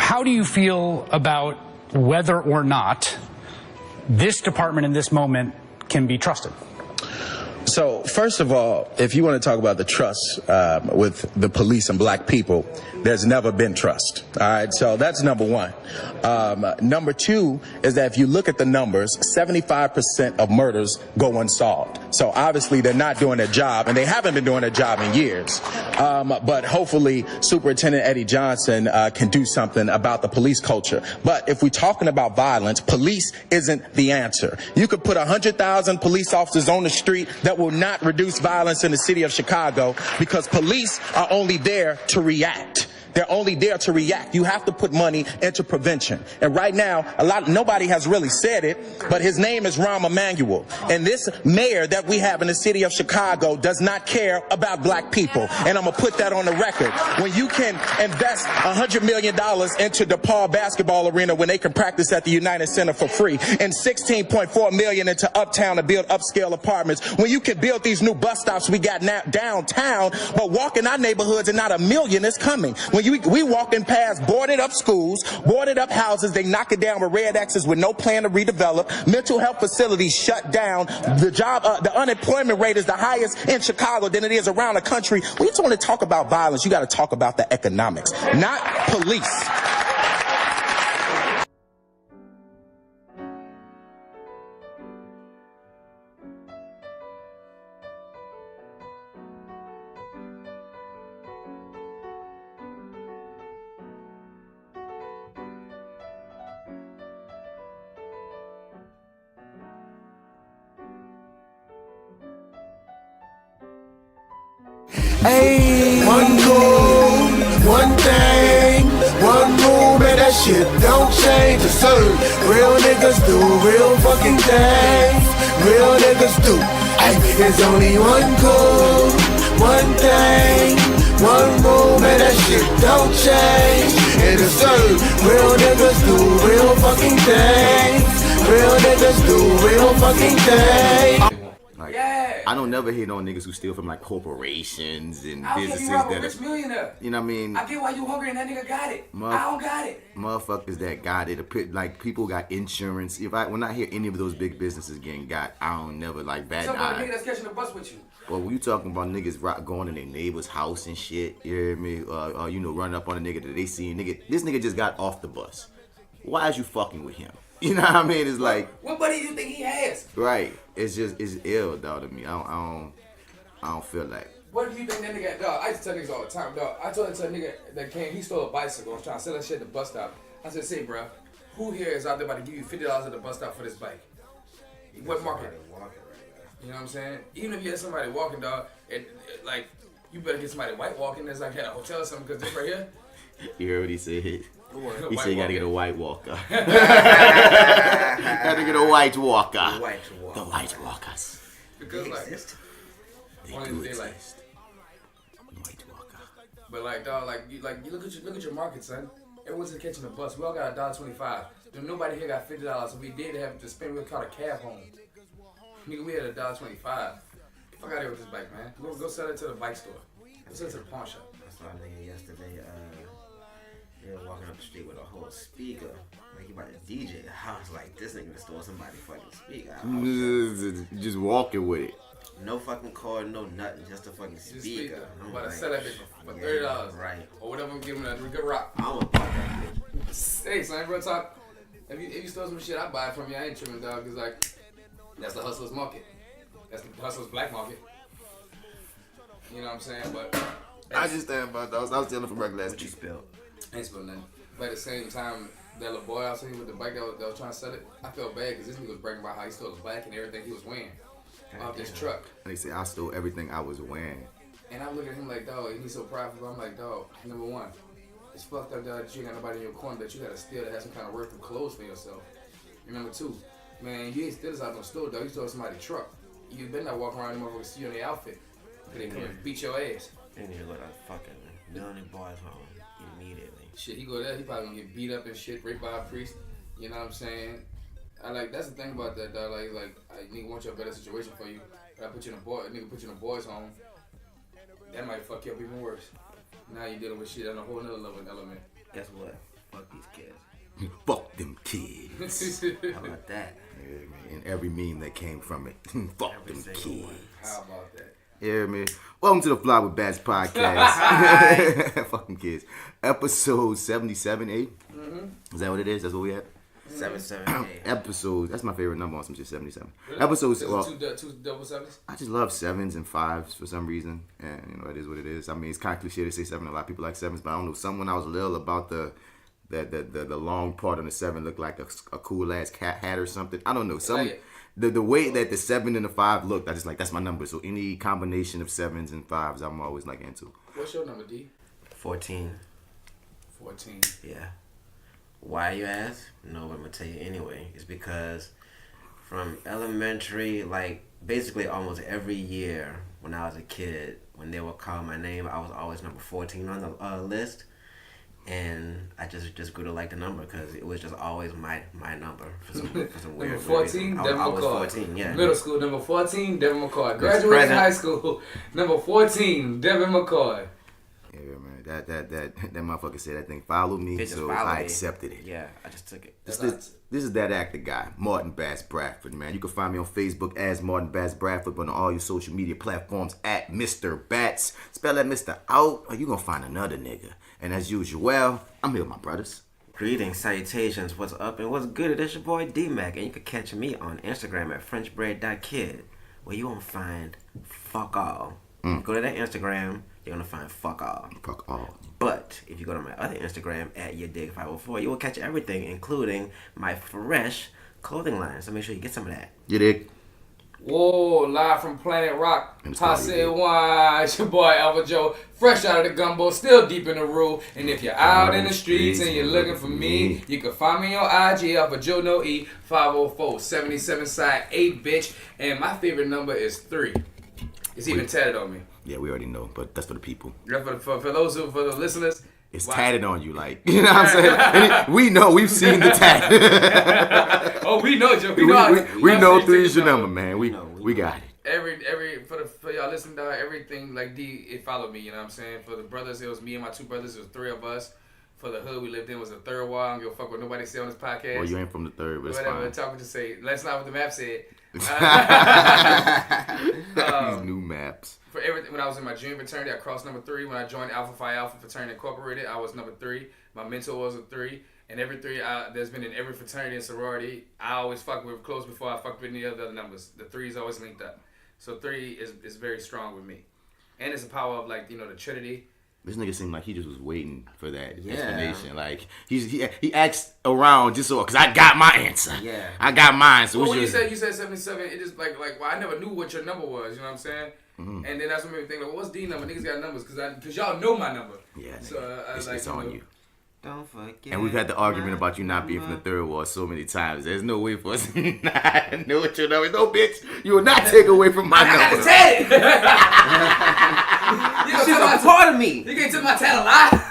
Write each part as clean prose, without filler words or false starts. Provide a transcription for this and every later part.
how do you feel about whether or not this department in this moment can be trusted? So, first of all, if you want to talk about the trust with the police and black people, there's never been trust. All right, so that's number one. Number two is that if you look at the numbers, 75% of murders go unsolved. So obviously they're not doing their job, and they haven't been doing their job in years. But hopefully Superintendent Eddie Johnson can do something about the police culture. But if we're talking about violence, police isn't the answer. You could put 100,000 police officers on the street that will not reduce violence in the city of Chicago, because police are only there to react. They're only there to react. You have to put money into prevention. And right now, nobody has really said it, but his name is Rahm Emanuel. And this mayor that we have in the city of Chicago does not care about black people. And I'm going to put that on the record. When you can invest $100 million into DePaul basketball arena when they can practice at the United Center for free, and $16.4 million into Uptown to build upscale apartments, when you can build these new bus stops we got now downtown, but walk in our neighborhoods and not a million is coming. When we walking past boarded up schools, boarded up houses, they knock it down with red X's with no plan to redevelop. Mental health facilities shut down. The unemployment rate is the highest in Chicago than it is around the country. When you want to talk about violence, you got to talk about the economics, not police. Hey, one goal, one thing, one move, and that shit don't change. It's real niggas do real fucking things. Real niggas do. Ay, there's only one goal, one thing, one move, and that shit don't change. And it's real niggas do real fucking things. Real niggas do real fucking things. I don't never hate on niggas who steal from like corporations and businesses that are rich millionaire. You know what I mean? I get why you hungry and that nigga got it. I don't got it. Motherfuckers that got it, like people got insurance. When I hear any of those big businesses getting got, I don't never like bad. Somebody nigga that's catching the bus with you. Well, when you talking about niggas going in their neighbor's house and shit, you hear me? You know, running up on a nigga that they see, this nigga just got off the bus. Why is you fucking with him? You know what I mean? It's like, what buddy do you think he has? Right. It's ill, dog, to me. I don't feel like. What do you think that nigga, dog? I used to tell niggas all the time, dog. I told that to a nigga that came, he stole a bicycle. I was trying to sell that shit at the bus stop. I said, say, bro, who here is out there about to give you $50 at the bus stop for this bike? What market? You know what I'm saying? Even if you had somebody walking, dog, like, you better get somebody white walking that's like at a hotel or something, because this right here. You heard what he said? He said you gotta get a white walker. Gotta get a white walker. The white walkers. Because like, they do exist. White walker. But like, dog, you look at your market, son. Everyone's catching the bus. We all got $1.25. Nobody here got $50. So we did have to spend. We caught a cab home. Nigga, we had $1.25. Fuck out of here with this bike, man. Go sell it to the bike store. Go sell it to the pawn shop. I saw a nigga yesterday. They were walking up the street with a whole speaker. Like he about to DJ. I was like, this nigga stole somebody's fucking speaker. Just walking with it. No fucking cord, no nothing, just a fucking speaker. I'm about to sell that bitch for $30. Right. Or whatever I'm giving that good rock. I would buy that bitch. Hey, son, real talk. If you stole some shit, I buy it from you. I ain't trimming, dog. Cause like, that's the hustler's market. That's the hustler's black market. You know what I'm saying? But I just stand by those. I was stealing from regular ass. What you spilled? I ain't spilling nothing. But at the same time, that little boy I seen with the bike that was trying to sell it, I felt bad because this nigga was bragging about how he stole his bike and everything he was wearing off this truck. And they say I stole everything I was wearing. And I look at him like, dog, and he's so prideful. I'm like, dog, number one, it's fucked up, dog, that you ain't got nobody in your corner that you gotta steal to have some kind of worth of clothes for yourself. And number two, man, you ain't steal this out no store, dog. You stole somebody's truck. You better not walk around and motherfuckers see you in their outfit. Cause they come and beat your ass. And you look like fucking million boys home immediately. Shit, he go there, he probably gonna get beat up and shit, raped by a priest. You know what I'm saying? That's the thing about that, dog. Like, I nigga want you a better situation for you. But I put you in a boy's home. That might fuck you up even worse. Now you're dealing with shit on a whole nother level element. Guess what? Fuck these kids. Fuck them kids. How about that? Yeah, man. And every meme that came from it. Fuck Every them single kids. one. How about that? Yeah, man. Welcome to the Fly with Bats podcast. Fucking kids. Episode 77, 8. Is that what it is? That's what we at? 778. Episodes. That's my favorite number on some shit, 77. Really? Episodes. Is it Well, two double sevens? I just love 7s and 5s for some reason. And, you know, it is what it is. I mean, it's kind of cliche to say 7. A lot of people like 7s, but I don't know. Something when I was little about the long part on the 7 looked like a cool ass cat hat or something. I don't know. The way that the 7 and the 5 looked, I just like, that's my number. So any combination of 7s and 5s, I'm always like into. What's your number, D? 14. 14. Yeah. Why, you ask? No, but I'm going to tell you anyway. It's because from elementary, like, basically almost every year when I was a kid, when they would call my name, I was always number 14 on the list. And I just grew to like the number because it was just always my number for some weird Number 14, reason. Devin I was McCall. 14, yeah. Middle school, number 14, Devin McCall. That's Graduated present. high school, number 14, Devin McCall. Yeah, man. That motherfucker said that thing followed me, It just so followed I me. accepted it. Yeah, I just took it. This is that actor guy, Martin Bass Bradford, man. You can find me on Facebook as Martin Bass Bradford, but on all your social media platforms at Mr. Bats. Spell that Mr. out, or you gonna find another nigga. And as usual, I'm here with my brothers. Greetings, salutations, what's up and what's good? It's your boy D-Mac, and you can catch me on Instagram at FrenchBread.kid, where you won't find fuck all. Go to that Instagram, you're gonna find fuck all. Fuck all. But if you go to my other Instagram at YourDig504, you will catch everything, including my fresh clothing line. So make sure you get some of that. You dig? Whoa, live from Planet Rock. And it's Passe Wine, it's your boy AlphaJo, fresh out of the gumbo, still deep in the rule. And if you're out in the streets and you're looking for me, you can find me on IG, AlphaJo No E, 504, 77 side 8, bitch. And my favorite number is 3. It's even tatted on me. Yeah, we already know, but that's for the people. Yeah, for the listeners, It's wow. tatted on you, like, you know what I'm saying? And we know, we've seen the tat. Oh, we know, Joe. we know 3 is your number, man. We got it. Every for y'all listening to everything like D, it followed me. You know what I'm saying? For the brothers, it was me and my 2 brothers. It was 3 of us. For the hood we lived in was the third wall. I don't give a fuck what nobody say on this podcast. Well, you ain't from the 3rd, but it's Whatever. fine. Talking to say. That's not what the map said. These new maps. For everything, when I was in my junior fraternity, I crossed number 3. When I joined Alpha Phi Alpha Fraternity Incorporated, I was number 3. My mentor was a 3. And every 3 there's been in every fraternity and sorority, I always fuck with close before I fuck with any other numbers. The 3 is always linked up. So 3 is very strong with me. And it's the power of, like, you know, the Trinity. This nigga seemed like he just was waiting for that Yeah. explanation. Like, he asked around just so, because I got my answer. Yeah. I got mine. So Well, it's when just, you said 77, it just well, I never knew what your number was. You know what I'm saying? Mm-hmm. And then that's what made me think, like, what's D number? Niggas got numbers because y'all know my number. yeah, nigga, So it's on you. Don't forget. And we've had the argument about you not being from the 3rd ward so many times. There's no way for us to not know what your number is. No, bitch, you will not take away from my number. Tat! She's a part of me. You can't tell my tat a lie.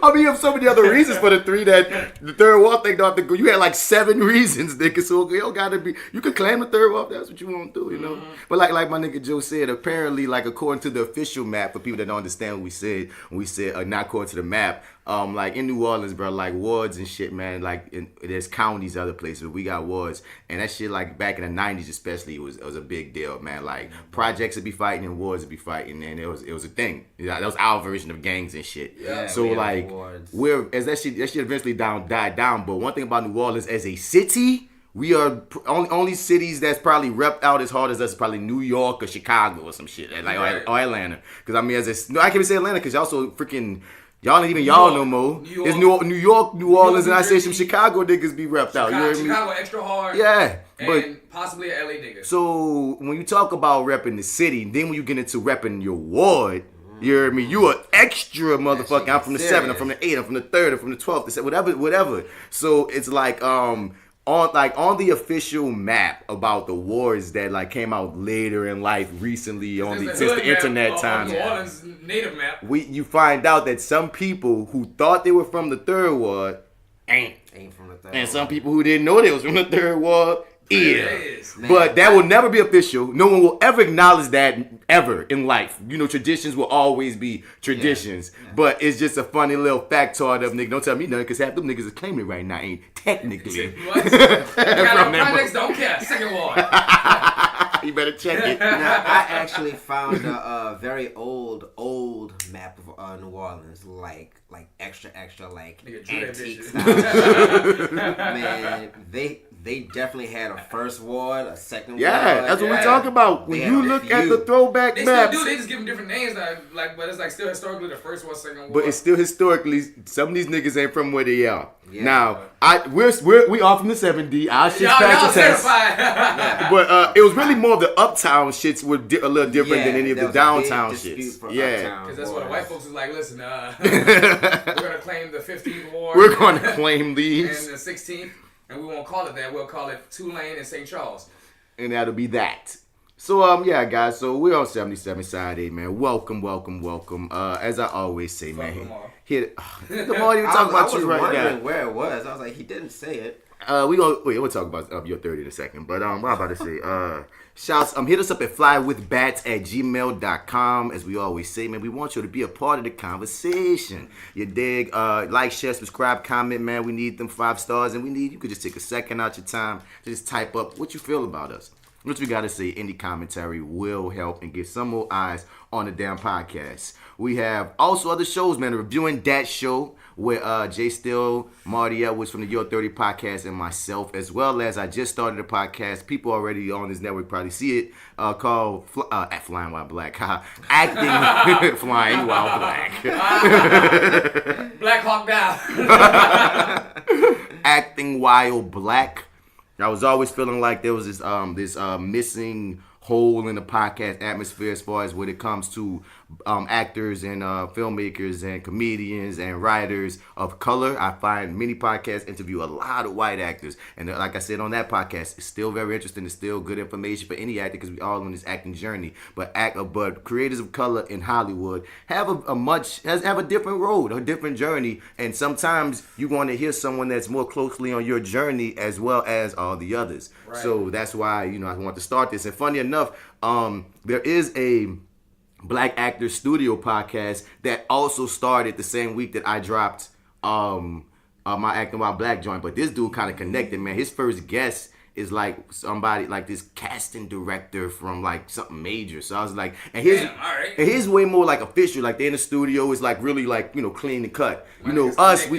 I mean, you have so many other reasons for the 3 that the 3rd wall thing don't have to go. You had like 7 reasons, nigga. So you don't gotta be. You could claim the 3rd wall if that's what you want to do, you know. But like my nigga Joe said, apparently, like according to the official map, for people that don't understand what we said, when we said not according to the map, like in New Orleans, bro, like wards and shit, man. Like there's counties, other places, but we got wards, and that shit, like back in the '90s, especially, it was a big deal, man. Like projects would be fighting and wards would be fighting, and it was a thing. Yeah, that was our version of gangs and shit. Yeah, so we had like wards. as that shit eventually died down. But one thing about New Orleans as a city, we are only cities that's probably repped out as hard as us is probably New York or Chicago or some shit, like or Atlanta. Because I mean, I can't even say Atlanta because y'all so freaking. Y'all ain't even y'all no more. It's New York, New Orleans, and I say some Chicago niggas be repped out. You know what I mean? Chicago extra hard. Yeah, And but possibly a LA nigga. so when you talk about repping the city, then when you get into repping your ward, you hear me? You an extra motherfucker. I'm from the 7, I'm from the 8, I'm from the 3rd, I'm from the 12th, whatever. So it's like on the official map about the wars that like came out later in life recently since the internet times. New Orleans native map. You find out that some people who thought they were from the 3rd ward ain't Ain't from the 3rd. and some people who didn't know they was from the 3rd ward is. But that will never be official. No one will ever acknowledge that ever in life. You know, traditions will always be traditions. Yeah. But it's just a funny little factoid of nigga. Don't tell me nothing, because half them niggas is claiming it right now ain't technically. What? Projects don't care. Second war. You better check it. Now, I actually found a very old map of New Orleans, like extra, like antique style. Man, they definitely had a first ward, a second ward. Yeah, that's what we talk about. When you look at the throwback they maps. Still do. They just give them different names, but it's like still historically the first ward, second ward. But it's still historically, some of these niggas ain't from where they are. Yeah. Now, we all from the 7D. Our shit's past the test. Yeah. But it was really more of the uptown shits were a little different than any of the downtown shits. Because that's what the white folks was like, listen, we're going to claim the 15th ward. We're going to claim these. And the 16th. And we won't call it that. We'll call it Tulane and St. Charles. And that'll be that. So, yeah, guys. So, we're on 77 sideA, man. Welcome. As I always say, man. The more you talk about you right now. I was wondering where it was. I was like, he didn't say it. We'll talk about your 30 in a second. But what I'm about to say, shouts, hit us up at flywithbats@gmail.com. As we always say, man, we want you to be a part of the conversation. You dig? Like, share, subscribe, comment, man. We need them 5 stars, and you could just take a second out your time to just type up what you feel about us. What you got to say, any commentary will help and get some more eyes on the damn podcast. We have also other shows, man. Reviewing that show where Jay Still, Marty Edwards from the Your 30 podcast, and myself, as well as I just started a podcast. People already on this network probably see it, called Flying While Black. Acting Flying While Black. Black Hawk down. Acting While Black. I was always feeling like there was this missing hole in the podcast atmosphere as far as when it comes to actors and filmmakers and comedians and writers of color. I find many podcasts interview a lot of white actors, and like I said on that podcast, it's still very interesting. It's still good information for any actor because we all on this acting journey. But creators of color in Hollywood have have a different road, a different journey, and sometimes you want to hear someone that's more closely on your journey as well as all the others. Right. So that's why I want to start this. And funny enough, there is a Black Actors Studio podcast that also started the same week that I dropped my Acting While Black joint. But this dude kind of connected, man. His first guest is like somebody like this casting director from like something major. So I was like, and his way more like official. Like they're in the studio, it's like really like clean and cut. Us on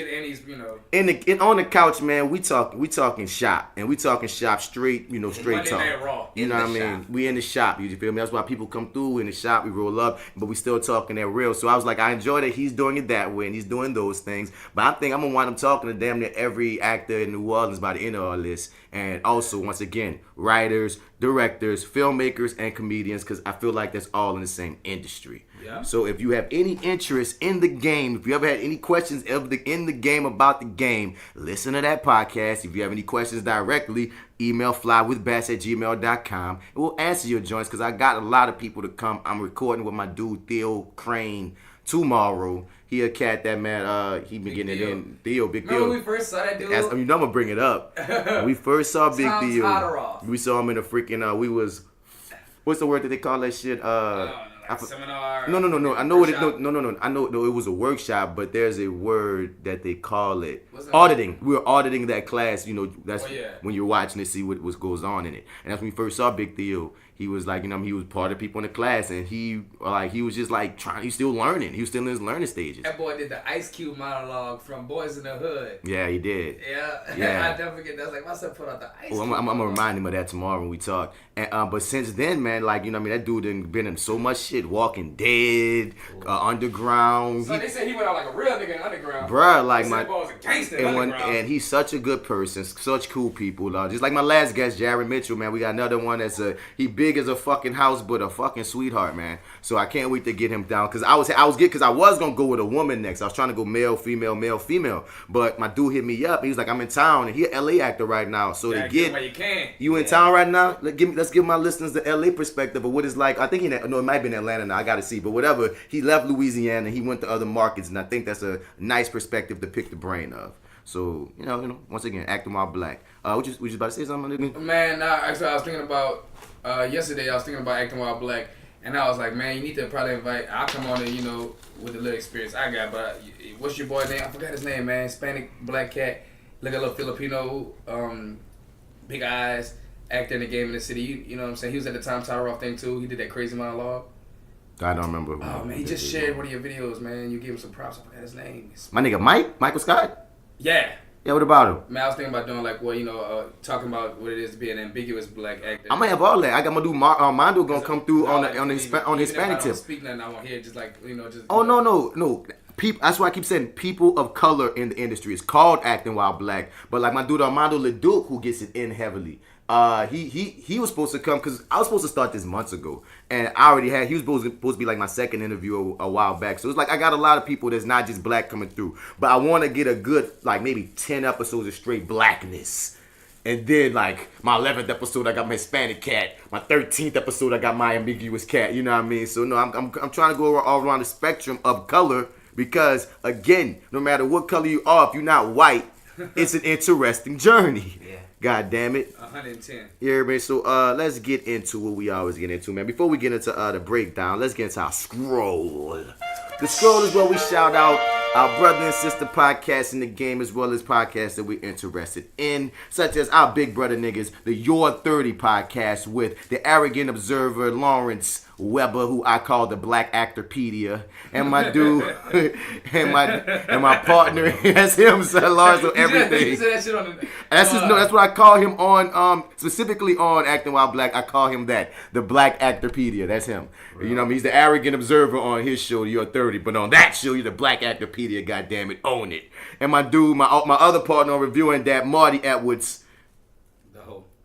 the couch, man. We talking shop, and we talking shop straight. Straight talk. You know what I mean? We in the shop. You feel me? That's why people come through in the shop. We roll up, but we still talking that real. So I was like, I enjoy that he's doing it that way, and he's doing those things. But I think I'm gonna wind up talking to damn near every actor in New Orleans by the end of all this, and also once again, writers, directors, filmmakers, and comedians, because I feel like that's all in the same industry. Yeah. So if you have any interest in the game, if you ever had any questions in the game about the game, listen to that podcast. If you have any questions directly, email flywithbats@gmail.com, and we'll answer your joints, because I got a lot of people to come. I'm recording with my dude Theo Crane tomorrow. He a cat that man, he been getting it in. Theo, Big Theo. Remember when we first saw that dude? I'm gonna bring it up. When we first saw Big Theo, we saw him in a freaking, what's the word that they call that shit? Seminar. No. I know what it. No. I know it was a workshop, but there's a word that they call it. Auditing. We were auditing that class. That's when you're watching to see what goes on in it. And that's when we first saw Big Theo. He was like, he was part of people in the class, and he was just like he's still learning. He was still in his learning stages. That boy did the Ice Cube monologue from Boys in the Hood. Yeah, he did. Yeah. I never forget that. I was like, my son put out the Ice Cube. I'm gonna remind him of that tomorrow when we talk. And, but since then, man, that dude done been in so much shit. Walking Dead, Underground. So they said he went out like a real nigga in Underground. Bruh, like my boy was a gangster in Underground. And he's such a good person, such cool people. Just like my last guest, Jared Mitchell, man. We got another one that's he big as a fucking house, but a fucking sweetheart, man. So I can't wait to get him down, because I was gonna go with a woman next. I was trying to go male, female, but my dude hit me up. He was like, I'm in town, and he an LA actor right now. So you in town right now? Let's give my listeners the LA perspective of what it's like. I think it might be in Atlanta now. I gotta see, but whatever. He left Louisiana, he went to other markets, and I think that's a nice perspective to pick the brain of. So, once again, acting while black. What you about to say something, nigga? Man, actually, I was thinking about, yesterday, I was thinking about acting while black. And I was like, man, you need to probably invite, I'll come on and, with the little experience I got. But what's your boy name? I forgot his name, man. Hispanic black cat. Look a little Filipino, big eyes, actor in the Game in the City. You know what I'm saying? He was at the Tom Tyroff thing, too. He did that crazy monologue. I don't remember. Oh, man, he just shared one of your videos, man. You gave him some props. I forgot his name. My nigga Michael Scott? Yeah. Yeah, what about him? Man, I was thinking about doing talking about what it is to be an ambiguous black actor. I might have all that. I got my dude Mondo gonna come through on the Hispanic tip. Speak nothing, I want to hear just. Oh no. People, that's why I keep saying people of color in the industry. It's called acting while black, but like my dude Armando Leduc, who gets it in heavily. He was supposed to come because I was supposed to start this months ago, and I already had. He was supposed to be like my second interview a while back. So it's like I got a lot of people that's not just black coming through, but I want to get a good like maybe 10 episodes of straight blackness, and then like my 11th episode I got my Hispanic cat, my 13th episode I got my ambiguous cat. You know what I mean? So no, I'm trying to go all around the spectrum of color because again, no matter what color you are, if you're not white, it's an interesting journey. Yeah. God damn it. 110. Yeah, man. So let's get into what we always get into, man. Before we get into the breakdown, let's get into our scroll. The scroll is where we shout out our brother and sister podcasts in the game, as well as podcasts that we're interested in, such as our big brother niggas, the Your 30 podcast with the arrogant observer Lawrence Weber, who I call the Black Actorpedia, and my dude, and my partner, that's him, son, Lawrence on everything. You said that shit on the, that's what I call him on, specifically on Acting While Black. I call him that, the Black Actorpedia. That's him. Right. You know what I mean? He's the arrogant observer on his show, You're 30, but on that show, you're the Black Actorpedia. Goddamn it, own it. And my dude, my other partner on reviewing that, Marty Edwards.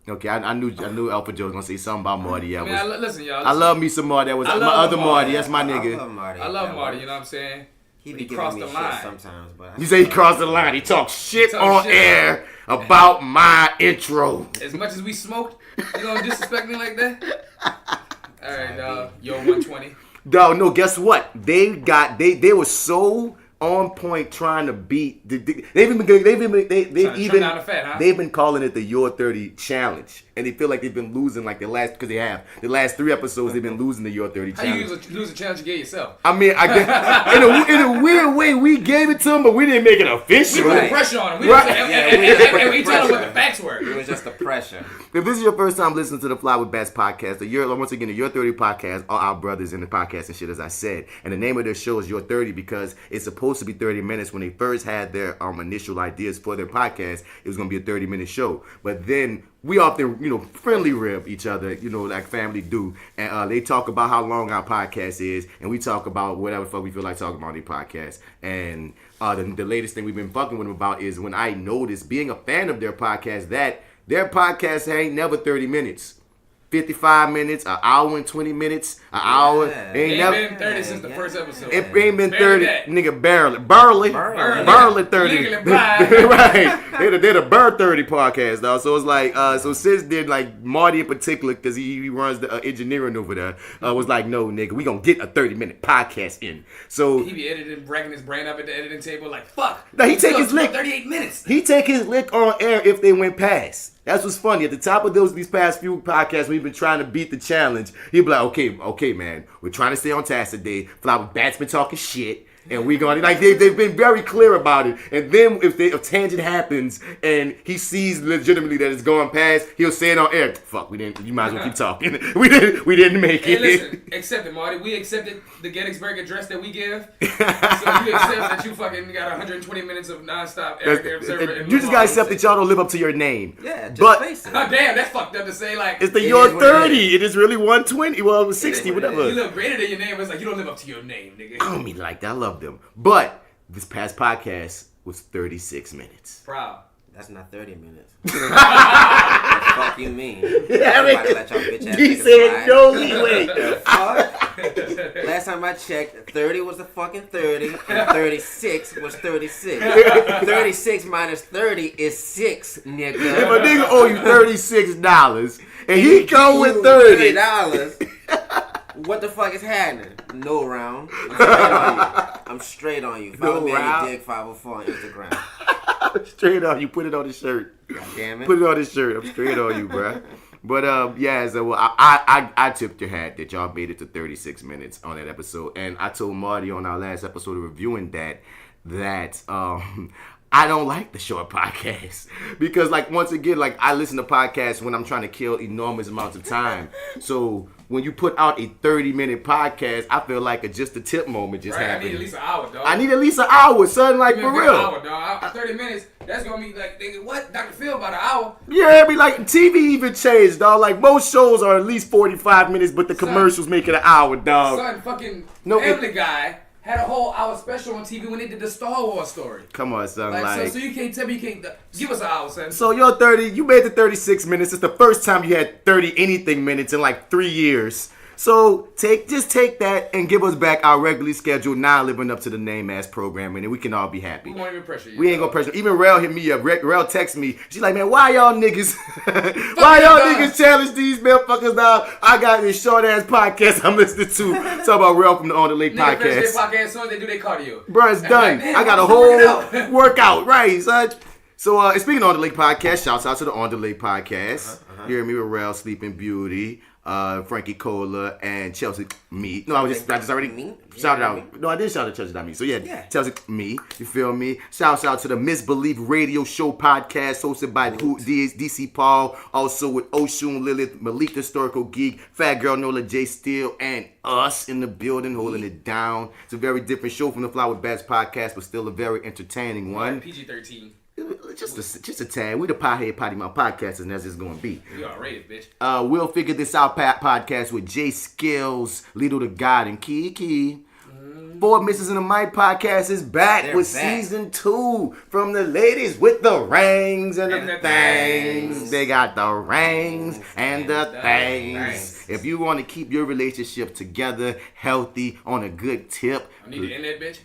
Okay, I knew AlphaJo was gonna say something about Marty Edwards. Man, listen, y'all. I love me some Marty Edwards. My other Marty, that's my nigga. I love Marty. You know what I'm saying? He be crossed giving the me line shit sometimes, but you say he crossed the line. He talks shit on air about my intro. As much as we smoked, you gonna disrespect me like that? All right, dog. Yo, 120. Dog, no. Guess what? They were so on point trying to beat. They've been calling it the Your 30 challenge, and they feel like they've been losing like the last 3 episodes they've been losing the Your 30 challenge. How you lose a challenge you gave yourself? I mean, I guess in a weird way we gave it to them, but we didn't make it official. We put pressure on them. And we told them what the facts were. It was just the pressure. If this is your first time listening to the Fly with Bats podcast, once again, the Your 30 podcast are our brothers in the podcast and shit, as I said. And the name of their show is Your 30 because it's supposed to be 30 minutes. When they first had their initial ideas for their podcast, it was going to be a 30-minute show. But then we often, friendly rib each other, like family do. And they talk about how long our podcast is, and we talk about whatever fuck we feel like talking about on the podcast. And the latest thing we've been fucking with them about is when I noticed, being a fan of their podcast, that their podcast ain't never 30 minutes. 55 minutes, an hour and 20 minutes, an hour. It ain't been 30 since the first episode. It ain't been 30, nigga, barely 30. Right. They're the Bird 30 podcast, dog. So it's like, so since then, like Marty in particular, because he runs the engineering over there, was like, no, nigga, we gonna get a 30-minute podcast in. So he be editing, racking his brain up at the editing table, like fuck. Now he take his lick. 38 minutes. He take his lick on air if they went past. That's what's funny. At the top of these past few podcasts, we've been trying to beat the challenge. He'd be like, okay, man, we're trying to stay on task today. FlyWithBats been talking shit. And we going like they've been very clear about it. And then if a tangent happens and he sees legitimately that it's going past, he'll say it on air. Fuck, we didn't. You might as well keep talking. We didn't make it. Hey, listen, accept it, Marty. We accepted the Gettysburg Address that we give. So you accept that you fucking got 120 minutes of nonstop. You just gotta accept that y'all don't live up to your name. Yeah, just face it. Oh, damn, that's fucked up to say. Like it's the Your 30. It is really 120. Well, it was 60, whatever. You look greater than your name. It's like you don't live up to your name, nigga. I don't mean like that. I love them. But this past podcast was 36 minutes. Proud. That's not 30 minutes. What the fuck you mean? He said no leeway. Last time I checked, 30 was the fucking 30, and 36 was 36. 36 minus 30 is 6, nigga. If a nigga owe you $36, and he come with $30. What the fuck is happening? No round. I'm straight on you. Follow me at Dig504 on Instagram. I'm straight on you. Put it on the shirt. God damn it. Put it on the shirt. I'm straight on you, bro. But yeah, so well, I tipped your hat that y'all made it to 36 minutes on that episode, and I told Marty on our last episode of reviewing that I don't like the short podcasts because, like, once again, like, I listen to podcasts when I'm trying to kill enormous amounts of time. So when you put out a 30-minute podcast, I feel like just a tip moment just happened. I need at least an hour, dog. I need at least an hour, son. Like, for real. An hour, dog. 30 minutes. That's gonna be like, nigga, what? Dr. Phil about an hour? Yeah, be like TV even changed, dog. Like, most shows are at least 45 minutes, but the commercials make it an hour, dog. Son, fucking Family Guy had a whole hour special on TV when they did the Star Wars story. Come on, son. So you can't tell me you can't give us an hour, son. So you're 30. You made the 36 minutes. It's the first time you had 30 anything minutes in like 3 years. So just take that and give us back our regularly scheduled, now living up to the name ass programming, and we can all be happy. We won't even pressure you. We ain't gonna pressure. Even Rel hit me up. Rel text me. She's like, man, why y'all niggas? Why y'all niggas challenge these motherfuckers now? I got this short ass podcast I'm listening to. Talk about Rel from the On the Lake podcast. Their podcast as soon as they do their cardio. Bro, it's done. Like, I got a whole workout, right, son? So, speaking of On the Lake podcast, shouts out to the On the Lake podcast. You hear me with Rel, Sleeping Beauty, Frankie Cola, and Chelsea Me. No, I just already shouted out. No, I did shout out Chelsea Me. So yeah, Chelsea Me. You feel me? Shouts out to the Misbelief Radio Show podcast hosted by DC Paul. Also with Oshun Lilith, Malik the Historical Geek, Fat Girl Nola J Steele, and us in the building holding it down. It's a very different show from the FlyWithBats podcast, but still a very entertaining one. PG-13. Just a tad. We the Pothead Potty Mouth podcasters, and that's just gonna be. We are rated, bitch. We'll figure this out podcast with Jay Skills, Little the God, and Kiki. Four Misses in the Mic podcast is back with season 2 from the ladies with the rings and the things. They got the rings and the things. If you want to keep your relationship together, healthy, on a good tip. I need to end that bitch.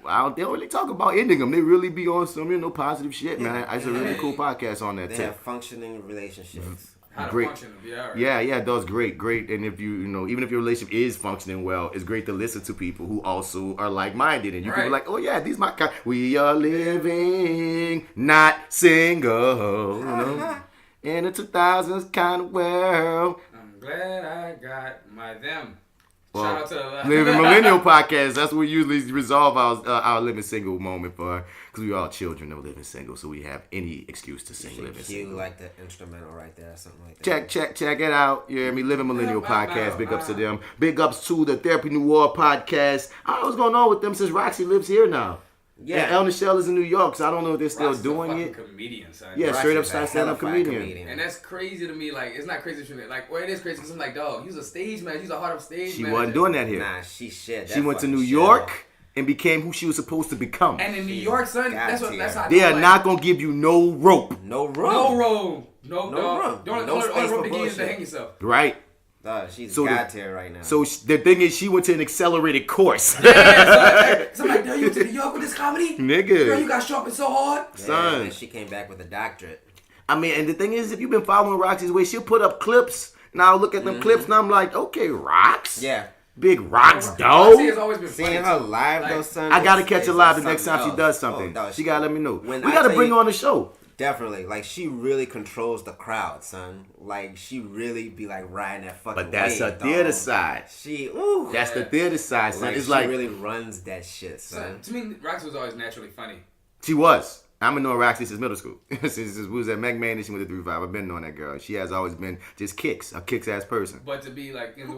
They don't really talk about ending them. They really be on some, positive shit, man. It's a really cool podcast on that tip. They have functioning relationships. How to great. Function, right. Yeah, that's great. And if even if your relationship is functioning well, it's great to listen to people who also are like-minded. And you can be like, oh yeah, these my kind. We are living, not single, in the 2000s kind of world. I'm glad I got my them. Well, shout out to Living Millennial Podcast. That's what we usually resolve our living single moment for, because we all children of living single, so we have any excuse to sing living single. Like the instrumental right there, something like that. Check it out. You hear me? Living Millennial Podcast. Big ups to them. Big ups to the Therapy Noir Podcast. I don't know what's going on with them since Roxy lives here now. Yeah, and El Michelle is in New York, so I don't know if they're still doing it. Comedian, son. Yeah, straight up stand-up comedian. And that's crazy to me. Like, it's not crazy to me. Like, well, it is crazy because I'm like, dog, he's a stage man. He's a hard up stage She manager. wasn't doing that here. Nah, she went to New York and became who she was supposed to become. And in New York, son, that's how they are not gonna give you no rope. No rope. No rope. The only rope to give is to hang yourself. Right. She's God tier right now. So the thing is, she went to an accelerated course. Yeah, so I'm like, yo, you went to New York with this comedy? Nigga. Girl, you got sharpened so hard? Yeah, son. And she came back with a doctorate. I mean, and the thing is, if you've been following Roxy's way, she'll put up clips. Now I look at them clips and I'm like, okay, Rox. Yeah. Big Rox, dog. Roxy has always been seeing her live, though, son. I gotta catch her live the next time she does something. She gotta let me know. We gotta bring her on the show. Definitely. Like, she really controls the crowd, son. Like, she really be, like, riding that fucking But that's wave, her theater side. That's the theater side, son. Like, it's she like really runs that shit, son. To me, Roxy was always naturally funny. She was. I've been knowing Roxy since middle school. Since we was at McMahon, she went to 3-5. I've been knowing that girl. She has always been just a kicks-ass person. But to be like, in the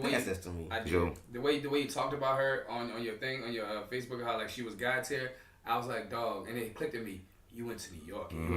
way the way you talked about her on your thing, on your Facebook, how like she was God tier, I was like, dog, and it clicked at me. You went to New York. You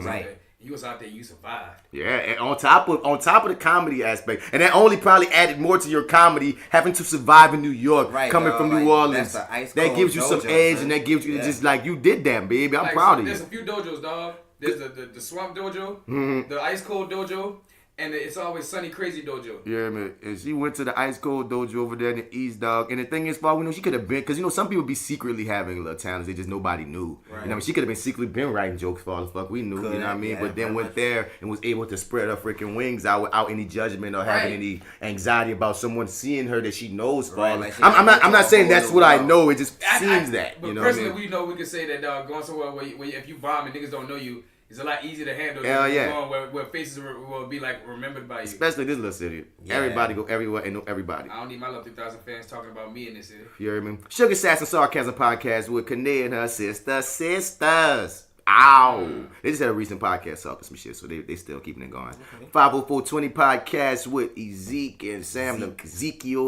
was out there. You survived. Yeah, and on top of the comedy aspect, and that only probably added more to your comedy, having to survive in New York, coming from New Orleans. That gives you some edge, and that gives you just like you did that, baby. I'm proud of you. There's a few dojos, dog. There's the Swamp Dojo, the Ice Cold Dojo, And it's always Sunny Crazy Dojo. Yeah, man. And she went to the Ice Cold Dojo over there in the East, dog. And the thing is, far we know, she could have been, because, you know, some people be secretly having little talents. They just nobody knew. Right. You know, I mean, she could have been secretly been writing jokes for all the fuck we knew. You know what I mean? But then went there and was able to spread her freaking wings out without any judgment or having any anxiety about someone seeing her that she knows. Right. Like I'm not saying that's what I know. It just seems that. But you know personally, what I mean? we know we can say that going somewhere where if you bomb and niggas don't know you, it's a lot easier to handle Hell yeah. going where faces will be like remembered by you. Especially this little city. Yeah. Everybody go everywhere and know everybody. I don't need my Love 3000 fans talking about me in this city. You hear me? Sugar Sass and Sarcasm podcast with Kanye and her sisters. Ow. They just had a recent podcast up and some shit, so they still keeping it going. Okay. 50420 podcast with Ezekiel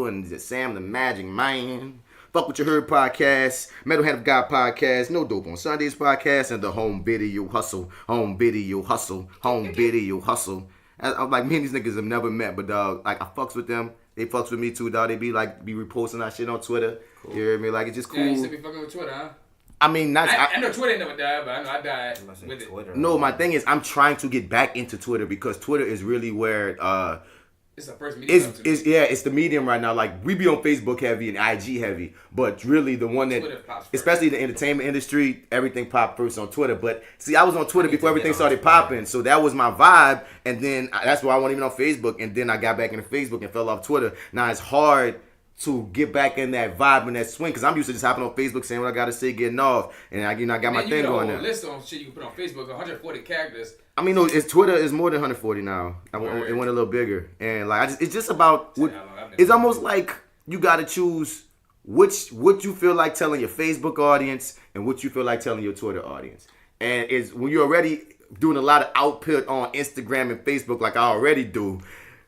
and Sam the Magic Man. Fuck What You Heard podcast, Metal Hand of God podcast, No Dope on Sundays podcast, and the Home Video Hustle. I'm like, me and these niggas have never met, but dog, like, I fucks with them. They fucks with me too, dog. They be reposting our shit on Twitter. Cool. You hear me? Like, it's just cool. Yeah, you still be fucking with Twitter, huh? I mean, not. I know Twitter ain't never died, but I know I died with it. Twitter. No, my thing is, I'm trying to get back into Twitter because Twitter is really where it's the first medium. It's the medium right now. Like, we be on Facebook heavy and IG heavy, but really the one that, especially the entertainment industry, everything popped first on Twitter. But see, I was on Twitter before everything started popping, so that was my vibe. And then that's why I wasn't even on Facebook. And then I got back into Facebook and fell off Twitter. Now it's hard to get back in that vibe and that swing, because I'm used to just hopping on Facebook saying what I gotta say, getting off, and I got my thing going there. List on shit you can put on Facebook, 140 characters. I mean, no, Twitter is more than 140 now. It went a little bigger, and like it's just about it's almost like you gotta choose what you feel like telling your Facebook audience and what you feel like telling your Twitter audience. And it's when you're already doing a lot of output on Instagram and Facebook, like I already do.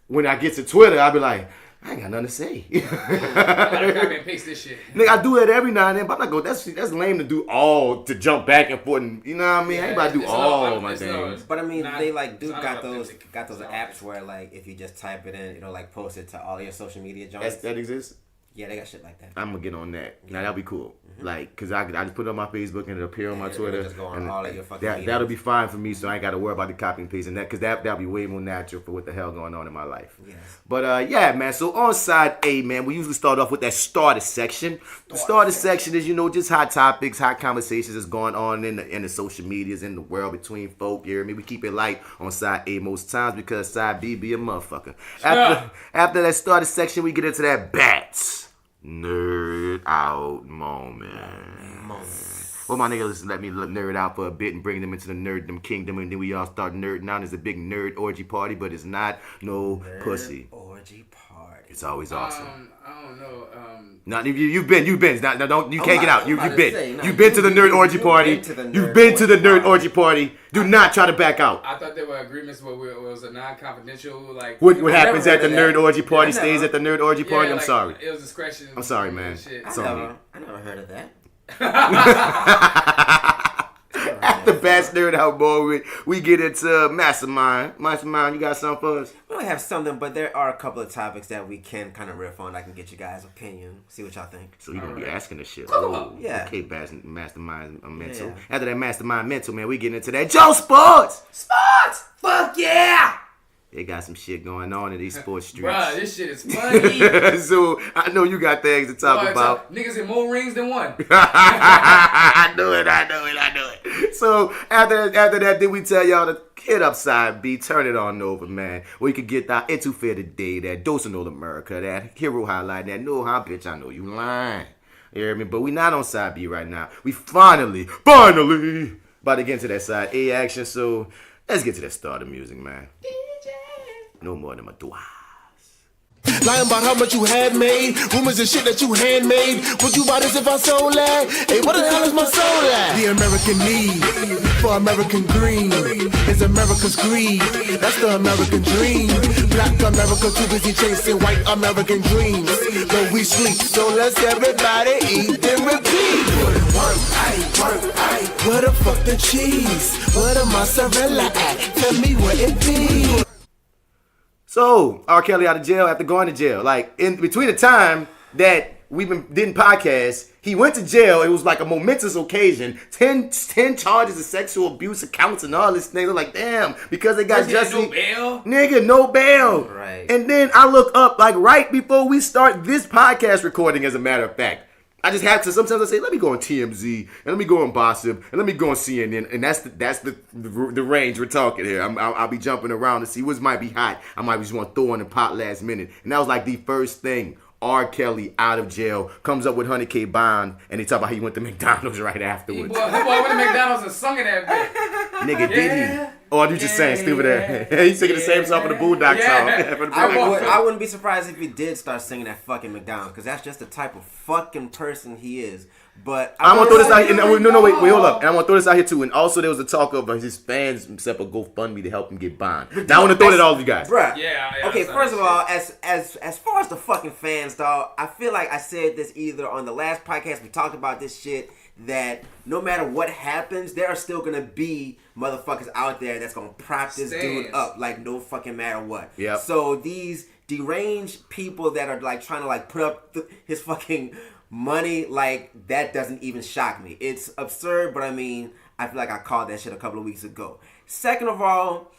When I get to Twitter, I'll be like, I ain't got nothing to say. I copy and paste this shit. Nigga, I do that every now and then, but I'm not going, that's lame to do all, to jump back and forth, and, you know what I mean? Everybody do all my things. But I mean, they like got those apps where like if you just type it in, it'll like post it to all your social media joints. That exists? Yeah, they got shit like that. I'm gonna get on that. Now that'll be cool. Like, cause I just put it on my Facebook and it'll appear on my Twitter. Just go on all of your fucking that'll be fine for me, so I ain't got to worry about the copy and pasting that, cause that'll be way more natural for what the hell going on in my life. Yes. But yeah, man. So on side A, man, we usually start off with that starter section. The starter section is, you know, just hot topics, hot conversations that's going on in the social medias, in the world between folk. You hear me? We keep it light on side A most times because side B be a motherfucker. After that starter section, we get into that bats. Nerd out moment. Well, my niggas let me nerd out for a bit and bring them into the nerddom kingdom, and then we all start nerding out. It's a big nerd orgy party, but it's not no nerd pussy. Orgy party. It's always awesome. I don't know. Now, you've been. Now, don't you can't get out. You've been. You've been to the nerd orgy party. You've been to the nerd orgy party. Do not try to back out. I thought there were agreements where it was a non-confidential, like. What happens at the nerd orgy party stays at the nerd orgy party. I'm sorry. It was discretion. I'm sorry, man. I never heard of that. At the Bats Nerd Out, boy, we get into Mastermind. Mastermind, you got something for us? We don't have something, but there are a couple of topics that we can kind of riff on. I can get you guys' opinion, see what y'all think. So you're going to be asking this shit. Yeah. Okay, Mastermind Mental. Yeah. After that Mastermind Mental, man, we get into that Joe Sports! Sports! Fuck yeah! They got some shit going on in these sports streets. Bruh, this shit is funny. So, I know you got things to talk about. Niggas in more rings than one. I knew it. So, after that, did we tell y'all to hit up side B, turn it on over, man. Where you could get that Into Fair Today, that Dose of Old America, that Hero Highlight, that No How Bitch, I Know You Lying. You hear me? But we not on side B right now. We finally, about to get into that side A action. So, let's get to that start of music, man. No more than my twice. Lying about how much you had made, rumors and shit that you handmade. Would you buy this if I sold that? Hey, what the hell is my soul at? The American need for American green is America's greed. That's the American dream. Black America too busy chasing white American dreams. But we sleep, so let's everybody eat and repeat. Work, where the fuck the cheese? Where the mozzarella at? Tell me where it be. So, R.Kelly out of jail after going to jail. Like, in between the time that didn't podcast. He went to jail. It was like a momentous occasion. 10 charges of sexual abuse accounts and all this thing. They're like, damn, because they got Jussie. No bail? Nigga, no bail. Right. And then I look up, like right before we start this podcast recording, as a matter of fact. I just have to, sometimes I say, let me go on TMZ, and let me go on Gossip, and let me go on CNN, and that's the range we're talking here. I'll be jumping around to see what might be hot. I might just want to throw in the pot last minute. And that was like the first thing. R.Kelly out of jail, comes up with 100K bond, and they talk about how he went to McDonald's right afterwards. He went to McDonald's and sung in that bitch. Nigga, did he? Or are you just saying stupid ass? He's singing the same song for the Boondocks song. I wouldn't be surprised if he did start singing at fucking McDonald's, because that's just the type of fucking person he is. But I'm gonna throw this out here. No, wait, hold up. And I'm gonna throw this out here too. And also, there was a talk of his fans set up a GoFundMe to help him get bond. Now I want to throw that all to you guys. Bruh. Yeah. Okay, first of all, as far as the fucking fans, dog, I feel like I said this either on the last podcast we talked about this shit, that no matter what happens, there are still gonna be motherfuckers out there that's gonna prop this dude up like no fucking matter what. Yep. So these deranged people that are like trying to like put up his fucking money, like, that doesn't even shock me. It's absurd, but I mean, I feel like I called that shit a couple of weeks ago. Second of all,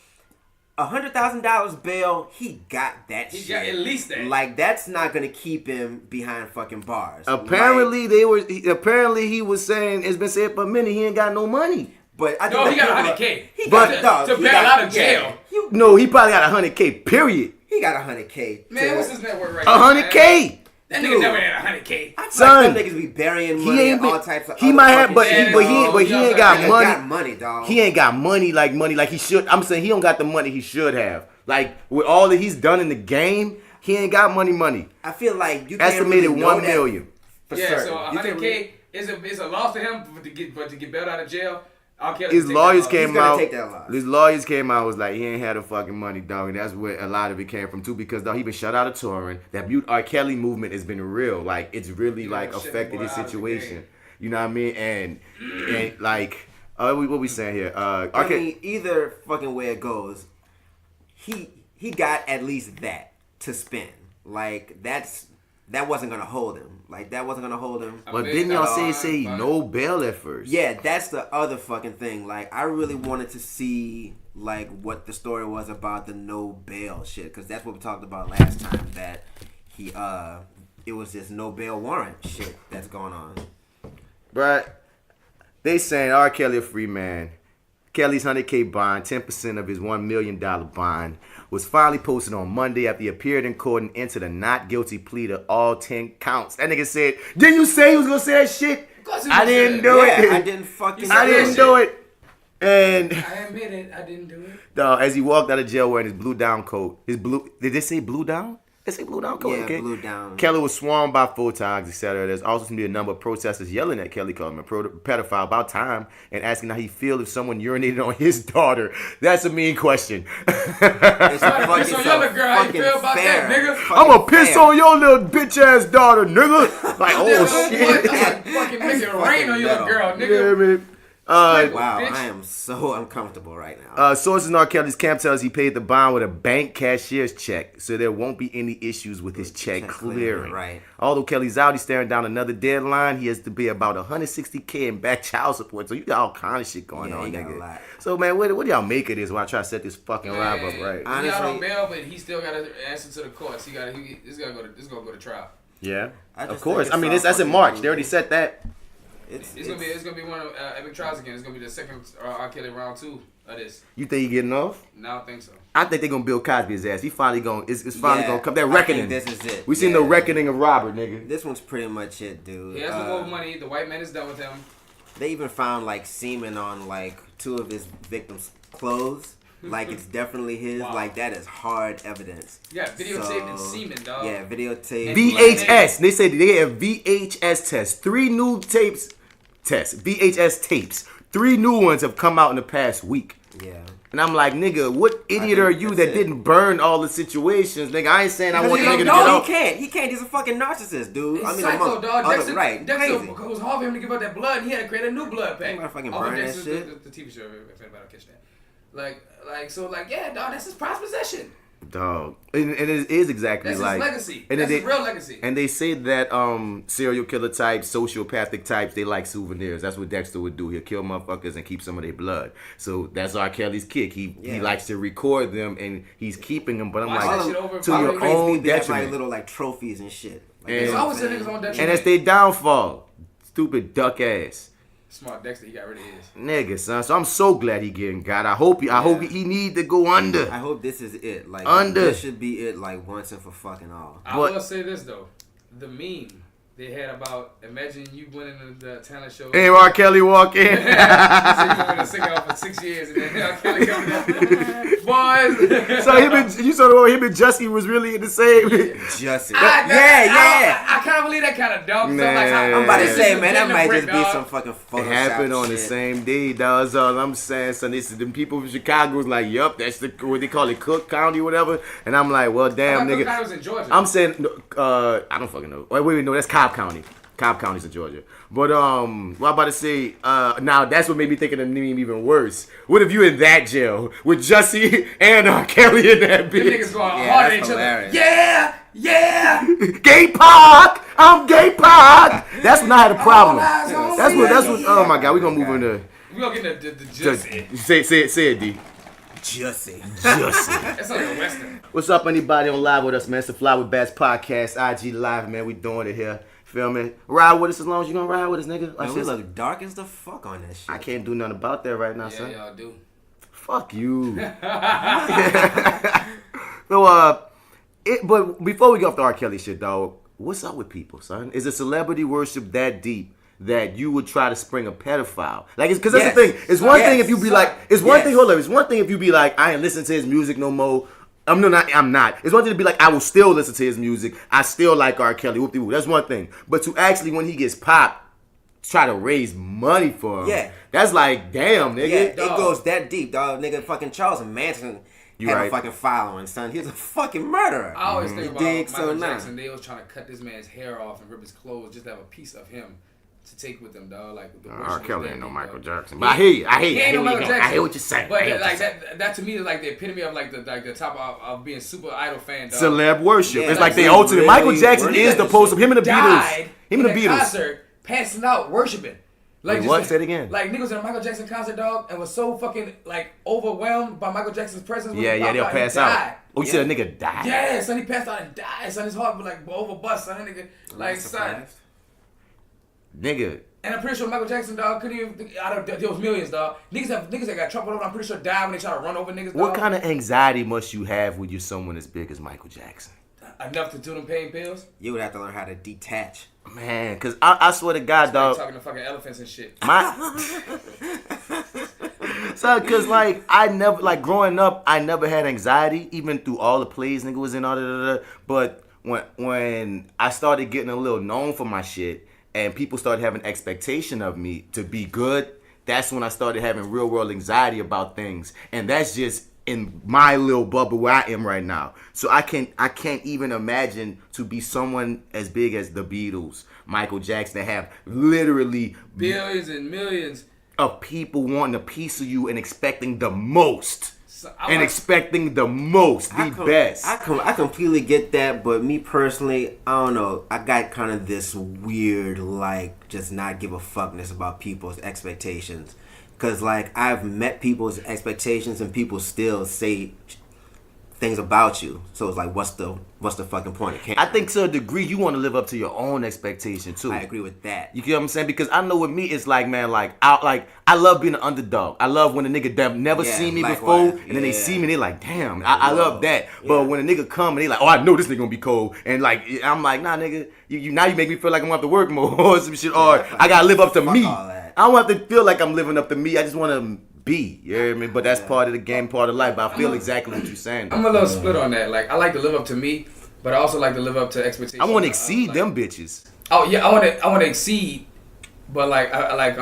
$100,000 bail, he got that shit. He got at least that. Like, that's not gonna keep him behind fucking bars. Apparently, he was saying, it's been said for a minute, he ain't got no money. But I No, think he got 100K. He got to bail out of jail. No, he probably got 100K, period. He got 100K. Man, what's his net worth right now? 100K. That nigga never had 100K. I feel Son, like them niggas be burying money and all types of. He might have, but he ain't got money. Got money, dog. He ain't got money like he should. I'm saying he don't got the money he should have. Like with all that he's done in the game, he ain't got money. I feel like you can't estimated really know 1 million. For Yeah, certain. so 100K is a loss to him, but to get bailed out of jail. His lawyers came out. Take that loss. His lawyers came out was like he ain't had the fucking money, dog, and that's where a lot of it came from too. Because dog, he been shut out of touring. That R.Kelly movement has been real. Like it's really like affected his situation. You know what I mean? And like, what we saying here? I mean, either fucking way it goes, he got at least that to spend. Like that wasn't gonna hold him. Like that wasn't gonna hold him. But didn't y'all say no bail at first? Yeah, that's the other fucking thing. Like I really wanted to see like what the story was about the no bail shit, because that's what we talked about last time. That it was this no bail warrant shit that's going on. But they saying R. Kelly a free man. Kelly's 100K bond, 10% of his $1 million bond, was finally posted on Monday after he appeared in court and entered a not guilty plea to all 10 counts. That nigga said, didn't you say he was going to say that shit? I didn't do it. I didn't fucking I didn't do it. And I admit it, I didn't do it. Dog, as he walked out of jail wearing his blue down coat, did they say blue down? They say blue down coat, yeah, okay? blue down. Kelly was swarmed by photogs, etc. There's also going to be a number of protesters yelling at Kelly, calling him a pedophile about time, and asking how he feel if someone urinated on his daughter. That's a mean question. Piss on your little girl, how you feel about that, nigga? I'm gonna piss on your little bitch ass daughter, nigga. Like, oh shit. Fucking make it rain on your little girl, nigga. Yeah, man. Wow, I am so uncomfortable right now. Sources in R. Kelly's camp tells he paid the bond with a bank cashier's check, so there won't be any issues with his check clearing. Right. Although Kelly's out, he's staring down another deadline. He has to be about $160K in back child support. So you got all kind of shit going on, got a nigga. lot. So man, what do y'all make of this while I try to set this fucking live up right? He got on bail, but he still got to answer to the courts. This gonna go to trial. Yeah, of just course. think I mean, it's that's in all March. fucking They already set that. It's gonna be one of epic trials again. It's gonna be the second R. Kelly round 2 of this. You think he getting off? No, I don't think so. I think they're gonna Bill Cosby's ass. He finally gonna. It's finally gonna come. That I reckoning. think this is it. We seen the reckoning of Robert, nigga. This one's pretty much it, dude. He has no more money. The white man is done with him. They even found like semen on like 2 of his victims' clothes. Like it's definitely his. Wow. Like that is hard evidence. Yeah, videotaped and semen, dog. Yeah, videotape. VHS. They said they have VHS tests. 3 new tapes. VHS tapes. 3 new ones have come out in the past week. Yeah. And I'm like, nigga, what idiot are you that didn't burn all the situations? Nigga, I ain't saying I want the nigga to get off. He can't. He's a fucking narcissist, dude. He's I mean, psycho, dog. Dexter, right. Dexter Crazy. was hard for him to give up that blood, and he had to create a new blood pack. You gotta fucking Off of burn that Dexter's- shit. The TV show, if anybody will catch that. So, yeah, dog, that's his prized possession. Dog. And it is exactly That's like his legacy. And That's his real legacy. And they say that serial killer types, sociopathic types, they like souvenirs. That's what Dexter would do. He'll kill motherfuckers and keep some of their blood. So that's R.Kelly's kick. He likes to record them and he's keeping them. But I'm like, to your own detriment. detriment. Little like trophies and shit. Like, It's always the niggas on detriment. And that's their downfall. Stupid duck ass. Smart Dexter, he got rid of his. Nigga, son. So I'm so glad he getting got. I hope he need to go under. I hope this is it. Like under. This should be it. Like once and for fucking all. I will say this though, the meme they had about imagine you winning the talent show. And R.Kelly walk in. So you've been a singer for 6 years and then R.Kelly coming out. Boys. So you saw the one him and Jussie was really in the same. Jussie. I can't believe that kind of dumb stuff. Like, I'm about to say, man, that might just be some fucking Photoshop. It happened on shit. the same day, dog. That's all I'm saying. So this is them people from Chicago was like, yup, that's what they call it, Cook County or whatever. And I'm like, well, damn, nigga. Cook County was in Georgia. I'm saying, I don't fucking know. Wait, no, that's Cobb County. Cobb County's in Georgia. But what I'm about to say, now that's what made me think of the meme even worse. What if you in that jail with Jussie and R.Kelly in that bitch? Them niggas going hard at each other. Yeah. Gay Park! I'm Gay Park! That's when I had a problem. That's what, oh my God, we gonna move into. We gonna get the Jussie. Say it, D. Jussie. That's like a Western. What's up, anybody on live with us, man? It's the Fly with Bats podcast, IG Live, man. We doing it here. Feel me? Ride with us as long as you gonna ride with us, nigga. Man, we look dark as the fuck on that shit. I can't do nothing about that right now, son. Yeah, y'all do. Fuck you. So, but before we go off the R. Kelly shit, dog, what's up with people, son? Is a celebrity worship that deep that you would try to spring a pedophile? Like, because that's the thing. It's one thing if you be like, it's one thing. Hold up. It's one thing if you be like, I ain't listen to his music no more. I'm not. It's one thing to be like, I will still listen to his music. I still like R. Kelly. Whoop-de-whoop. That's one thing. But to actually, when he gets popped, try to raise money for him. Yeah. That's like, damn, nigga. Yeah, it goes that deep, dog. Nigga, fucking Charles Manson had a fucking following, son. He's a fucking murderer. I always think about Michael Jackson. They was trying to cut this man's hair off and rip his clothes just to have a piece of him to take with them, dog. Like R. Kelly ain't no Michael Jackson. But I hear you. I hear what you're saying. But like that to me is like the epitome of like the top of being super idol fan, dog. Celeb worship. It's like the ultimate. Really, Michael Jackson is the post of him and the Beatles. Him and the Beatles. Concert, passing out, worshiping. Like, what? Say it again. Like, niggas in a Michael Jackson concert, dog, and was so fucking, like, overwhelmed by Michael Jackson's presence. Yeah, they'll pass out. Oh, you said a nigga died? Yeah, son, he passed out and died. Son, his heart was, like, overbust, son. That nigga, like, son. Nigga. And I'm pretty sure Michael Jackson, dog, couldn't even, there was millions, dog. Niggas that got trampled over, I'm pretty sure died when they try to run over niggas, dog. What kind of anxiety must you have when you're someone as big as Michael Jackson? Enough to do them pain pills? You would have to learn how to detach. Man, because I swear to God, dog. Talking to fucking elephants and shit. So, because, like, I never, like, growing up, I never had anxiety, even through all the plays nigga was in, all that. But when I started getting a little known for my shit, and people started having expectation of me to be good, that's when I started having real world anxiety about things. And that's just in my little bubble where I am right now. So I can't even imagine to be someone as big as the Beatles, Michael Jackson, that have literally billions and millions of people wanting a piece of you and expecting the most. Expecting the most, the best. I completely get that, but me personally, I don't know. I got kind of this weird, like, just not give a fuckness about people's expectations. Because, like, I've met people's expectations and people still say things about you. So it's like, what's the fucking point? I think to a degree you want to live up to your own expectation too. I agree with that. You get what I'm saying? Because I know with me it's like, man, I love being an underdog. I love when a nigga never seen me before and then they see me and they like, damn, I love that. Yeah. But when a nigga come and they like, oh, I know this nigga gonna be cold, and like I'm like, nah, nigga, you now you make me feel like I'm gonna have to work more or some shit, or I gotta live up to me. I don't have to feel like I'm living up to me. I just want to be. You know what I mean? But that's part of the game, part of life. But I feel exactly what you're saying. I'm a little split on that. Like, I like to live up to me, but I also like to live up to expectations. I want to exceed them bitches. Oh yeah, I want to exceed, but like I like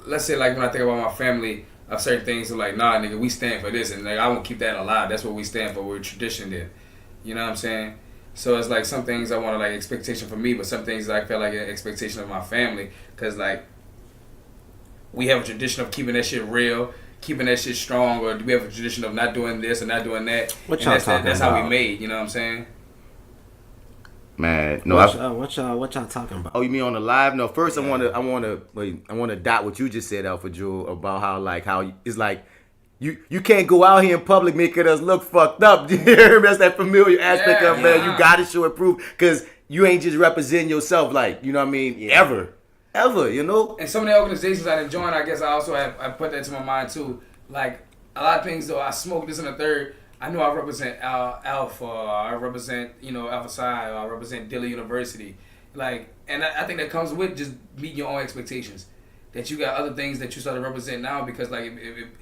let's say like when I think about my family, of certain things are like, nah, nigga, we stand for this, and like I won't keep that alive. That's what we stand for. We're tradition there. You know what I'm saying? So it's like some things I want to like expectation for me, but some things I feel like an expectation of my family, because like we have a tradition of keeping that shit real, keeping that shit strong, or do we have a tradition of not doing this and not doing that? What y'all talking That's about? how we made. You know what I'm saying? Man, no. What y'all talking about? Oh, you mean on the live? No, first I want to dot what you just said, AlphaJo, about how it's like you can't go out here in public making us look fucked up. You hear me? That's that familiar aspect of man. You gotta show and prove because you ain't just representing yourself like you know what I mean ever, you know. And some of the organizations I done joined, I guess I also I put that to my mind too. Like a lot of things though, I smoke this and the third. I know I represent Alpha, I represent, Alpha Psi, I represent Dillon University. Like, and I think that comes with just meeting your own expectations. That you got other things that you start to represent now because, like,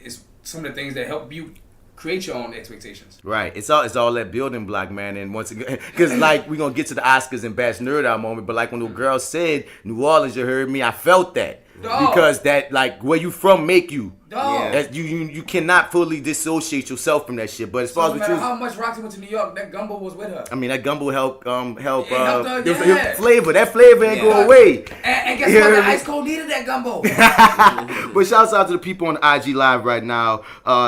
it's some of the things that help you create your own expectations. Right. It's all that building block, man. And once again, because, like, we're going to get to the Oscars and Best NerdOut moment, but, like, when the girl said, New Orleans, you heard me, I felt that. Dog. Because that, like, where you from make you. Dog. That you cannot fully dissociate yourself from that shit. But as far So as no the matter truth, how much Roxy went to New York, that gumbo was with her. I mean, that gumbo help It helped her, there was yeah. flavor. That flavor ain't go away. And guess You what? heard The me? Ice Cold needed that gumbo. But shouts out to the people on the IG Live right now.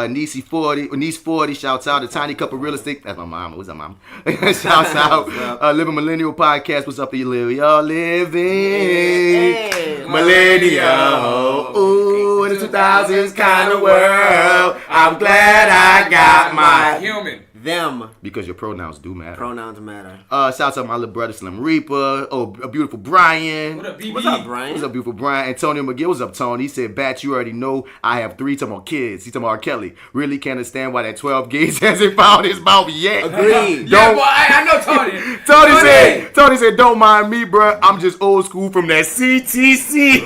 Niece 40, shouts out. The Tiny Cup of Real Estate. That's my mama. What's up, mama? Shouts out. Living Millennial Podcast. What's up, you live? Y'all living millennial. Ooh, in the 2000s kind of world. I'm glad I got my Human. Them because your pronouns do matter. pronouns matter. Shouts out to my little brother Slim Reaper. Oh, a beautiful Brian. What up, BB? What's up, Brian? What's up, beautiful Brian? Antonio McGill. What's up, Tony? He said, Bat, you already know I have 3 talking about kids. He's talking about R.Kelly. Really can't understand why that 12 gauge hasn't found his mouth yet. Agreed. Yeah, boy, I know Tony. Tony said, don't mind me, bro. I'm just old school from that CTC.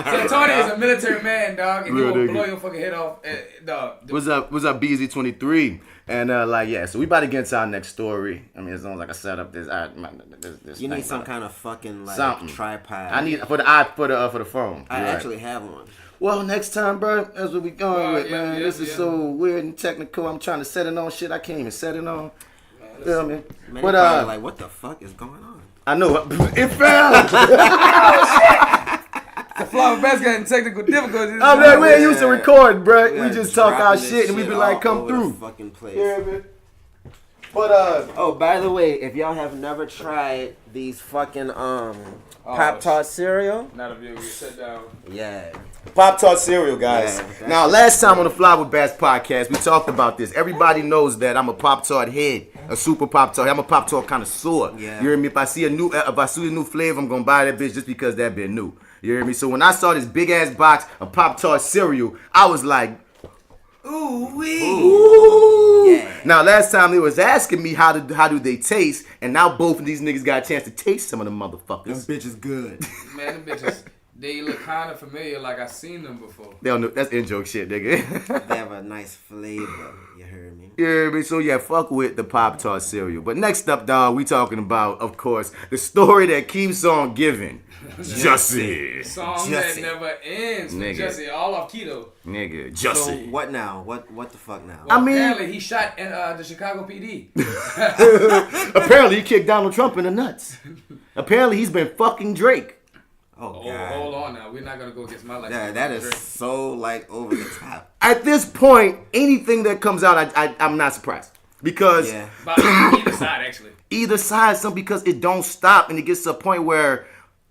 So Tony is a military man, dog, and he Real will nigga. blow your fucking head off. Dog. What's up, BZ23? And so we about to get into our next story. I mean, as long as I can set up this, this You thing, need some but- kind of fucking like Something. tripod. I need for the phone. I You're right. actually have one. Well, next time, bro, that's what we going with, yeah, man. yeah, This is yeah. so weird and technical. I'm trying to set it on shit. I can't even set it on. Feel me? Man, But they probably like, what the fuck is going on? I know it fell. The FlyWithBats got in technical difficulties. I'm like, we ain't used to record, bro. We Yeah, just talk our dropping this shit and we be all like, come over the through. fucking place. Yeah, man. But Oh, by the way, if y'all have never tried these fucking Pop Tart cereal, Not a view. You sit down. yeah. Pop Tart cereal, guys. Yeah. Now, last time on the Fly with Bats podcast, we talked about this. Everybody knows that I'm a Pop Tart head, a super Pop Tart. I'm a Pop Tart connoisseur. Yeah. You hear me? If I see a new flavor, I'm gonna buy that bitch just because that bit new. You hear me? So when I saw this big ass box of Pop Tart cereal, I was like, Ooh, wee. ooh. Yeah. Now, last time they was asking me how do they taste, and now both of these niggas got a chance to taste some of them motherfuckers. This bitch is good. Man, them bitches, they look kind of familiar, like I seen them before. They don't know. That's in-joke shit, nigga. They have a nice flavor. You heard me? You hear me? So yeah, fuck with the Pop Tart cereal. But next up, dog, we talking about, of course, the story that keeps on giving. Jussie. Song Jussie. that never ends. With Nigga. Jussie, all off keto. Nigga, So Jussie. what now? What the fuck now? Well, I mean- apparently he shot in the Chicago PD. Apparently he kicked Donald Trump in the nuts. Apparently he's been fucking Drake. Oh Oh, god. hold on now. We're not gonna go against my life. That is so like over the top. At this point, anything that comes out, I'm not surprised. Because Yeah. But either side, actually. either side, some because it don't stop and it gets to a point where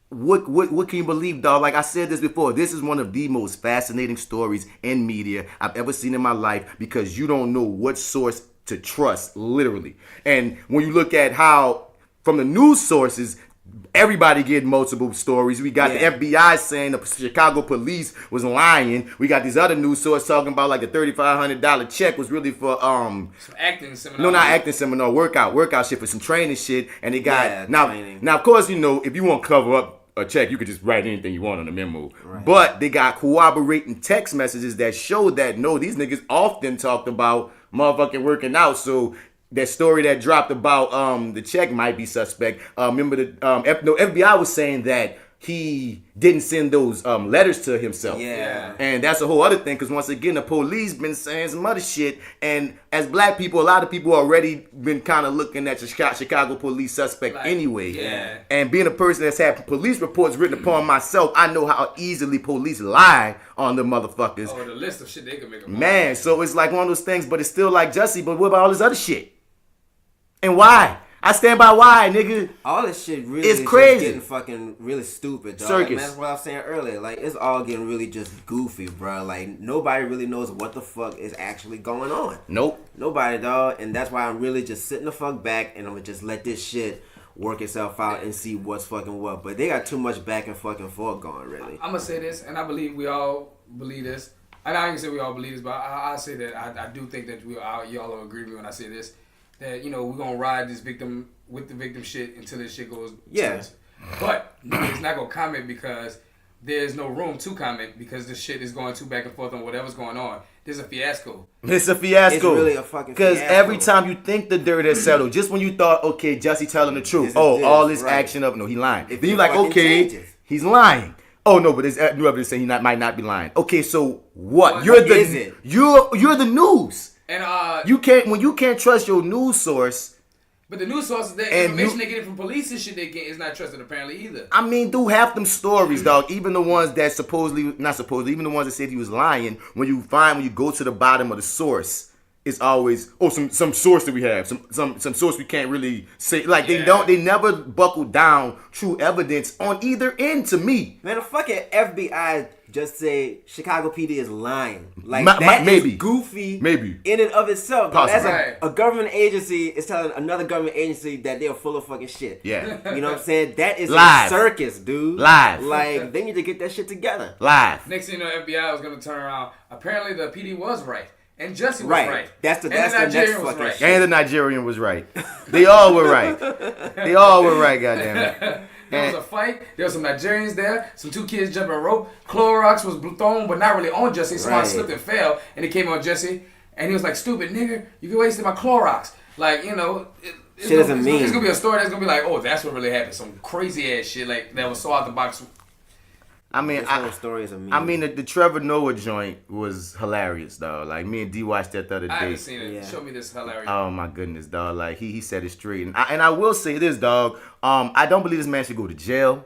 what can you believe, dog? Like I said this before, this is one of the most fascinating stories in media I've ever seen in my life because you don't know what source to trust, literally. And when you look at how, from the news sources, everybody getting multiple stories. We got Yeah. the FBI saying the Chicago police was lying. We got these other news sources talking about like the $3,500 check was really for Some acting seminar. no, not acting seminar, workout shit for some training shit. And they got Yeah, training. now of course, you know, if you want to cover up a check, you could just write anything you want on the memo. Right. But they got corroborating text messages that show that no, these niggas often talked about motherfucking working out. So that story that dropped about the check might be suspect. Remember the FBI was saying that he didn't send those letters to himself. Yeah. And that's a whole other thing, because once again, the police been saying some other shit. And as black people, a lot of people already been kind of looking at the Chicago police suspect anyway. Yeah. And being a person that's had police reports written upon myself, I know how easily police lie on the motherfuckers. Oh, the list of shit they can make up. Man, so it's like one of those things, but it's still like Jussie, but what about all this other shit? And why? I stand by why, nigga. All this shit really It's is crazy. just getting fucking really stupid, dog. Circus. Like, that's what I was saying earlier. Like, it's all getting really just goofy, bro. Like, nobody really knows what the fuck is actually going on. Nope. Nobody, dog. And that's why I'm really just sitting the fuck back and I'm gonna just let this shit work itself out and see what's fucking what. But they got too much back and fucking forth going, really. I'm gonna say this, and I believe we all believe this. And I ain't gonna say we all believe this, but I say that I do think that y'all will agree with me when I say this. That, you know, we're gonna ride this victim with the victim shit until this shit goes. Yeah. But it's not gonna comment because there's no room to comment because this shit is going too back and forth on whatever's going on. There's a fiasco. It's a fiasco. It's really a fucking Because fiasco. every time you think the dirt has settled, just when you thought, okay, Jussie telling the truth. All this right. action up. No, he lying. It Then you're like, fucking okay, changes. he's lying. Oh no, but there's new evidence saying might not be lying. Okay, so what? What You're is it? You're the news. And You can't trust your news source. but the news sources, the And information they get from police and shit they get is not trusted apparently either. I mean, dude, half them stories, dog. Even the ones that even the ones that said he was lying. When you go to the bottom of the source, it's always some source that we have, some source we can't really say. Like they never buckle down true evidence on either end. To me, Man, the fucking FBI just say Chicago PD is lying. Like, maybe. is goofy Maybe. in and of itself. Possibly. That's a government agency is telling another government agency that they're full of fucking shit. Yeah. You know what I'm saying? That is Live. a circus, dude. Live. Like, they need to get that shit together. live. Next thing you know, FBI was gonna turn around. Apparently, the PD was right, and Jussie was Right. right. That's the And next Nigerian was fucking right. shit. And the Nigerian was right. They all were right. They all were right. Goddamn it. There was a fight. There was some Nigerians there. Some two kids jumping rope. Clorox was thrown, but not really on Jussie. Someone Right. slipped and fell, and it came on Jussie. And he was like, "Stupid nigga, you wasted my Clorox." Like, you know, it's Shit doesn't mean. It's gonna be a story that's gonna be like, "Oh, that's what really happened." Some crazy ass shit like that was so out the box. I mean, This whole story is a meme. I mean, the Trevor Noah joint was hilarious, dog. Like, me and D watched that the other day. I haven't seen it. Yeah. Show me this hilarious. Oh my goodness, dog! Like he said it straight, and I will say this, dog. I don't believe this man should go to jail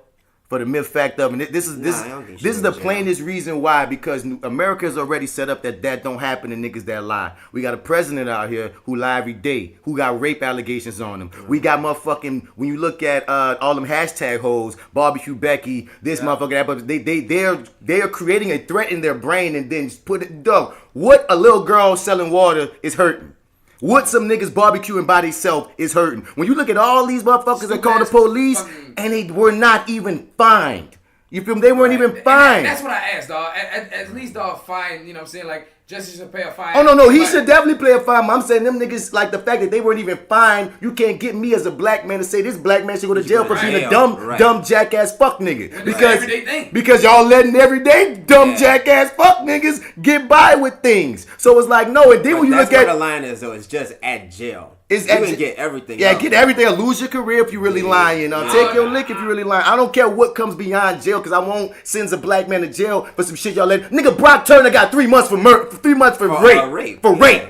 for the mere fact of, and this is I don't think he this is should the go to jail. plainest reason why, because America's already set up that don't happen to niggas that lie. We got a president out here who lie every day, who got rape allegations on him. We got motherfucking, when you look at all them hashtag hoes, barbecue Becky, this motherfucker, that, but they are creating a threat in their brain and then put it, dog. What a little girl selling water is hurting. What some niggas barbecuing by themselves is hurting. When you look at all these motherfuckers that call the police and they were not even fined. You feel me? They weren't even And fined. that's what I asked, dog. At least, dog, fine. You know what I'm saying? Like, Jussie should pay a fine. Oh no, he Like, should definitely play a fine. I'm saying them niggas, like the fact that they weren't even fined. You can't get me as a black man to say this black man should go to jail for being a dumb jackass fuck nigga. Because everyday thing. because y'all letting everyday dumb jackass fuck niggas get by with things. So it's like no, and then when you that's look where at the line is, though. It's just at jail. It's you at can j- get everything. Yeah, else. get everything. Lose your career if you really lying. Take your lick if you really lying. I don't care what comes beyond jail, because I won't send a black man to jail for some shit y'all let. Nigga, Brock Turner got 3 months for rape. For rape.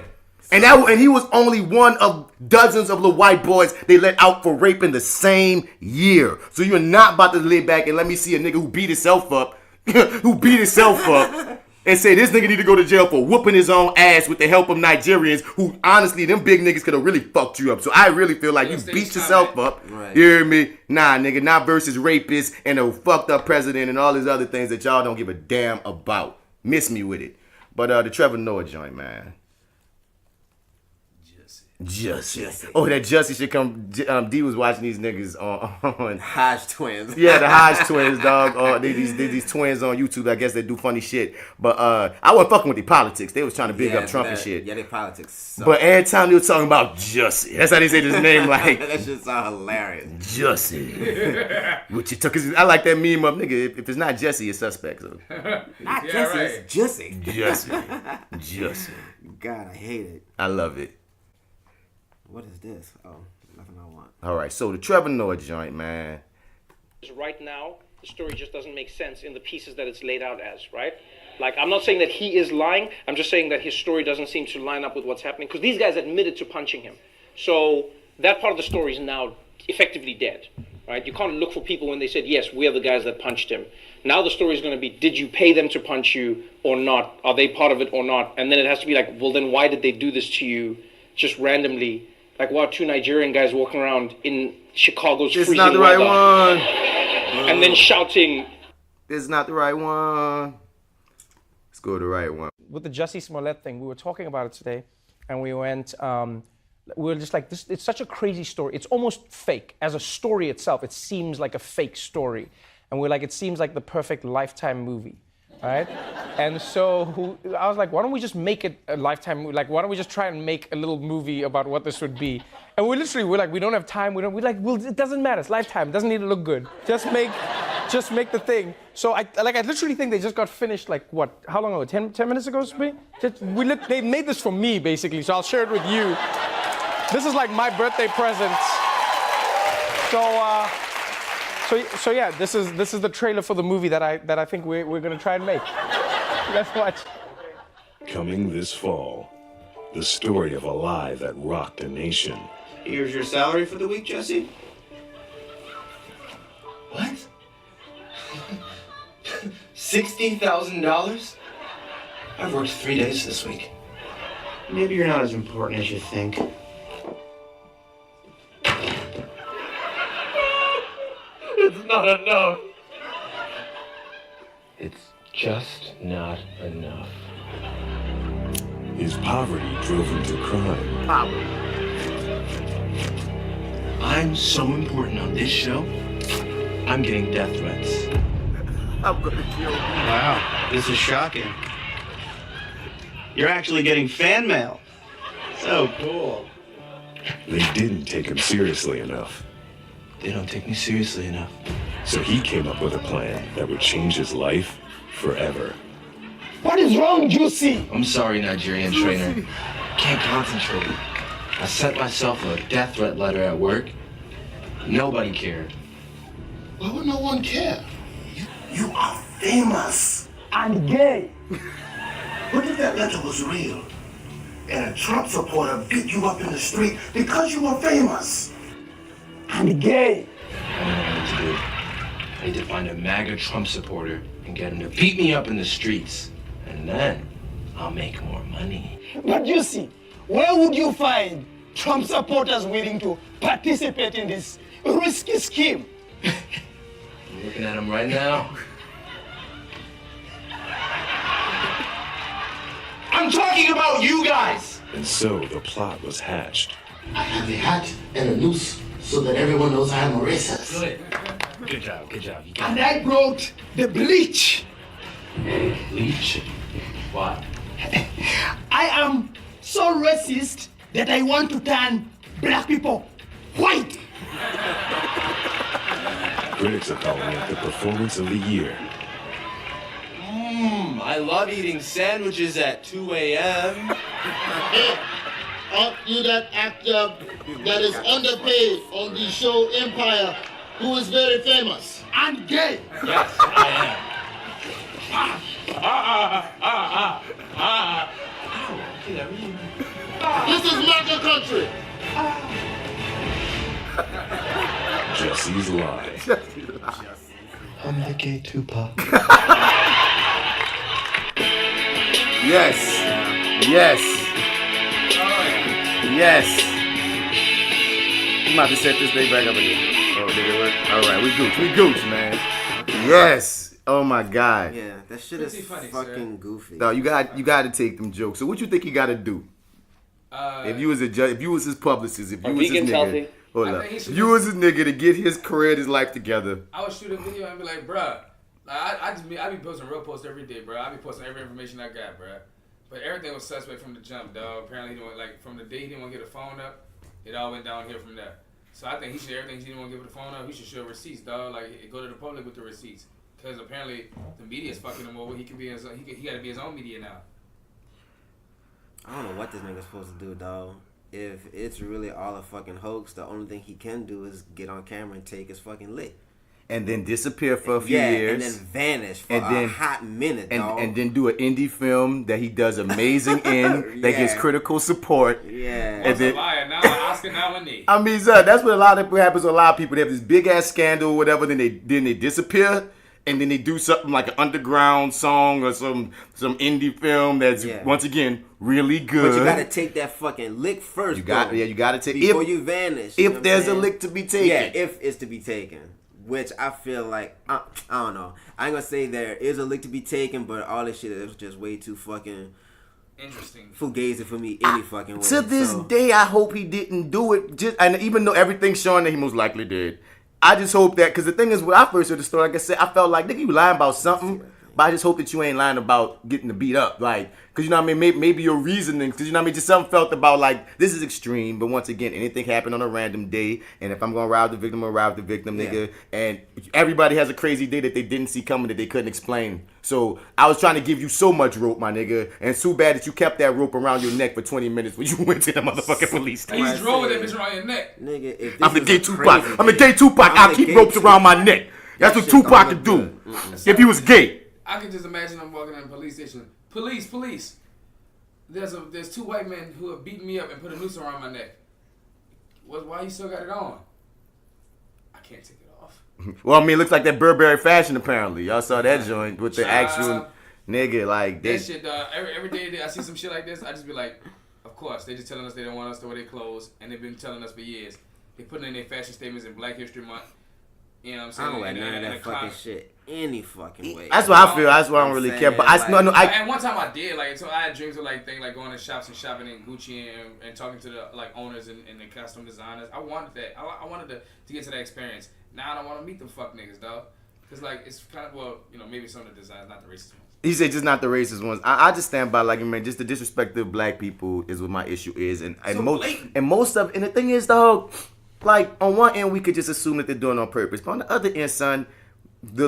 And he was only one of dozens of little white boys they let out for rape in the same year. So you're not about to lay back and let me see a nigga who beat himself up, and say this nigga need to go to jail for whooping his own ass with the help of Nigerians who, honestly, them big niggas could have really fucked you up. So I really feel like you beat yourself up. Right. You hear me? Nah, nigga, not versus rapists and a fucked up president and all these other things that y'all don't give a damn about. Miss me with it. But the Trevor Noah joint, man. Jussie. Oh, that Jussie should come. D was watching these niggas on Hodge twins. yeah, the Hodge twins, dog. These twins on YouTube. I guess they do funny shit. But I wasn't fucking with the politics. They was trying to big up Trump and shit. Yeah, their politics suck. But every time they were talking about Jussie, that's how they say his name, like that shit sound hilarious. Jussie. Which it took. Cause I like that meme of nigga. If it's not Jussie, it's suspect. So. Not Yeah, Jussie, right. it's Jussie. Jussie. God, I hate it. I love it. What is this? Oh, nothing I want. All right, so the Trevor Noah joint, man. Right now, the story just doesn't make sense in the pieces that it's laid out as, right? Like, I'm not saying that he is lying. I'm just saying that his story doesn't seem to line up with what's happening, because these guys admitted to punching him. So that part of the story is now effectively dead, right? You can't look for people when they said, yes, we are the guys that punched him. Now the story is going to be, did you pay them to punch you or not? Are they part of it or not? And then it has to be like, well, then why did they do this to you just randomly? Like, wow, 2 Nigerian guys walking around in Chicago's freezing weather. This is not the right one. And then shouting. This is not the right one. Let's go to the right one. With the Jussie Smollett thing, we were talking about it today, and we went, we were just like, this, it's such a crazy story. It's almost fake. As a story itself, it seems like a fake story. And we're like, it seems like the perfect Lifetime movie, right? And so I was like, why don't we just make it a Lifetime movie? Like, why don't we just try and make a little movie about what this would be? And we're like, we don't have time. We're like, well, it doesn't matter. It's Lifetime. It doesn't need to look good. Just make the thing. So I literally think they just got finished, like, what, how long ago? 10 minutes ago, Spee? They made this for me, basically, so I'll share it with you. This is like my birthday present. So yeah, this is the trailer for the movie that I think we're gonna try and make. Let's watch. Coming this fall, the story of a lie that rocked a nation. Here's your salary for the week, Jussie. What? $60,000? I've worked 3 days this week. Maybe you're not as important as you think. It's not enough. It's just not enough. His poverty drove him to crime. I'm so important on this show, I'm getting death threats. I'm gonna kill you. Wow, this is shocking. You're actually getting fan mail. So cool. They didn't take him seriously enough. They don't take me seriously enough. So he came up with a plan that would change his life forever. What is wrong, Jussie? I'm sorry, Nigerian trainer. Can't concentrate. I sent myself a death threat letter at work. Nobody cared. Why would no one care? You are famous and gay. What if that letter was real and a Trump supporter beat you up in the street because you were famous and gay? I don't know what to do. I need to find a MAGA Trump supporter and get him to beat me up in the streets. And then I'll make more money. But you see, where would you find Trump supporters willing to participate in this risky scheme? I'm looking at him right now. I'm talking about you guys! And so the plot was hatched. I have a hat and a noose so that everyone knows I am a racist. Good job, good job. You got And I brought the bleach. bleach. What? I am so racist that I want to turn black people white. Critics are calling it the performance of the year. I love eating sandwiches at 2 a.m. Hey, aren't you that actor that is underpaid on the show Empire, who is very famous and gay? Yes, I am. This is MAGA country. Jussie's lie. I'm the gay Tupac. Yes. Yes. Yes. I'm about to set this thing back up again. Oh, did it work? All right, we gooch, man. Yes. Oh my God. Yeah, that shit is funny, fucking goofy. No, you got to take them jokes. So what you think he got to do? If you was a judge, if you was his publicist, if you was his nigga, hold up. If you was his nigga to get his career and his life together. I would shoot a video and be like, bruh, I be posting real posts every day, bro. I be posting every information I got, bro. But everything was suspect from the jump, dog. Apparently, he didn't from the day he didn't want to get a phone up, it all went downhill from there. So I think he should everything he didn't want to give the phone up. He should show receipts, dog. Like go to the public with the receipts, because apparently the media is fucking him over. He can be he got to be his own media now. I don't know what this nigga's supposed to do, dog. If it's really all a fucking hoax, the only thing he can do is get on camera and take his fucking lick. and then disappear for a few Yeah, years. and then vanish for a hot minute, dog. And then do an indie film that he does amazing in, that gets critical support. Yeah. And then, Now an Oscar nominee. I mean, son, that's what a lot of happens to a lot of people. They have this big ass scandal or whatever, then they disappear, and then they do something like an underground song or some indie film that's once again really good. But you gotta take that fucking lick first. You gotta take before you vanish. If there's a lick to be taken. Yeah, if it's to be taken. Which I feel like I don't know. I ain't gonna say there is a lick to be taken, but all this shit is just way too fucking interesting, fugazi for me any fucking way. To this day, I hope he didn't do it. And even though everything's showing that he most likely did, I just hope that, because the thing is, when I first heard the story, like I said, I felt like, nigga, you lying about something, but I just hope that you ain't lying about getting the beat up, like. Because, you know what I mean, maybe your reasoning, because, you know what I mean, just something felt about, like, this is extreme, but once again, anything happened on a random day, and if I'm going to rob the victim, I'm going to rob the victim, nigga, and everybody has a crazy day that they didn't see coming that they couldn't explain. So, I was trying to give you so much rope, my nigga, and so bad that you kept that rope around your neck for 20 minutes when you went to the motherfucking police station. You drove with that bitch around your neck. Nigga, if this I'm the is gay a Tupac. crazy I'm the day, gay Tupac. I'll keep ropes around my neck. That's what shit don't Tupac look could do good. if he was gay. I can just imagine him walking in the police station. Police. There's two white men who have beaten me up and put a noose around my neck. Why you still got it on? I can't take it off. Well, I mean, it looks like that Burberry fashion, apparently. Y'all saw that joint with the actual nigga, like that shit, every day I see some shit like this, I just be like, of course, they just telling us they don't want us to wear their clothes, and they've been telling us for years. They putting in their fashion statements in Black History Month. You know what I'm saying? I don't like none of that fucking shit any fucking way. That's what I feel. That's why I don't really care. But and one time I did, like, so I had dreams of like going to shops and shopping in Gucci and talking to the like owners and the costume designers. I wanted that. I wanted to get to that experience. Now I don't want to meet them fuck niggas, dog. Cause like it's kind of maybe some of the designs, not the racist ones. He said just not the racist ones. I just stand by, like, man, just the disrespect of black people is what my issue is, and most of, and the thing is, dog, like, on one end we could just assume that they're doing it on purpose, but on the other end, son, the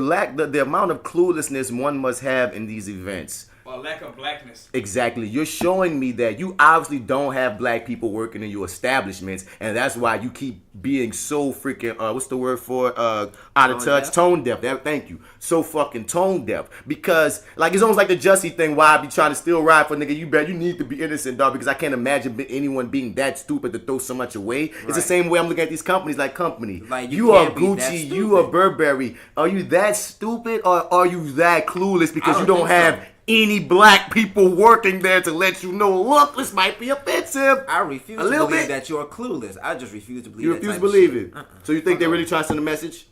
amount of cluelessness one must have in these events. Or lack of blackness. Exactly. You're showing me that you obviously don't have black people working in your establishments, and that's why you keep being so freaking, what's the word for it? Out of touch? Tone deaf. Thank you. So fucking tone deaf. Because, like, it's almost like the Jussie thing, why I be trying to still ride for nigga, you need to be innocent, dog, because I can't imagine anyone being that stupid to throw so much away. Right. It's the same way I'm looking at these companies, like you are Gucci, you are Burberry. Are you that stupid, or are you that clueless because you don't have any black people working there to let you know, look, this might be offensive. I refuse to believe that you're clueless. I just refuse to believe you refuse to believe it. So you think they're really trying to send a message?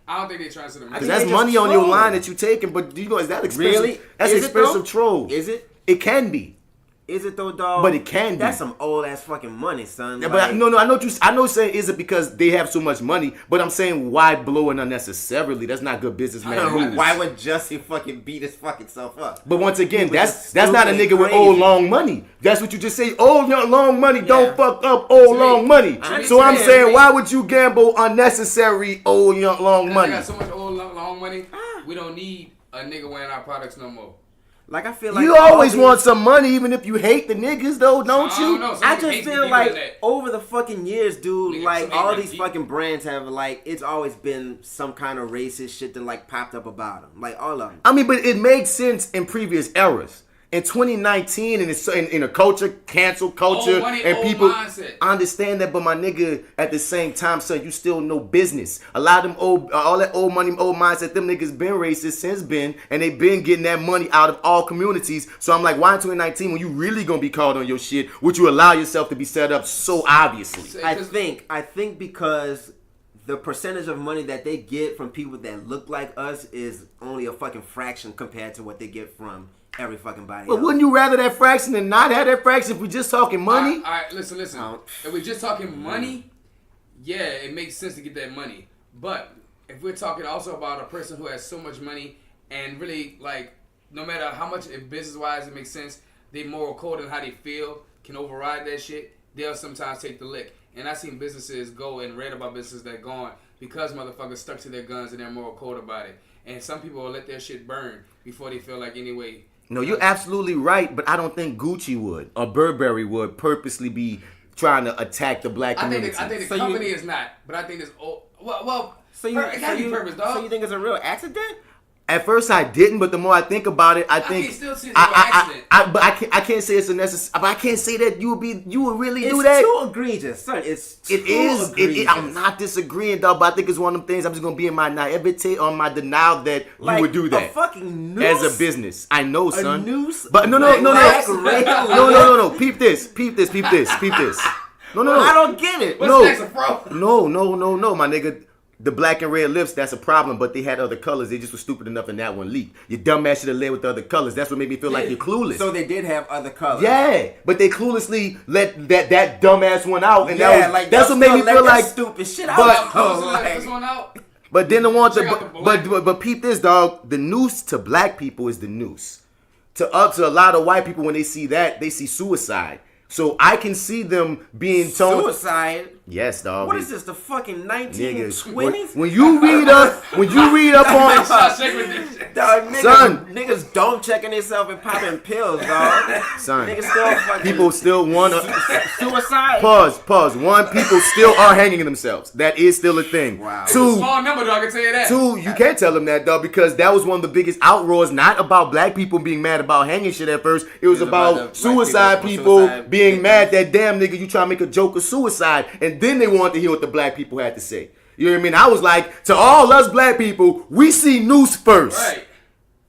I don't think they're trying to send a message. Because that's money on your line that you're taking, but you know, is that expensive? Really? That's expensive troll. Is it? It can be. Is it though, dog? But it can be. That's some old ass fucking money, son. Yeah, but no, I know saying is it because they have so much money, but I'm saying why blow it unnecessarily? That's not good businessman moves. Why would Jussie fucking beat his fucking self up? But once again, that's not a nigga with old long money. That's what you just say. Old long money, don't fuck up old long money. So I'm saying, why would you gamble unnecessary old long money? I got so much old long money. We don't need a nigga wearing our products no more. Like, I feel like you always want some money, even if you hate the niggas, though, don't you? I just feel like over the fucking years, dude, like all these fucking brands have, like, it's always been some kind of racist shit that like popped up about them, like all of them. I mean, but it made sense in previous eras. In 2019, and it's in a culture, cancel culture, and people understand that. But my nigga, at the same time, son, you still know business. A lot of them all that old money, old mindset, them niggas been racist since been, and they been getting that money out of all communities. So I'm like, why in 2019, when you really gonna be called on your shit, would you allow yourself to be set up so obviously? I think because the percentage of money that they get from people that look like us is only a fucking fraction compared to what they get from every fucking body. But wouldn't you rather that fraction than not have that fraction if we're just talking money? All right, listen. If we're just talking money, yeah, it makes sense to get that money. But if we're talking also about a person who has so much money and really, like, no matter how much business-wise it makes sense, their moral code and how they feel can override that shit, they'll sometimes take the lick. And I've seen businesses go and read about businesses that gone because motherfuckers stuck to their guns and their moral code about it. And some people will let their shit burn before they feel like anyway. No, you're absolutely right, but I don't think Gucci would or Burberry would purposely be trying to attack the black community. I think the company is not, but I think it's well, So you think it's a real accident? At first I didn't, but the more I think about it, I think can still see it's an accident. but I can't say it's a necessary. But I can't say that you would really do It's that. too egregious, son. It is. I'm not disagreeing, though, but I think it's one of them things. I'm just gonna be in my naivete or my denial that you would do that. A fucking noose? As a business. I know, son. A noose? But no. Peep this. No. I don't get it. What's next, bro? No, my nigga. The black and red lips, that's a problem, but they had other colors. They just were stupid enough in that one leaked. Your dumbass should have led with the other colors. That's what made me feel like you're clueless. So they did have other colors. Yeah, but they cluelessly let that dumbass one out, and yeah, that's what made me feel like stupid shit but, out. This one out. But then but peep this, dog. The noose to black people is the noose. To a lot of white people, when they see that, they see suicide. So I can see them being told suicide. Yes, dog. What is this? The fucking 1920s? When you read up on niggas don't checking themselves and popping pills, dog. Son, niggas still fucking people still want suicide. Pause. One, people still are hanging themselves. That is still a thing. Wow. Two, small number, dog. I can tell you that. Two, you can't tell them that, dog, because that was one of the biggest outroars. Not about black people being mad about hanging shit at first. It was about suicide people being mad that damn nigga you trying to make a joke of suicide, and then they wanted to hear what the black people had to say. You know what I mean? I was like, to all us black people, we see noose first. Right.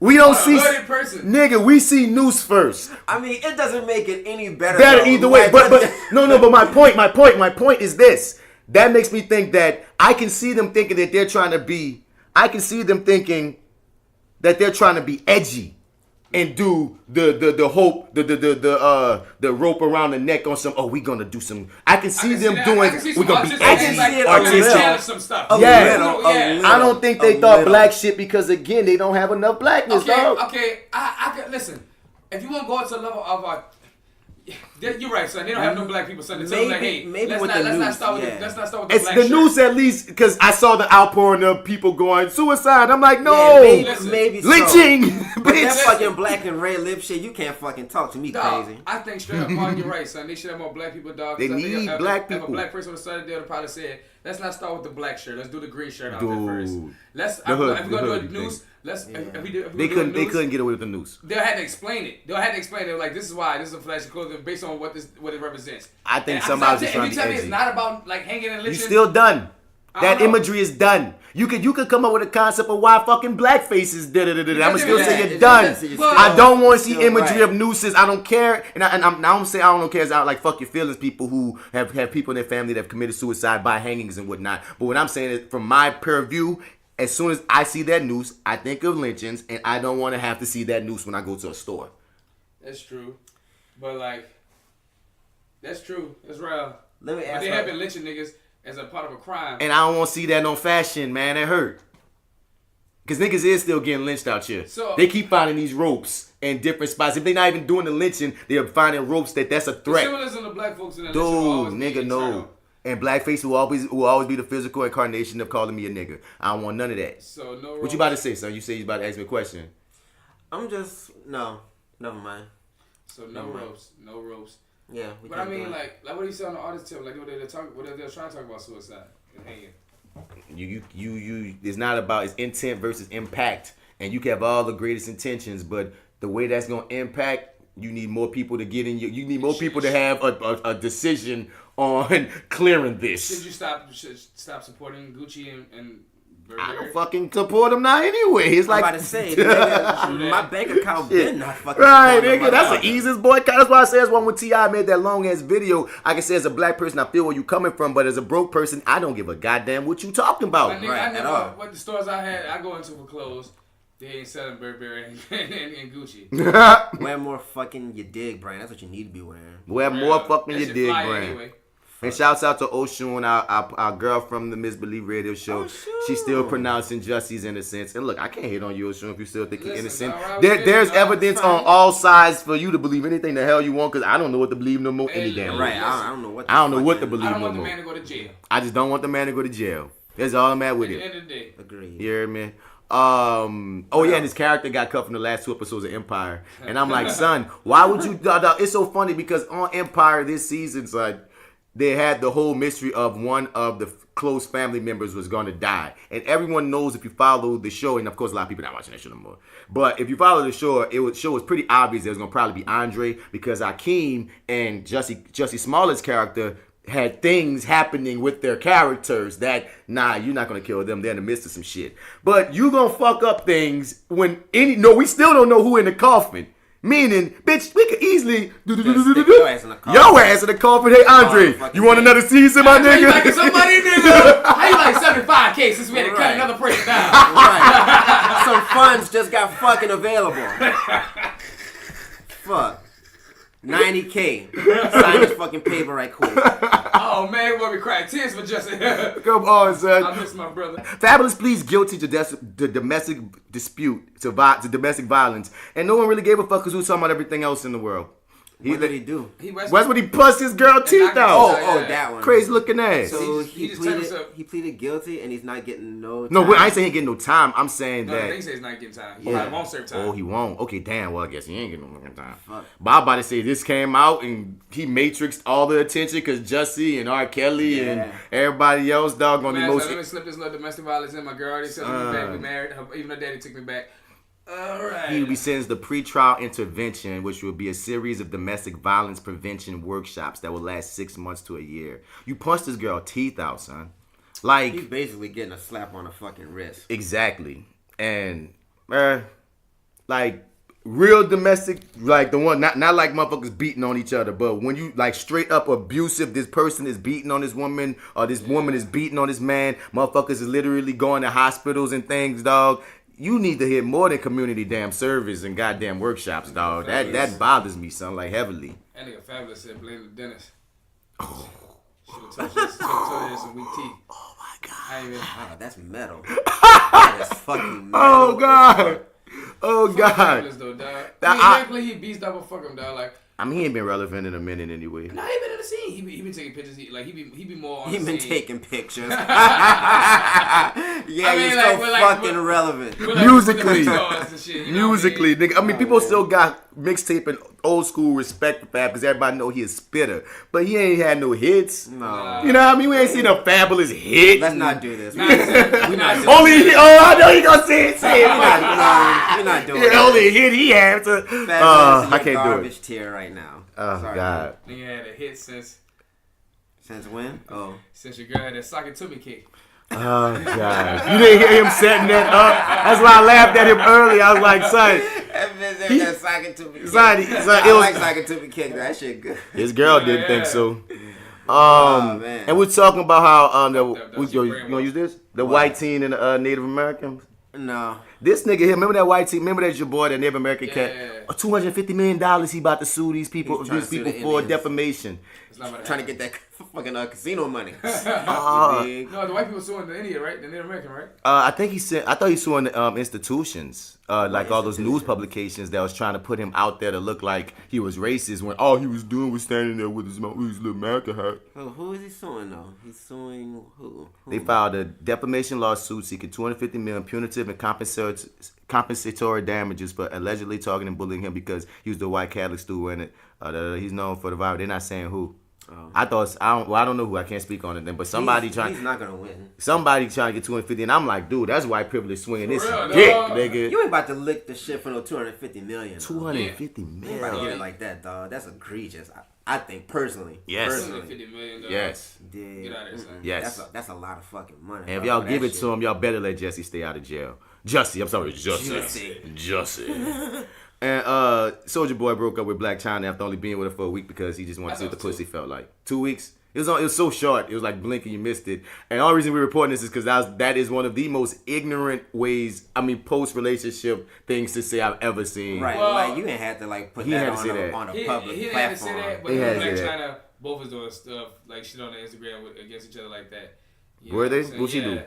We don't see person. Nigga, we see noose first. I mean, it doesn't make it any better. Either way. But my point is this. That makes me think that I can see them thinking that they're trying to be edgy and do the rope around the neck on some. Oh, we gonna do some. I can see them doing. We're gonna be edgy, artistic. Some stuff. I don't think they thought black shit because again they don't have enough blackness. Okay. I can listen. If you want to go to the level of you're right, son. They don't have no black people, son. Let's not start with the black it's the shit. news at least because I saw the outpouring of people going suicide. I'm like, no, maybe lynching. But that fucking black and red lip shit, you can't fucking talk to me crazy. I think straight up, Paul, you're right, son. They should have more black people, dog. They need black people. If a black person was started, they would have probably said, let's not start with the black shirt. Let's do the green shirt out there first. If we're gonna do a noose, they couldn't get away with the noose. They'll have to explain it. They're like, this is why. This is a flashy clothing based on what it represents. I think somebody's just trying to be edgy. It's not about like hanging and lynching. You still done. That imagery is done. You could come up with a concept of why fucking blackface is I'ma still say you're done. I don't want to see imagery of nooses. I don't care. And I'm saying I don't care. It's out like fuck your feelings. People who have people in their family that have committed suicide by hangings and whatnot. But what I'm saying is, from my purview, as soon as I see that noose, I think of lynchings, and I don't want to have to see that noose when I go to a store. That's true, but like, that's true. That's real. Let me ask. But they have been lynching niggas as a part of a crime. And I don't want to see that on fashion, man. That hurt. Because niggas is still getting lynched out here. So, they keep finding these ropes in different spots. If they're not even doing the lynching, they're finding ropes that's a threat. Symbolism of black folks in the dude, nigga, no. And blackface will always be the physical incarnation of calling me a nigga. I don't want none of that. So no ropes. What you about to say, son? You say you about to ask me a question. No, never mind. So no ropes. Yeah, but I mean, like what do you say on the artist tip? Like they're trying to talk about suicide and hanging. You it's not about it's intent versus impact, and you can have all the greatest intentions, but the way that's gonna impact, you need more people to get in. You need more people to have a decision on clearing this. Should you stop supporting Gucci and Burberry? I don't fucking support them now anyway. It's like I'm about to say, my bank account been not fucking right, nigga. That's the easiest boycott. That's why I say when T.I. made that long ass video, I can say as a black person, I feel where you coming from, but as a broke person, I don't give a goddamn what you talking about. I know what the stores I go into for clothes. They ain't selling Burberry and Gucci. Wear more fucking your dig brand. That's what you need to be wearing. Wear more fucking your dig brand. Anyway. And shouts out to Oshun, our girl from the Miss Believe radio show. She's still pronouncing Jussie's innocence. And look, I can't hate on you, Oshun, if you still think he's innocent. There's evidence on all sides for you to believe anything the hell you want, because I don't know what to believe no more. Any damn right. I don't know what. I don't know what to believe no more. I don't want the man to go to jail. I just don't want the man to go to jail. That's all I'm at with it. At the end of the day. Agreed. You hear me? And his character got cut from the last 2 episodes of Empire. And I'm like, son, why would you? It's so funny because on Empire this season's like, they had the whole mystery of one of the close family members was going to die. And everyone knows if you follow the show, and of course a lot of people not watching that show no more, but if you follow the show, it was pretty obvious that it was going to probably be Andre, because Akeem and Jussie Smollett's character had things happening with their characters that, nah, you're not going to kill them. They're in the midst of some shit. But you going to fuck up things when we still don't know who in the coffin. Meaning, bitch, we could easily your ass in the coffin. Your ass in the coffin. Hey, Andre, you want another season, my nigga? You like somebody, nigga? How you like 75K since we had to cut another person down? Right. Some funds just got fucking available. Fuck. 90K. Sign this fucking paper right quick. Oh man, we're crying tears for Justin. Come on, son. I miss my brother. Fabulous pleads guilty to domestic dispute, to domestic violence, and no one really gave a fuck because we were talking about everything else in the world. What did he do? That's when he punched his girl teeth out. Oh, that one. Crazy looking ass. So he pleaded guilty and he's not getting no time. No, I ain't saying he getting no time. I'm saying that. They say he's not getting time. He won't serve time. Oh, he won't. Okay, damn. Well, I guess he ain't getting no fucking time. But I'm about to say this came out and he matrixed all the attention because Jussie and R.Kelly and everybody else, dog, on the most. Let me slip this little domestic violence in. My girl already said me back. We married. Even her daddy took me back. All right. He will be sentenced to pretrial intervention, which will be a series of domestic violence prevention workshops that will last 6 months to a year. You punched this girl teeth out, son. Like, he's basically getting a slap on the fucking wrist. Exactly. And like real domestic, like the one not like motherfuckers beating on each other, but when you like straight up abusive, this person is beating on this woman or this woman is beating on this man, motherfuckers is literally going to hospitals and things, dog. You need to hit more than community damn service and goddamn workshops, dog. That bothers me, son, like heavily. That nigga Fabulous said blame the dentist. Oh. Should have told you some weak teeth. Oh my god. That's metal. That is fucking metal. Oh god. Oh god. Fabulous though, dog. He beats up a fuck him, dog. Like, I mean, he ain't been relevant in a minute anyway. Nah, he been in the scene. He been taking pictures. He be more on the scene. He been taking pictures. He's so fucking relevant. Musically, nigga. I mean, people still got mixtape and old school respect for Fab because everybody know he a spitter, but he ain't had no hits. No, you know what I mean? We ain't seen a Fabulous hit. Let's not do this. I know he gonna say it. Say it. We're not doing it. Only hit he had. I can't do it. Garbage tier right now. Oh sorry, god. Nigga had a hit since when? Oh, since your girl had that sock it to me cake. Oh god. You didn't hear him setting that up. That's why I laughed at him early. I was like, son. That sock it to me cake. I like sock it to me cake. That shit good. His girl didn't think so. Man. And we're talking about how you gonna use this? The white teen and the Native Americans? No. This nigga here, remember that white teen? Remember that your boy, that Native American cat? $250 million he about to sue these people for defamation. Trying to get that fucking casino money. No, the white people suing the Indian, right? The Native American, right? I thought he suing institutions, like all those news publications that was trying to put him out there to look like he was racist when all he was doing was standing there with his little American hat. Who is he suing though? He's suing who? They filed a defamation lawsuit seeking $250 million punitive and compensatory damages for allegedly targeting and bullying him because he was the white Catholic student and he's known for the violence. They're not saying who. Oh. I don't know who. I can't speak on it then, but somebody he's not gonna win. Somebody trying to get 250, and I'm like, dude, that's white privilege swinging this dick, nigga. You ain't about to lick the shit for no 250 million. 250 million. You ain't about to get it like that, dog. That's egregious. I think personally. Yes. Personally. 250 million. Yes. Get out of here, son. Yes. That's a lot of fucking money. And if y'all give it to him, y'all better let Jussie stay out of jail. Jussie. And Soulja Boy broke up with Black China after only being with her for a week because he just wanted to see what the pussy felt like. 2 weeks. It was so short. It was like blink and you missed it. And the only reason we're reporting this is because that is one of the most ignorant ways, post-relationship things to say I've ever seen. Right. Well, like you ain't had to like put that on a public platform. He didn't have to say that, but Black China both was doing stuff like shit on the Instagram against each other like that. Were they? What'd she do?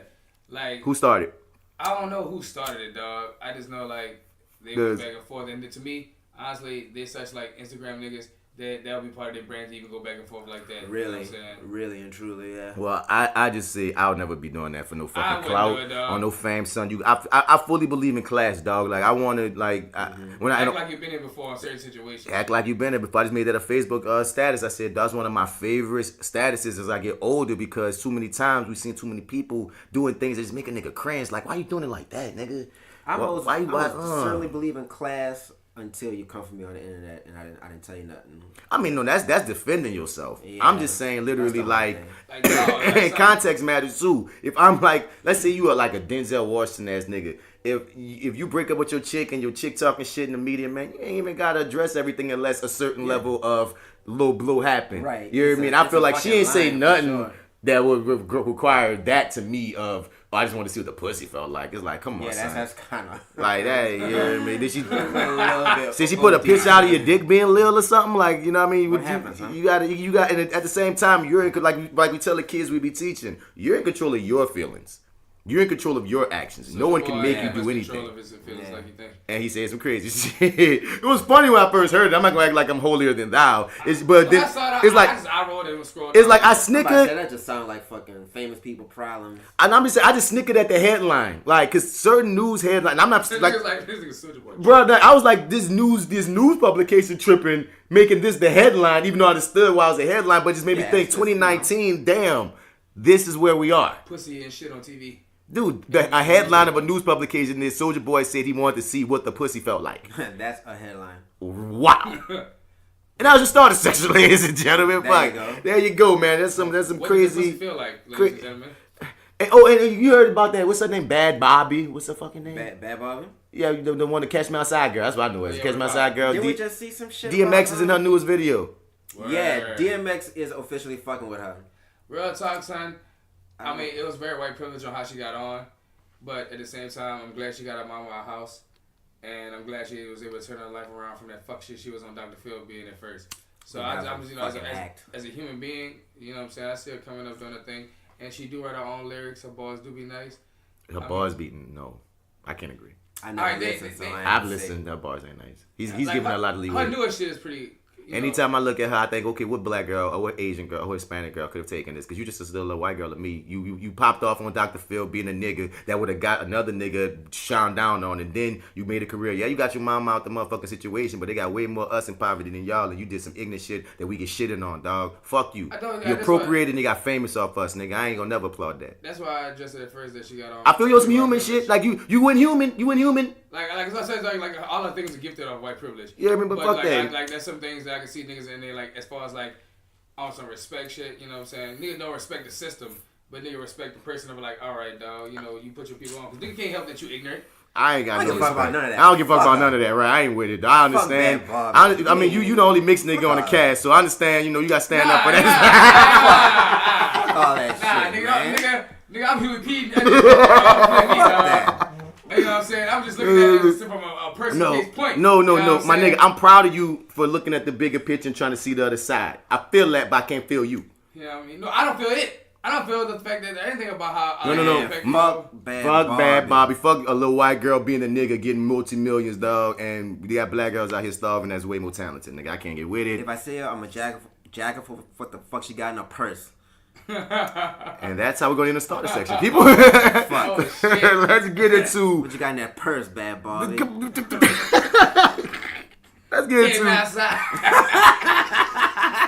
Like who started? I don't know who started it, dog. I just know like they went back and forth, and to me, honestly, they're such like Instagram niggas that'll be part of their brand to even go back and forth like that. Really, you know what I'm saying? really and truly, yeah. Well, I just say I'll never be doing that for no fucking wouldn't clout do it, dog. or no fame, son. I fully believe in class, dog. Like I want to when I Act don't like you've been here before in certain situations. act like you've been there before. I just made that a Facebook status. I said that's one of my favorite statuses as I get older because too many times we've seen too many people doing things that just make a nigga cringe. Like why you doing it like that, nigga? I certainly believe in class until you come for me on the internet and I didn't tell you nothing. I mean, no, that's defending yourself. Yeah, I'm just saying, literally, like no, context matters too. If I'm like, let's say you are like a Denzel Washington ass nigga. If you break up with your chick and your chick talking shit in the media, man, you ain't even gotta address everything unless a certain level of low blow happen. Right. You know what I mean? I feel like she ain't say nothing sure. that would require that to me of. Oh, I just want to see what the pussy felt like. It's like, come on, son. That's kind of like that. You know what I mean? Did she put a picture out of your dick being lil or something? Like, you know what I mean? What happens, huh? You got, and at the same time, you're in, like we tell the kids we be teaching, you're in control of your feelings. You're in control of your actions. No one can make you do anything. Like you think. And he said some crazy shit. It was funny when I first heard it. I'm not gonna act like I'm holier than thou. It's like I rolled it and scrolled. It's like I snickered. That just sounds like fucking famous people problems. And I'm just saying, I just snickered at the headline, like, cause certain news headline. I'm not This like, nigga's Soulja Boy. bro. I was like, this news publication tripping, making this the headline, even though I understood why it was a headline, but just made me think 2019. Damn, this is where we are. Pussy and shit on TV. Dude, a headline of a news publication is Soulja Boy said he wanted to see what the pussy felt like. That's a headline. Wow. And that was your starter section, ladies and gentlemen. There you go, man. That's some What crazy. does the pussy feel like, ladies and gentlemen? And you heard about that? What's her name? Bad Bobby. What's her fucking name? Bad Bobby? Yeah, the one to Catch Me Outside girl. That's what I know. Catch Me Outside girl. Did we just see some shit? DMX is in her newest video. Yeah, DMX is officially fucking with her. Real talk, son. I mean, it was very white privilege on how she got on, but at the same time, I'm glad she got her mama out of the house, and I'm glad she was able to turn her life around from that fuck shit she was on Dr. Phil being at first. So I'm just, you know, as a human being, you know what I'm saying, I still coming up doing a thing, and she do write her own lyrics. Her bars do be nice. Her bars beating, no, I can't agree. I know. I've listened. Her bars ain't nice. He's giving her a lot of leeway. Her newer shit is pretty. Anytime I look at her, I think, okay, what black girl or what Asian girl or what Hispanic girl could have taken this? Because you just a little white girl like me. You popped off on Dr. Phil being a nigga that would have got another nigga shone down on, and then you made a career. Yeah, you got your mama out the motherfucking situation, but they got way more us in poverty than y'all, and you did some ignorant shit that we get shitting on, dog. Fuck you. You appropriated and you got famous off us, nigga. I ain't gonna never applaud that. That's why I addressed it at first that she got on. I feel you're some human shit. Like you went human. You went human. Like I said, like all the things are gifted off white privilege. Yeah, I mean, but fuck like, that. Like there's some things that I can see niggas in there, like as far as like on some respect shit, you know what I'm saying? Nigga don't respect the system, but nigga respect the person of like, all right, dog, you know, you put your people on. Cause nigga can't help that you ignorant. I ain't got no respect about none of that. I don't give a fuck about none of that, right? I ain't with it. I understand. I mean, you the only mixed nigga on the cast, so I understand. You know, you got to stand up for that. Fuck all that shit, nigga, I'm Huey P. You know what I'm saying? I'm just looking at it from a person's point. No. My nigga, I'm proud of you for looking at the bigger picture and trying to see the other side. I feel that, but I can't feel you. You know what I mean? No, I don't feel it. I don't feel the fact that anything about how. No. Fuck bad Bobby. Fuck a little white girl being a nigga getting multi-millions, dog. And we got black girls out here starving that's way more talented, nigga. I can't get with it. If I say her, I'm a jacker for what the fuck she got in her purse. And that's how we're going in the starter section. People, let's get into what you got in that purse, bad Bobby. Let's get into.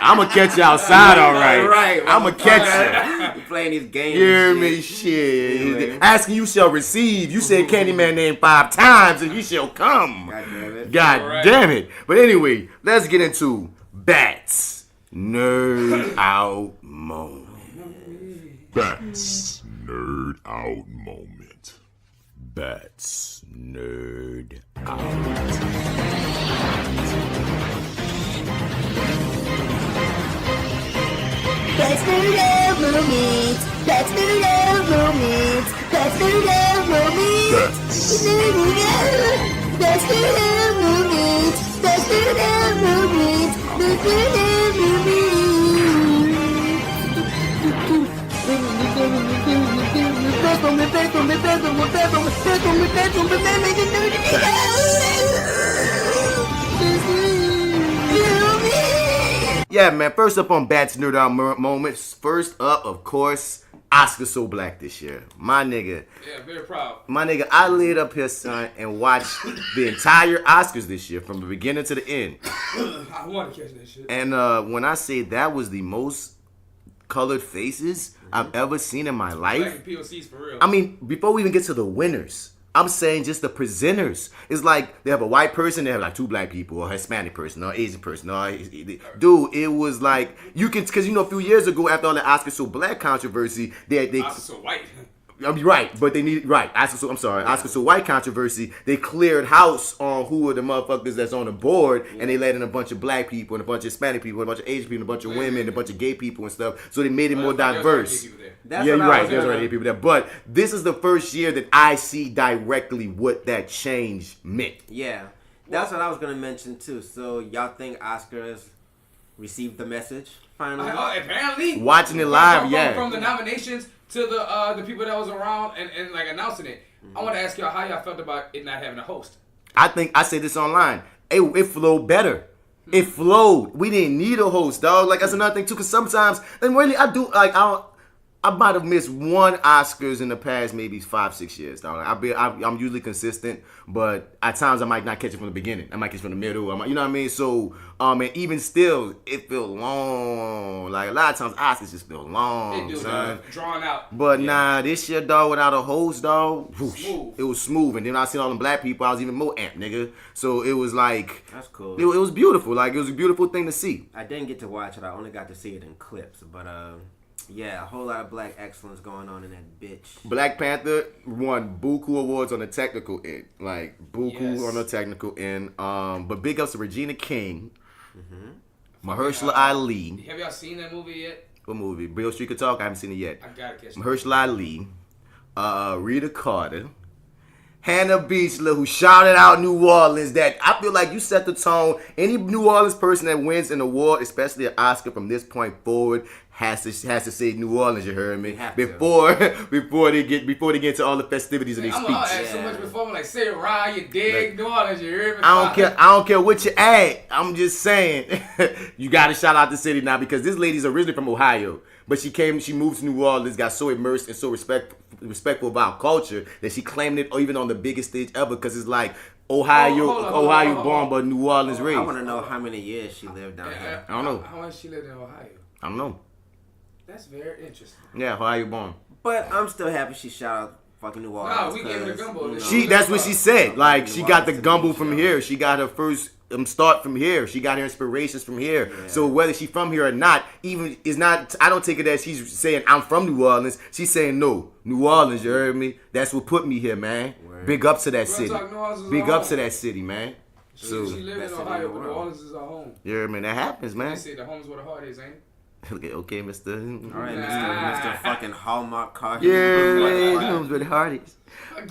I'm gonna catch you outside, all right. Right. I'm gonna catch you. You playing these games. You hear me? Shit. Asking you shall receive. You said Candyman name 5 times and you shall come. God damn it. God damn it. But anyway, let's get into Bats Nerd Out Moment. Bats Nerd Out Moment. Bats Nerd Out. That's Nerd Out Moment. That's Nerd Out Moment. That's Nerd Out Moment. That's Nerd Out Moment. That's Nerd Out Moment. That's Nerd Out Moment. Yeah, man. First up on Bats NerdOut moments. First up, of course, Oscar So Black this year. My nigga. Yeah, very proud. My nigga, I laid up here, son, and watched the entire Oscars this year from the beginning to the end. I want to catch that shit. And when I say that was the most colored faces I've ever seen in my life. Black POCs for real. I mean, before we even get to the winners, I'm saying just the presenters. It's like they have a white person, they have like two black people, or a Hispanic person, or Asian person. Dude, it was like, you can, because a few years ago, after all the Oscar So Black controversy, they Oscar So White. I'm right, but they need Oscar So White controversy. They cleared house on who are the motherfuckers that's on the board, and they let in a bunch of black people and a bunch of Hispanic people, and a bunch of Asian people, and a bunch of women, and a bunch of gay people and stuff. So they made it more diverse. That's yeah, what you're I right. was There's gonna- already people there, but this is the first year that I see directly what that change meant. Yeah, that's what I was gonna mention too. So y'all think Oscars received the message finally? Apparently. Watching it live, yeah. From the nominations to the people that was around and like announcing it. I want to ask y'all how y'all felt about it not having a host. I think I say this online. It flowed better. It flowed. We didn't need a host, dog. Like that's another thing too. Cause sometimes, and really, I do like I might have missed one Oscars in the past maybe 5-6 years, dog. Like, I'm usually consistent, but at times I might not catch it from the beginning. I might catch it from the middle. You know what I mean? So, and even still, it felt long. Like a lot of times, Oscars just feel long, They do, son. drawn out. But nah, this year, dog, without a host, dog, whoosh, Smooth. it was smooth. And then I seen all them black people, I was even more amped, nigga. So it was like, That's cool. It was beautiful. Like it was a beautiful thing to see. I didn't get to watch it. I only got to see it in clips. But yeah, a whole lot of black excellence going on in that bitch. Black Panther won buku awards on the technical end, like buku Yes. on the technical end. But big ups to Regina King, Mahershala Ali. Have y'all seen that movie yet? What movie? Beale Street Could Talk. I haven't seen it yet. I gotta catch it. Mahershala Ali, Rita Carter, Hannah Beachler, who shouted out New Orleans. That I feel like you set the tone. Any New Orleans person that wins an award, especially an Oscar from this point forward, has to say New Orleans. You heard me? Before they get to all the festivities of their I'm speech. gonna ask so much before. I'm like, say it, Ryan, you dig New Orleans, you hear me? I don't care what you add. I'm just saying, you got to shout out the city now because this lady's originally from Ohio, but she moved to New Orleans, got so immersed and so respectful about culture that she claimed it even on the biggest stage ever because it's like Ohio born but New Orleans raised. I want to know how many years she lived down here. I don't know. How much she lived in Ohio? I don't know. That's very interesting. Yeah, Ohio born. But I'm still happy she shot out fucking New Orleans. Nah, we gave her the gumbo. That's what she said. Like she got the gumbo from here. She got her first start from here. She got her inspirations from here. Yeah. So whether she's from here or not, even is not. I don't take it as she's saying I'm from New Orleans. She's saying no, New Orleans. You heard me? That's what put me here, man. Word. Big up to that city. Big up to that city, man. She lived in Ohio, but New Orleans is her home. You heard me? That happens, man. They say the home's where the heart is, ain't it? Okay, Mr. All right, Mr. fucking Hallmark card. Yeah, home's where the heart is.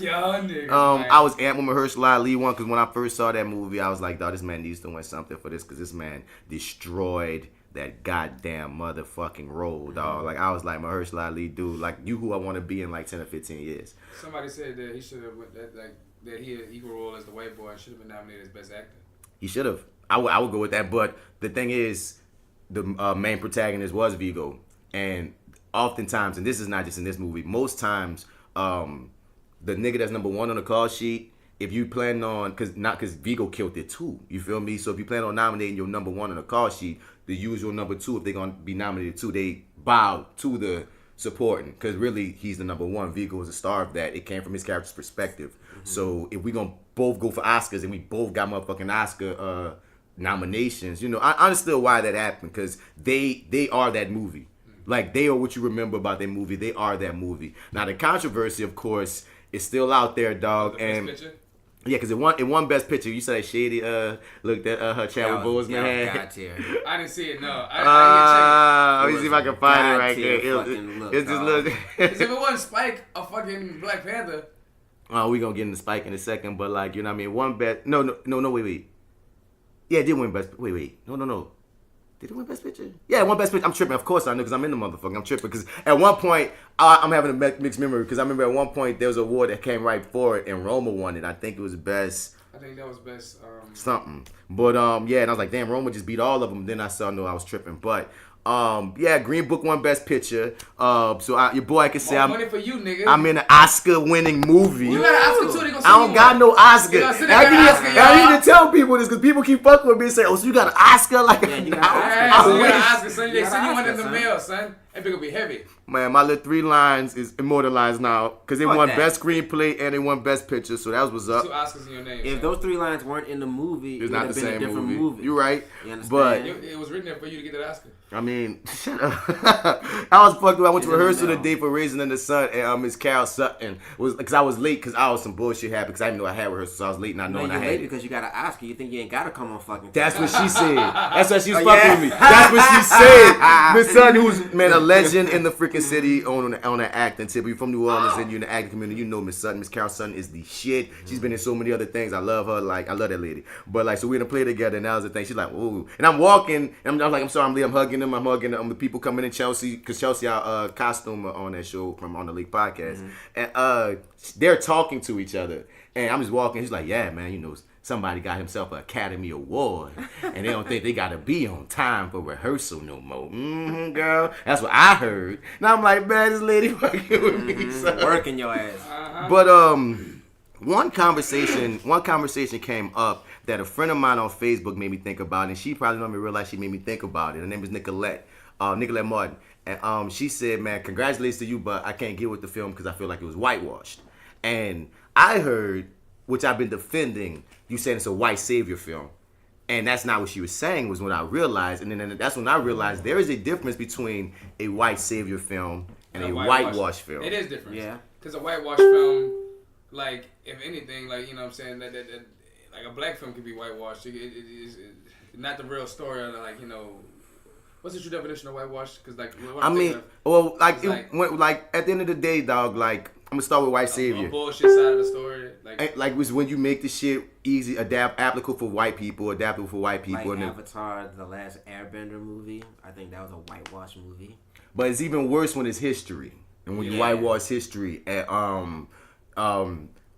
Y'all niggas, I was amped when Mahershala Ali won because when I first saw that movie, I was like, dog, this man needs to win something for this because this man destroyed that goddamn motherfucking role, dog. Like, I was like, Mahershala Ali, dude, like, you who I want to be in like 10 or 15 years. Somebody said that he should have, that he had equal role as the white boy and should have been nominated as best actor. He should have. I would go with that, but the thing is, the main protagonist was Vigo, and oftentimes, and this is not just in this movie, most times, the nigga that's number one on the call sheet, if you plan on, because Vigo killed it too, you feel me? So if you plan on nominating your number one on the call sheet, the usual number two, if they're gonna be nominated too, they bow to the supporting, because really he's the number one. Vigo is a star of that. It came from his character's perspective. So if we gonna both go for Oscars and we both got motherfucking Oscar nominations, I understood why that happened because they are that movie. Like, they are what you remember about that movie. They are that movie. Now the controversy, of course, is still out there, dog. And picture? Yeah, because it won Best Picture. You said Shady looked at her Chadwick Boseman had. I didn't see it, no. Let me see if I can find it right there. It's just look. Because if it wasn't Spike, a fucking Black Panther. Oh, we gonna get into Spike in a second, but like, you know what I mean? One best. No, wait. Yeah, it did win Best. Wait. No. Did it win Best Picture? Yeah, it won Best Picture. I'm tripping. Of course I know because I'm in the motherfucker. I'm tripping because at one point, I'm having a mixed memory because I remember at one point there was an award that came right for it and Roma won it. I think it was Best I think that was best. Something. But yeah, and I was like, damn, Roma just beat all of them. Then I saw, no, I was tripping. But yeah, Green Book won Best Picture. So your boy can say money for you, nigga. I'm in an Oscar-winning movie. You got an Oscar too. They gonna I don't got no Oscar. I need to tell people this because people keep fucking with me and say, "Oh, so you got an Oscar?" Like, yeah, you got an Oscar. You got an Oscar, son. They send you one in the mail, son. That big will be heavy. Man, my little 3 lines is immortalized now because they won that. Best Screenplay and they won Best Picture, so that was what's up. 2 Oscars in your name. If those 3 lines weren't in the movie, it's it not would the have been same a different movie. You're right, you understand? but it was written there for you to get that Oscar. I mean, shut up. I was fucked up. I went to rehearsal today for Raising in the Sun, and Miss Carol Sutton was because I was late because I was some bullshit happened because I didn't know I had rehearsal, so I was late not knowing I had late because you got an Oscar. You think you ain't gotta come on fucking. That's what she said. That's why she was fucking with me. That's what she said. Miss Sutton, who's man a legend in the freaking city on the acting tip. You from New Orleans and you in the acting community, you know Miss Sutton. Miss Carol Sutton is the shit. She's been in so many other things. I love her. Like I love that lady. But like so we gonna play together, and that was the thing. She's like, ooh, and I'm walking, and I'm like, I'm sorry, I'm late. I'm hugging them. I'm hugging the people coming in Chelsea because Chelsea our costumer on that show from On the League podcast, and they're talking to each other, and I'm just walking. She's like, yeah, man, you know. Somebody got himself an Academy Award, and they don't think they gotta be on time for rehearsal no more. Girl, that's what I heard. Now I'm like, man, this lady working with me, son. Working your ass. But one conversation came up that a friend of mine on Facebook made me think about, and she probably don't even realize she made me think about it. Her name is Nicolette Martin, and she said, man, congratulations to you, but I can't get with the film because I feel like it was whitewashed. And I heard, which I've been defending, you saying it's a white savior film. And that's not what she was saying, was when I realized. And then that's when I realized there is a difference between a white savior film and a whitewash film. It is different. Yeah. Because a whitewash film, like, if anything, like, you know what I'm saying, that like a black film could be whitewashed. It is not the real story of, like, you know, what's the true definition of whitewash? Because, like, I mean, well, like at the end of the day, dog, like, I'm gonna start with white savior. A bullshit side of the story, like was when you make the shit easy, applicable for white people, adaptable for white people. Like Avatar, the last Airbender movie, I think that was a whitewash movie. But it's even worse when it's history, and when you whitewash history. And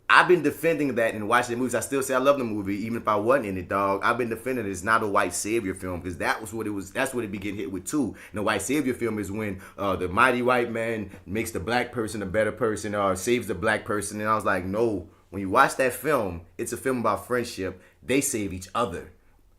I've been defending that and watching the movies. I still say I love the movie, even if I wasn't in it, dog. I've been defending it. It's not a white savior film because that was what it was. That's what it be getting hit with too. And the white savior film is when the mighty white man makes the black person a better person or saves the black person. And I was like, no. When you watch that film, it's a film about friendship. They save each other.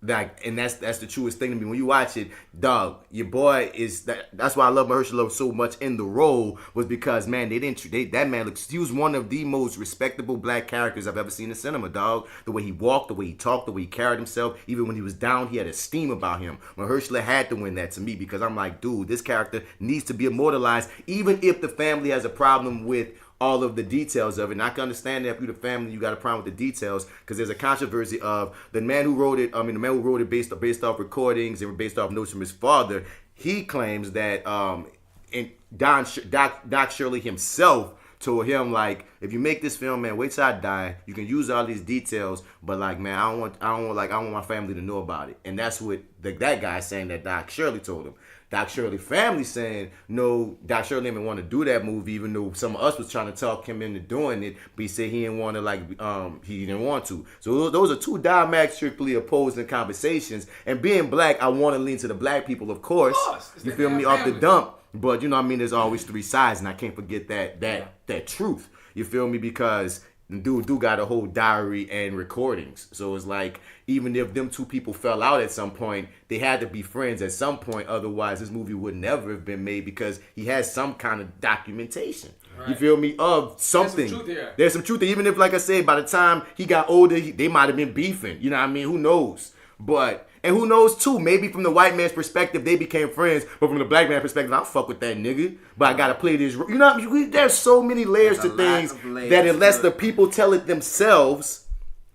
Like, and that's the truest thing to me. When you watch it, dog, your boy is that's why I love Mahershala so much in the role, was because man, that man looks, he was one of the most respectable black characters I've ever seen in cinema, dog. The way he walked, the way he talked, the way he carried himself, even when he was down, he had esteem about him. Mahershala had to win that to me because I'm like, dude, this character needs to be immortalized, even if the family has a problem with all of the details of it. And I can understand that if you're the family, you got a problem with the details, because there's a controversy of the man who wrote it. I mean, the man who wrote it based off recordings and based off notes from his father. He claims that and Doc Shirley himself told him, like, if you make this film, man, wait till I die. You can use all these details, but like, man, I don't want my family to know about it. And that's what that guy saying that Doc Shirley told him. Doc Shirley family saying, no, Doc Shirley didn't want to do that movie, even though some of us was trying to talk him into doing it, but he said he didn't want to, he didn't want to. So those are two diametrically opposing conversations. And being black, I want to lean to the black people, of course. You feel me? Off the dump. But you know what I mean? There's always 3 sides, and I can't forget that truth. You feel me? Because dude got a whole diary and recordings. So it's like, even if them 2 people fell out at some point, they had to be friends at some point. Otherwise, this movie would never have been made, because he has some kind of documentation. Right. You feel me? Of something. There's some truth there. Even if, like I said, by the time he got older, they might have been beefing. You know what I mean? Who knows? And who knows too? Maybe from the white man's perspective, they became friends, but from the black man's perspective, I don't fuck with that nigga. But I gotta play this. You know, there's so many layers to things that unless the people tell it themselves,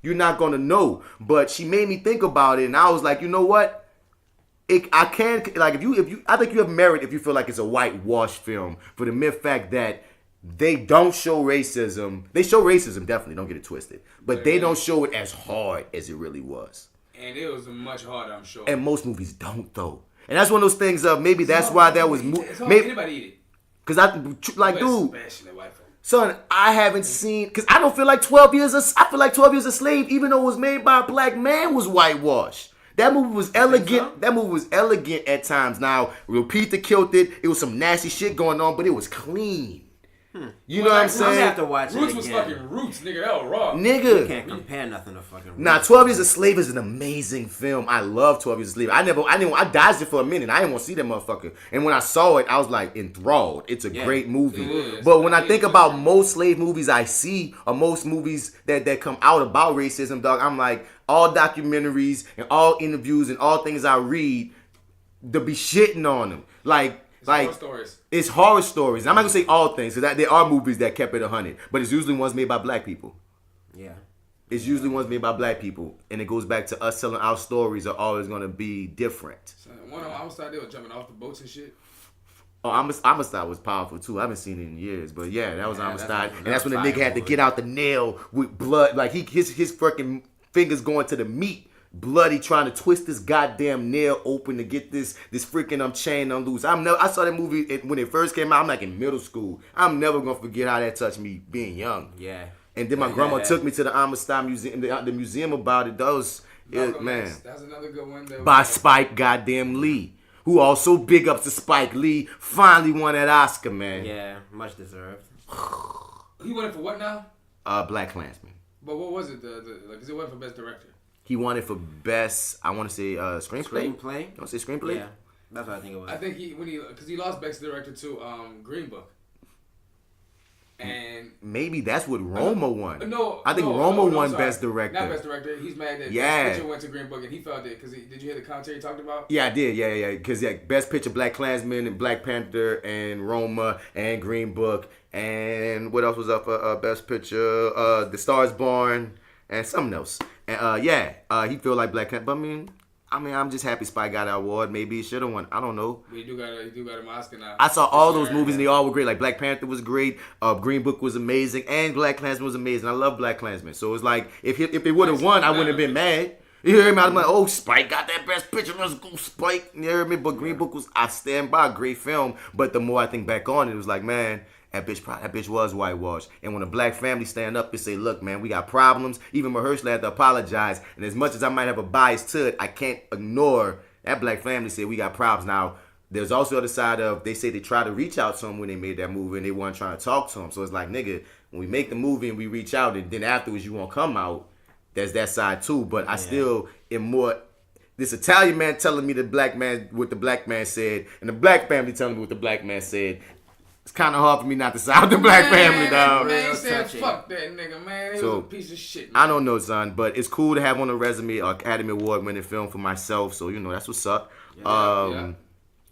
you're not gonna know. But she made me think about it, and I was like, you know what? I think you have merit if you feel like it's a whitewash film, for the mere fact that they don't show racism. They show racism, definitely. Don't get it twisted. But they don't show it as hard as it really was. And it was much harder, I'm sure. And most movies don't, though. And that's one of those things of maybe that's why that was... It's hard for anybody to eat it. Because dude... Son, I haven't seen, because I don't feel like 12 Years a Slave, even though it was made by a black man, was whitewashed. That movie was elegant. That movie was elegant at times. Now, Repeat the killed it. It was some nasty shit going on, but it was clean. You know what I'm saying? I'm gonna have to watch Roots it was again. fucking Roots, nigga. That was raw. Nigga. You can't compare nothing to fucking Roots. Nah, 12 Years a Slave is an amazing film. I love 12 Years a Slave. I dodged it for a minute. I didn't want to see that motherfucker. And when I saw it, I was like enthralled. It's a great movie. But when I think about most slave movies I see, or most movies that come out about racism, dog, I'm like, all documentaries and all interviews and all things I read, to be shitting on them. Horror stories. It's horror stories. I'm not gonna say all things, because there are movies that kept it 100, but it's usually ones made by black people. Yeah. It's usually ones made by black people, and it goes back to us telling our stories are always gonna be different. One of them, I was out there jumping off the boats and shit. Oh, Amistad was powerful too. I haven't seen it in years, but yeah, that was Amistad, and that's when the nigga had to get out the nail with blood, like his fucking fingers going to the meat. Bloody, trying to twist this goddamn nail open to get this freaking chain unloose. I saw that movie when it first came out. I'm like in middle school. I'm never gonna forget how that touched me being young. Yeah. And then my grandma took me to the Amistad Museum, the museum about it. Man. That's another good one. By Spike goddamn Lee, who also big ups to Spike Lee. Finally won that Oscar, man. Yeah, much deserved. He won it for what now? Black Klansman. But what was it? Because it went for best director. He won it for best, I want to say, screenplay. Screenplay? You want to say screenplay? Yeah, that's what I think it was. I think because he lost best director to Green Book. And maybe that's what Roma won. No, I think Roma won best director. Not best director. He's mad that Best Picture went to Green Book, and he felt it because did you hear the commentary he talked about? Yeah, I did. Yeah. Because best picture, Black Klansman and Black Panther and Roma and Green Book, and what else was up for best picture? The Star Is Born and something else. And he feel like Black Panther. But I mean, I'm just happy Spike got an award. Maybe he should have won. I don't know. But he do got an Oscar now. I saw all those movies and they all were great. Like Black Panther was great. Green Book was amazing, and Black Klansman was amazing. I love Black Klansman. So it's like if it would have won, I wouldn't have been mad. You hear me? I'm like, oh, Spike got that best picture. Let's go, Spike. You hear me? But Green Book I stand by, a great film. But the more I think back on it, it was like, man, that bitch was whitewashed. And when a black family stand up and say, look, man, we got problems. Even Mahershala had to apologize. And as much as I might have a bias to it, I can't ignore that black family said we got problems. Now, there's also the other side of, they say they try to reach out to him when they made that movie and they weren't trying to talk to him. So it's like, nigga, when we make the movie and we reach out and then afterwards you won't come out, there's that side too. But I still am more, this Italian man telling me what the black man said, and the black family telling me what the black man said. It's kind of hard for me not to side with the black family, dog. Man, he said, fuck that nigga, man. He was a piece of shit, man. I don't know, son, but it's cool to have on the resume an Academy Award winning film for myself. So, that's what's up.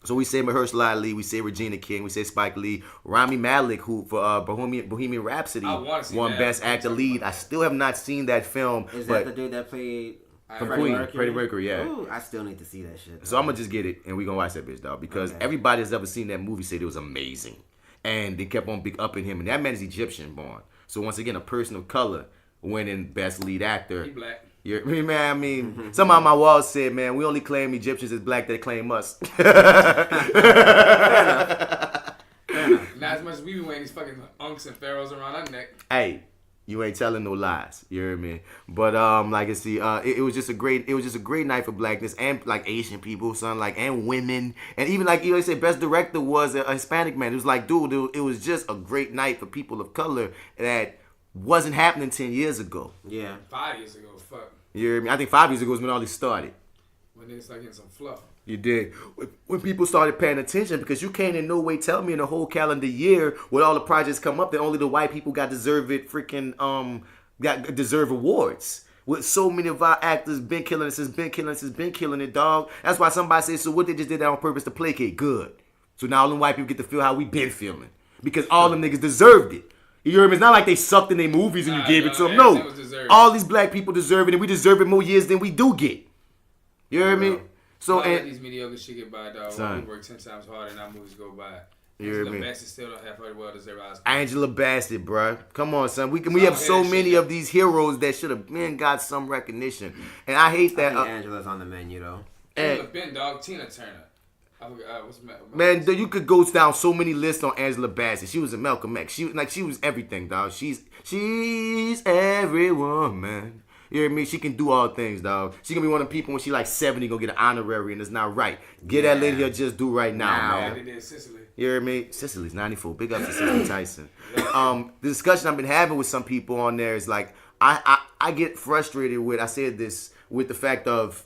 So we say Mahershala Ali, we say Regina King, we say Spike Lee, Rami Malek, who for Bohemian Rhapsody won Best Actor Lead. I still have not seen that film. Is that the dude that played Freddie Mercury? Yeah. Ooh, I still need to see that shit. So I'm gonna just get it and we gonna watch that bitch, dog, because everybody that's ever seen that movie said it was amazing, and they kept on big upping him, and that man is Egyptian born. So once again, a person of color winning Best Lead Actor. He black. Some of my walls said, man, we only claim Egyptians as black, they claim us. Not as much as we be wearing these fucking unks and pharaohs around our neck. Hey, you ain't telling no lies. You hear me? But like I see, it was just a great night for blackness and like Asian people, son, like and women, and even like I said, best director was a Hispanic man. It was like, dude, it was just a great night for people of color that wasn't happening 10 years ago. Yeah, 5 years ago, fuck. You hear me? I think 5 years ago is when all this started. When niggas started getting some fluff. You did. When people started paying attention, because you can't in no way tell me in a whole calendar year with all the projects come up that only the white people got deserve awards. With so many of our actors been killing it, dog. That's why somebody says, so what, they just did that on purpose to placate? Good. So now all them white people get to feel how we been feeling. Because all them niggas deserved it. You hear me? It's not like they sucked in their movies and you gave it to them. No. All these black people deserve it, and we deserve it more years than we do get. You hear me? So and these mediocre shit get by, dog. Son, we work 10 times harder and our movies go by. You hear me? Angela Bassett still don't have her well-deserved Oscar. Angela Bassett, bruh. Come on, son. We have so many of these heroes that should have got some recognition. And I hate that. I think Angela's on the menu, though. And Ben, dog. Tina Turner. Man, you could go down so many lists on Angela Bassett. She was a Malcolm X. She was everything, dog. She's every woman. You hear me? She can do all things, dog. She gonna be one of the people when she like 70 gonna get an honorary, and it's not right. Get that lady her just do right now, man. You hear me? Cicely's 94. Big up to Cicely Tyson. The discussion I've been having with some people on there is like, I get frustrated with, I said this, with the fact of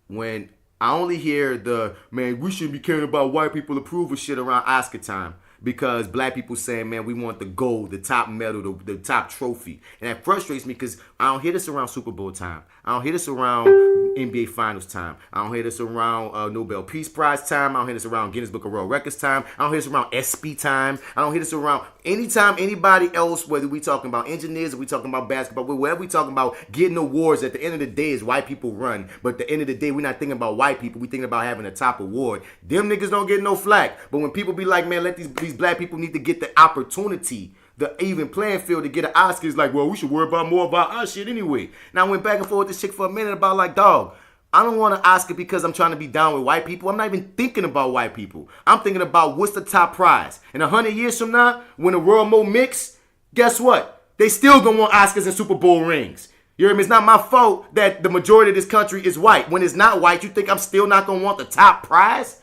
when I only hear the, man, we shouldn't be caring about white people approval shit around Oscar time. Because black people saying, man, we want the gold, the top medal, the top trophy. And that frustrates me because I don't hear this around Super Bowl time. I don't hear this around NBA Finals time. I don't hear this around Nobel Peace Prize time. I don't hear this around Guinness Book of World Records time. I don't hear this around SP time. I don't hear this around anytime anybody else, whether we talking about engineers or we talking about basketball, whatever we talking about getting awards. At the end of the day is white people run. But at the end of the day, we're not thinking about white people. We thinking about having a top award. Them niggas don't get no flack. But when people be like, man, let these black people need to get the opportunity, the even playing field to get an Oscar, is like, well, we should worry about more about our shit anyway. Now I went back and forth with this chick for a minute about like, dog, I don't want an Oscar because I'm trying to be down with white people. I'm not even thinking about white people. I'm thinking about what's the top prize. And 100 years from now, when the world more mixed, guess what? They still gonna want Oscars and Super Bowl rings. You hear me? It's not my fault that the majority of this country is white. When it's not white, you think I'm still not gonna want the top prize?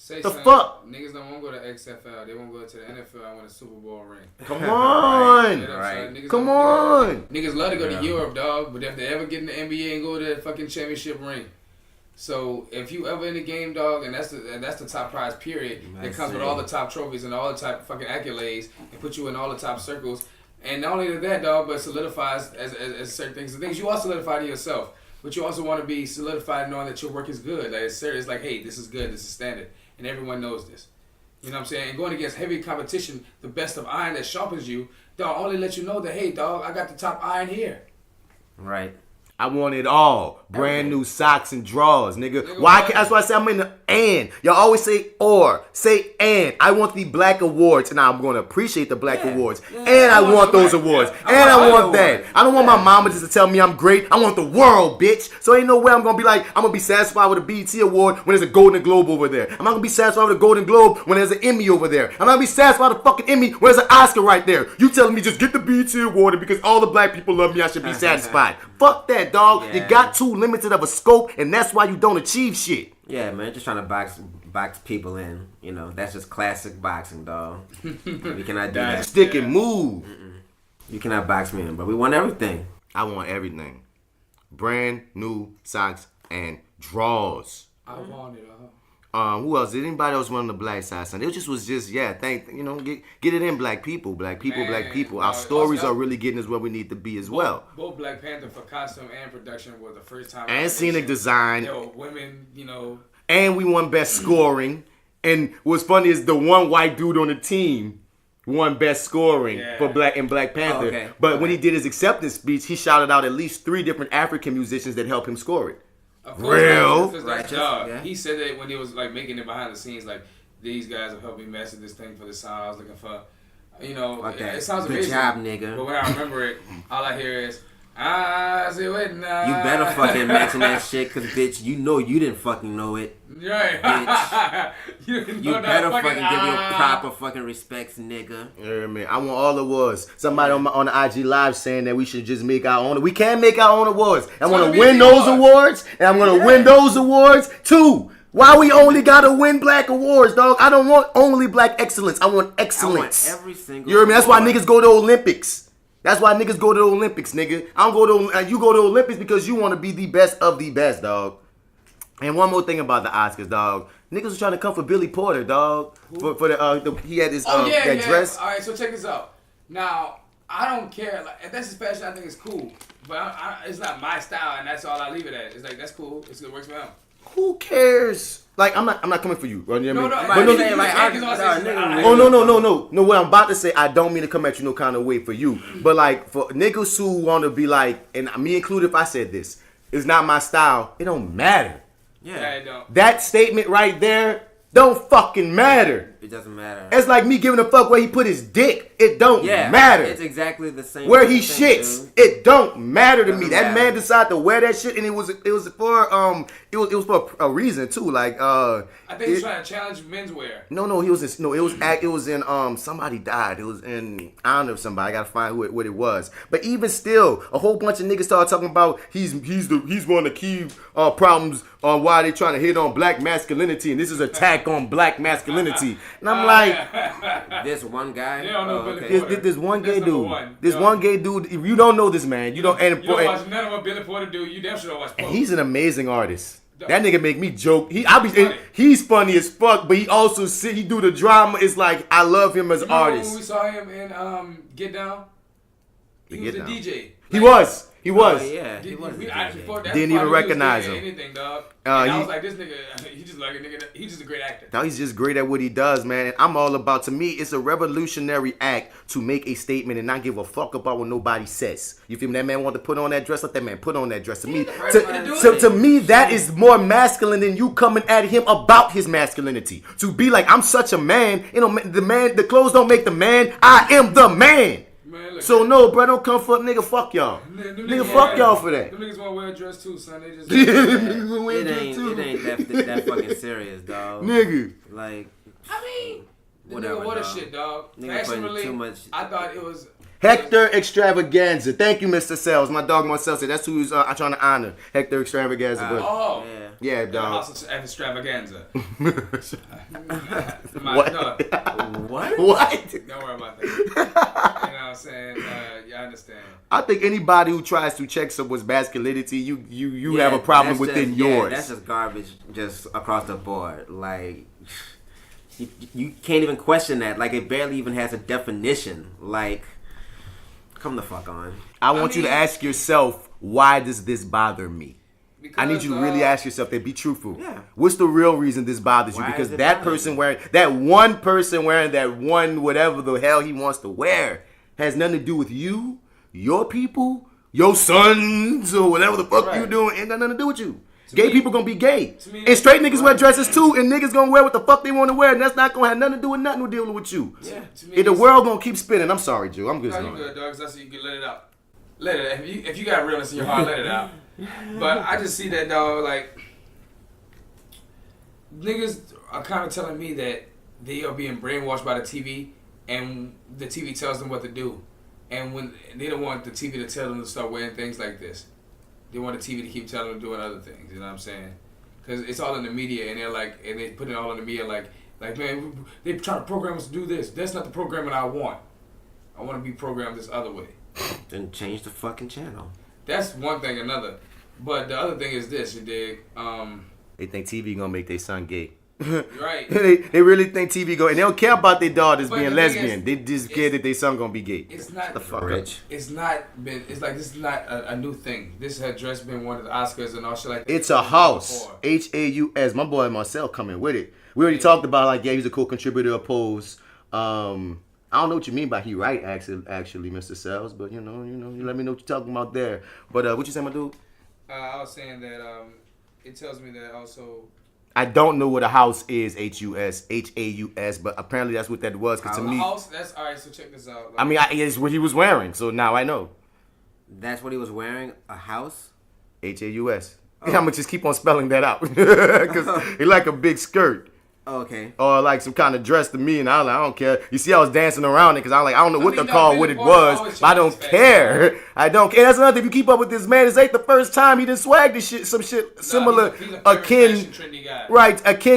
The fuck? Niggas don't want to go to XFL. They want to go to the NFL and win a Super Bowl ring. Come on. Right. Come on. Niggas love to go to Europe, dog, but if they ever get in the NBA and go to that fucking championship ring. So if you ever in the game, dog, and that's the top prize, period, that comes with all the top trophies and all the top fucking accolades and put you in all the top circles. And not only that, dog, but solidifies as certain things. The things you all solidify to yourself, but you also want to be solidified knowing that your work is good. Like it's serious. Like, hey, this is good. This is standard. And everyone knows this. You know what I'm saying? And going against heavy competition, the best of iron that sharpens you, dog, only let you know that, hey, dog, I got the top iron here. Right. I want it all. Brand new socks and drawers, nigga. Why? That's why I say I'm in the and. Y'all always say or. Say and. I want the black awards, and I'm going to appreciate the black awards. And I want those awards. And I want that. I don't want my mama just to tell me I'm great. I want the world, bitch. So ain't no way I'm going to be like, I'm going to be satisfied with a BET award when there's a Golden Globe over there. I'm not going to be satisfied with a Golden Globe when there's an Emmy over there. I'm not going to be satisfied with a fucking Emmy when there's an Oscar right there. You telling me just get the BET award, and because all the black people love me, I should be satisfied. Fuck that, dog. Yeah. You got too limited of a scope, and that's why you don't achieve shit. Yeah, man, just trying to box people in. You know, that's just classic boxing, dog. We cannot do that. Stick and move. You cannot box me in, but we want everything. I want everything. Brand new socks and drawers. I want it, Who else? Did anybody else run the black side? It just was just, yeah, get it in, black people. Our stories are really getting us where we need to be as well. Both Black Panther for costume and production were the first time. And scenic design. There were women, you know. And we won best scoring. And what's funny is the one white dude on the team won best scoring for Black Panther. Okay. But when he did his acceptance speech, he shouted out at least 3 different African musicians that helped him score it. Real. He said that when he was like making it behind the scenes, like these guys have helped me master this thing for the sound I was looking for. You know, it sounds amazing. Good job, nigga. But when I remember it, all I hear is I see it now. You better fucking mention that shit, cause bitch, you know you didn't fucking know it. Right. Bitch. you better fucking give your proper fucking respects, nigga. Yeah, man. I want all awards. Somebody on the IG live saying that we should just make our own. We can make our own awards. I'm gonna win those awards, and I'm gonna win those awards too. Why we only gotta win black awards, dog? I don't want only black excellence. I want excellence. I want every single. You hear me? That's why niggas go to Olympics. That's why niggas go to the Olympics, nigga. I don't go to you go to Olympics because you want to be the best of the best, dog. And one more thing about the Oscars, dog. Niggas was trying to come for Billy Porter, dog. For the he had his that dress. All right, so check this out. Now I don't care. Like, if that's his fashion, I think it's cool. But it's not my style, and that's all I leave it at. It's like that's cool. It works for him. Who cares? Like I'm not coming for you. You know what I mean? No. What I'm about to say, I don't mean to come at you no kind of way for you. But like for niggas who want to be like, and me included, if I said this, it's not my style. It don't matter. Yeah, it don't. That statement right there don't fucking matter. It doesn't matter. It's like me giving a fuck where he put his dick. It don't matter. It's exactly the same. Where he shits, dude. it don't matter to me. That matter. man decided to wear that shit, and it was for a reason too. Like I think he's trying to challenge menswear. No, it was in somebody died. It was in I don't know somebody. I gotta find what it was. But even still, a whole bunch of niggas started talking about he's one of the key problems on why they trying to hit on black masculinity, and this is attack on black masculinity. And I'm like, this one guy. This one gay dude. This one gay dude. If you don't know this man, you don't. You don't watch none of what Billy Porter do. You damn sure don't watch. And he's an amazing artist. That nigga make me joke. He's funny as fuck, but he also he do the drama. It's like I love him as an artist. When we saw him in Get Down, he was a DJ. He was. He was. Yeah, he was. Didn't even recognize him. Anything, dog. I was like, this nigga, he just like a nigga. He's just a great actor. Now he's just great at what he does, man. And I'm all about. To me, it's a revolutionary act to make a statement and not give a fuck about what nobody says. You feel me? That man want to put on that dress. Let that man put on that dress. To me, to me, that is more masculine than you coming at him about his masculinity. To be like, I'm such a man. You know, the clothes don't make the man. I am the man. Man, so no, bro, don't come for nigga. Fuck y'all. Nigga, fuck y'all for that. Them niggas want to wear a dress too, son. They just. It ain't that fucking serious, dog. Nigga. Like. I mean, whatever. What a shit, dog. Fashionably, too much. I thought it was. Hector Extravaganza. Thank you, Mr. Sells. My dog Marcel said that's who he's I'm trying to honor. Hector Extravaganza. Yeah, dog. House of Extravaganza. What? What? Don't worry about that. You know what I'm saying? You understand. I think anybody who tries to check someone's masculinity, you have a problem within yours. Yeah, that's just garbage just across the board. Like, you can't even question that. Like, it barely even has a definition. Like, come the fuck on. I want you to ask yourself, why does this bother me? I need you to really ask yourself that. Be truthful. Yeah. What's the real reason this bothers you? Because that person wearing that one whatever the hell he wants to wear has nothing to do with you, your people, your sons, or whatever the fuck you doing. Ain't got nothing to do with you. Gay people gonna be gay. And straight niggas wear dresses too, and niggas gonna wear what the fuck they want to wear, and that's not gonna have nothing to do with nothing dealing with you. Yeah. If the world gonna keep spinning, I'm sorry, Joe. I'm good. No, you good, dog. That's so you can let it out. Let it out. If you got realness in your heart, let it out. But I just see that, dog, like, niggas are kind of telling me that they are being brainwashed by the TV, and the TV tells them what to do. And when they don't want the TV to tell them to start wearing things like this. They want the TV to keep telling them doing other things, you know what I'm saying? Because it's all in the media, and they're like, and they put it all in the media, like, man, they trying to program us to do this. That's not the programming I want. I want to be programmed this other way. Then change the fucking channel. That's one thing, another. But the other thing is this, you dig? They think TV gonna make their son gay. Right. They really think TV go, and they don't care about their daughters But being the lesbian. thing They just care that their son gonna be gay. It's not the fuck rich. It's not been. It's like this is not a new thing. This had just been one of the Oscars and all shit like that. It's a house. HAUS. My boy Marcel coming with it. We already talked about like he's a co-contributor of Pose. I don't know what you mean by he right actually, Mr. Sells, but you know, you let me know what you're talking about there. But what you saying, my dude? I was saying that it tells me that also. I don't know what a house is, HAUS, but apparently that's what that was. Cause to me, house. That's all right. So check this out. Like, I mean, it's what he was wearing, so now I know. That's what he was wearing. A house. HAUS. Oh. I'm gonna just keep on spelling that out because he like a big skirt. Oh, okay. Or like some kind of dress to me, and I was like, I don't care. You see, I was dancing around it because I don't know what to call what it was, but I don't care. I don't care. That's another thing. If you keep up with this man, this ain't the first time he done swagged this shit, some shit similar, akin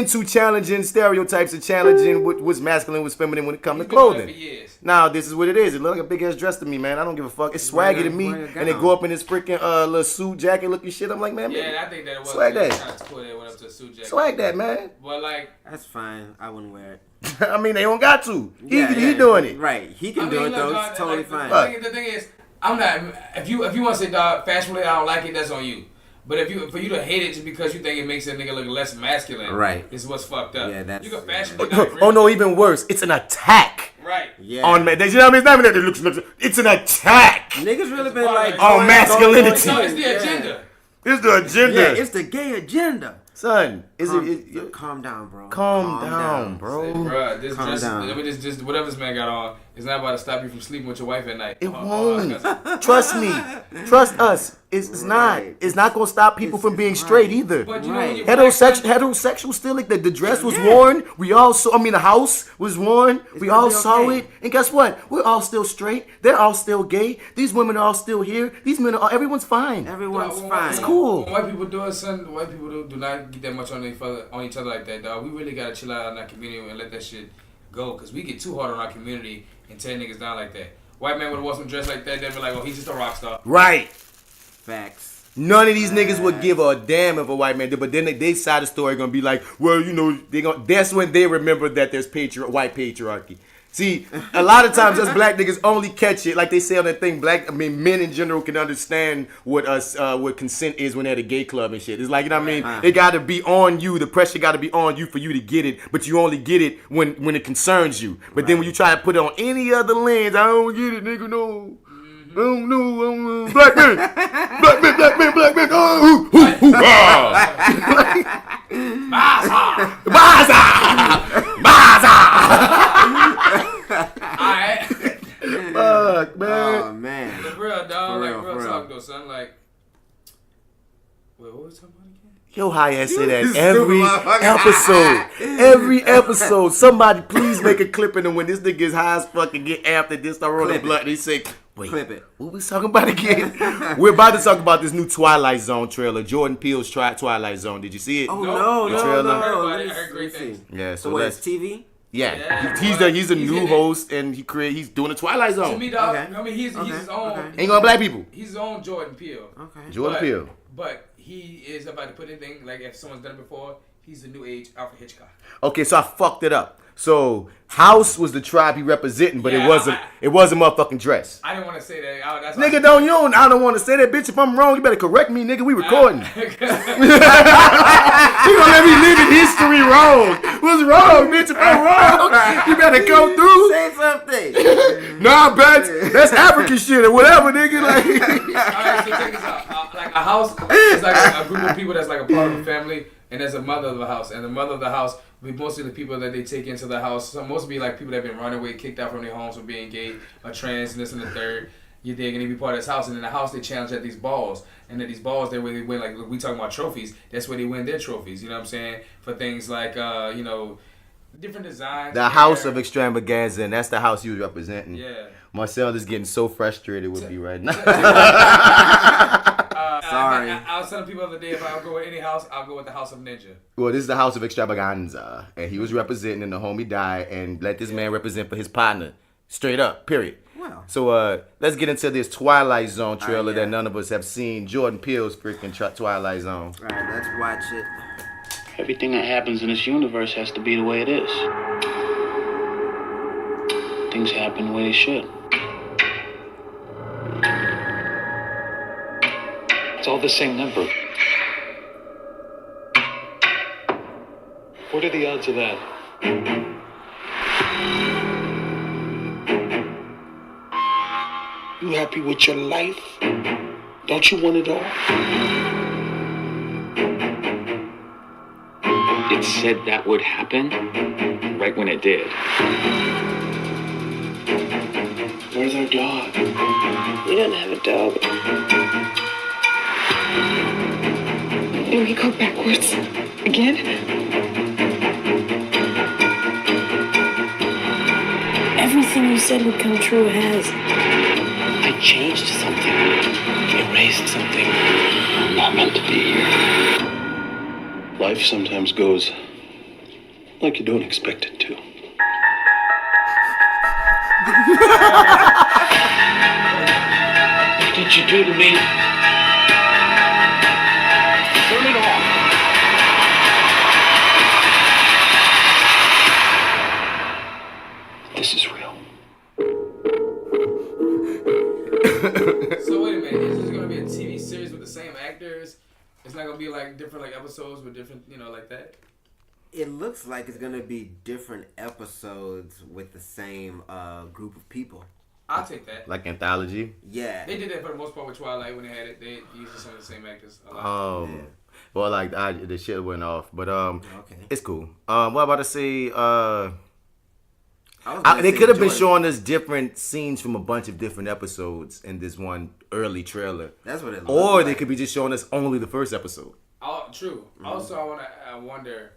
to challenging stereotypes and challenging what's masculine, what's feminine when it comes to clothing. Now, this is what it is. It look like a big ass dress to me, man. I don't give a fuck. It's swaggy to me, and they go up in this freaking little suit jacket looking shit. I'm like, man, I think that it was swag that. Kind of cool that it went up to a suit jacket. Swag that, man. But like. That's fine. I wouldn't wear it. I mean, they don't got to. He doing it. Right. He can do it, though. It's totally fine. The thing is, I'm not. If you want to say, dog, fashionably, I don't like it, that's on you. But for you to hate it just because you think it makes a nigga look less masculine, right, is what's fucked up. Yeah, that's. You can fashionably. Oh no, even worse. It's an attack. Right. Yeah. On man, you know what I mean? It's not even that it looks. It's an attack. Niggas really been like on masculinity. No, it's the agenda. It's the agenda. Yeah, it's the gay agenda. Son, calm down, bro. Calm down, bro. Say, bro, this Calm dress, down. I mean, this whatever this man got on, is not about to stop you from sleeping with your wife at night. It won't. Trust me. Trust us. It's not. It's not gonna stop people from being straight either. But you know, when you Heterosexual still, like the dress was worn. We all saw. I mean, the house was worn. We all saw it. And guess what? We're all still straight. They're all still gay. These women are all still here. These men are. Everyone's fine. Everyone's fine. It's cool. When white people do it, son, white people do not get that much on each other like that, dog. We really gotta chill out in our community and let that shit go, cause we get too hard on our community and tear niggas down like that. White man would have wore some dress like that, they'd be like, oh, he's just a rock star. Right. Facts. None of these niggas would give a damn if a white man did, but then they side of the story gonna be like, well, you know, that's when they remember that there's white patriarchy. See, a lot of times us black niggas only catch it, like they say on that thing, men in general can understand what consent is when they're at a gay club and shit. It's like, you know what I mean? It gotta be on you, the pressure gotta be on you for you to get it, but you only get it when it concerns you. But then when you try to put it on any other lens, I don't get it, nigga, no. I don't know, black man, oh, Alright. Fuck, man. Oh, man. The real, dog. For Like, real, real for talk, real. though, son. Like, wait, what was we talking about again? Yo, high ass say that every episode. Somebody please make a clip in them when this nigga is high as fuck and get amped and just start rolling blood. And he say, wait, Clip it. what we talking about again? We're about to talk about this new Twilight Zone trailer. Jordan Peele's Twilight Zone. Did you see it? Oh, The no. trailer? I heard great things. Yeah, so So what, let's. it's TV? Yeah, he's a new host and he's doing a Twilight Zone. To me, dog, Okay. I mean, he's his own. Ain't gonna black people. He's his own Jordan Peele. Okay. Jordan Peele. But he is about to put anything, like if someone's done it before, he's the new age Alfred Hitchcock. Okay, so I fucked it up. So House was the tribe he representing, but it wasn't motherfucking dress. I didn't want to say that. Nigga, I don't want to say that, bitch. If I'm wrong, you better correct me, nigga. We recording. You gonna let me live in history wrong? What's wrong, bitch? If I'm wrong, you better go through. Say something. Nah, bitch. That's African shit or whatever, nigga. Like, Alright, so check this out. Like a house is like a group of people that's like a part of a family, and there's a mother of the house, and the mother of the house will be mostly the people that they take into the house. So mostly like people that have been running away, kicked out from their homes for being gay, or trans, and this and the third. You dig, and they be part of this house, and in the house they challenge at these balls, and at these balls they're where they win. Like we talking about trophies, that's where they win their trophies. You know what I'm saying? For things like you know, different designs. the House of Extravaganza, and that's the house he was representing. Yeah. Marcel is getting so frustrated with me right now. Sorry. I was telling people the other day, if I go with any house, I'll go with the House of Ninja. Well, this is the House of Extravaganza, and he was representing, and the homie died, and let this man represent for his partner, straight up, period. Wow. So let's get into this Twilight Zone trailer that none of us have seen. Jordan Peele's freaking Twilight Zone. All right, let's watch it. Everything that happens in this universe has to be the way it is. Things happen the way they should. It's all the same number. What are the odds of that? You happy with your life? Don't you want it all? It said that would happen right when it did. Where's our dog? We don't have a dog. And we go backwards again? Everything you said would come true has. I changed something. Erased something. I'm not meant to be here. Life sometimes goes like you don't expect it to. What did you do to me? Turn it off. This is real. So wait a minute, is this gonna be a TV series with the same actors? It's not gonna be like different like episodes with different, you know, like that? It looks like it's gonna be different episodes with the same group of people. I'll take that. Like anthology? Yeah. They did that for the most part with Twilight when they had it. They used some of the same actors a lot. Oh. But like the shit went off. But it's cool. What about to say? They could have been showing us different scenes from a bunch of different episodes in this one early trailer. That's what it looks Or like. they could be just showing us only the first episode. True. Also, I wonder,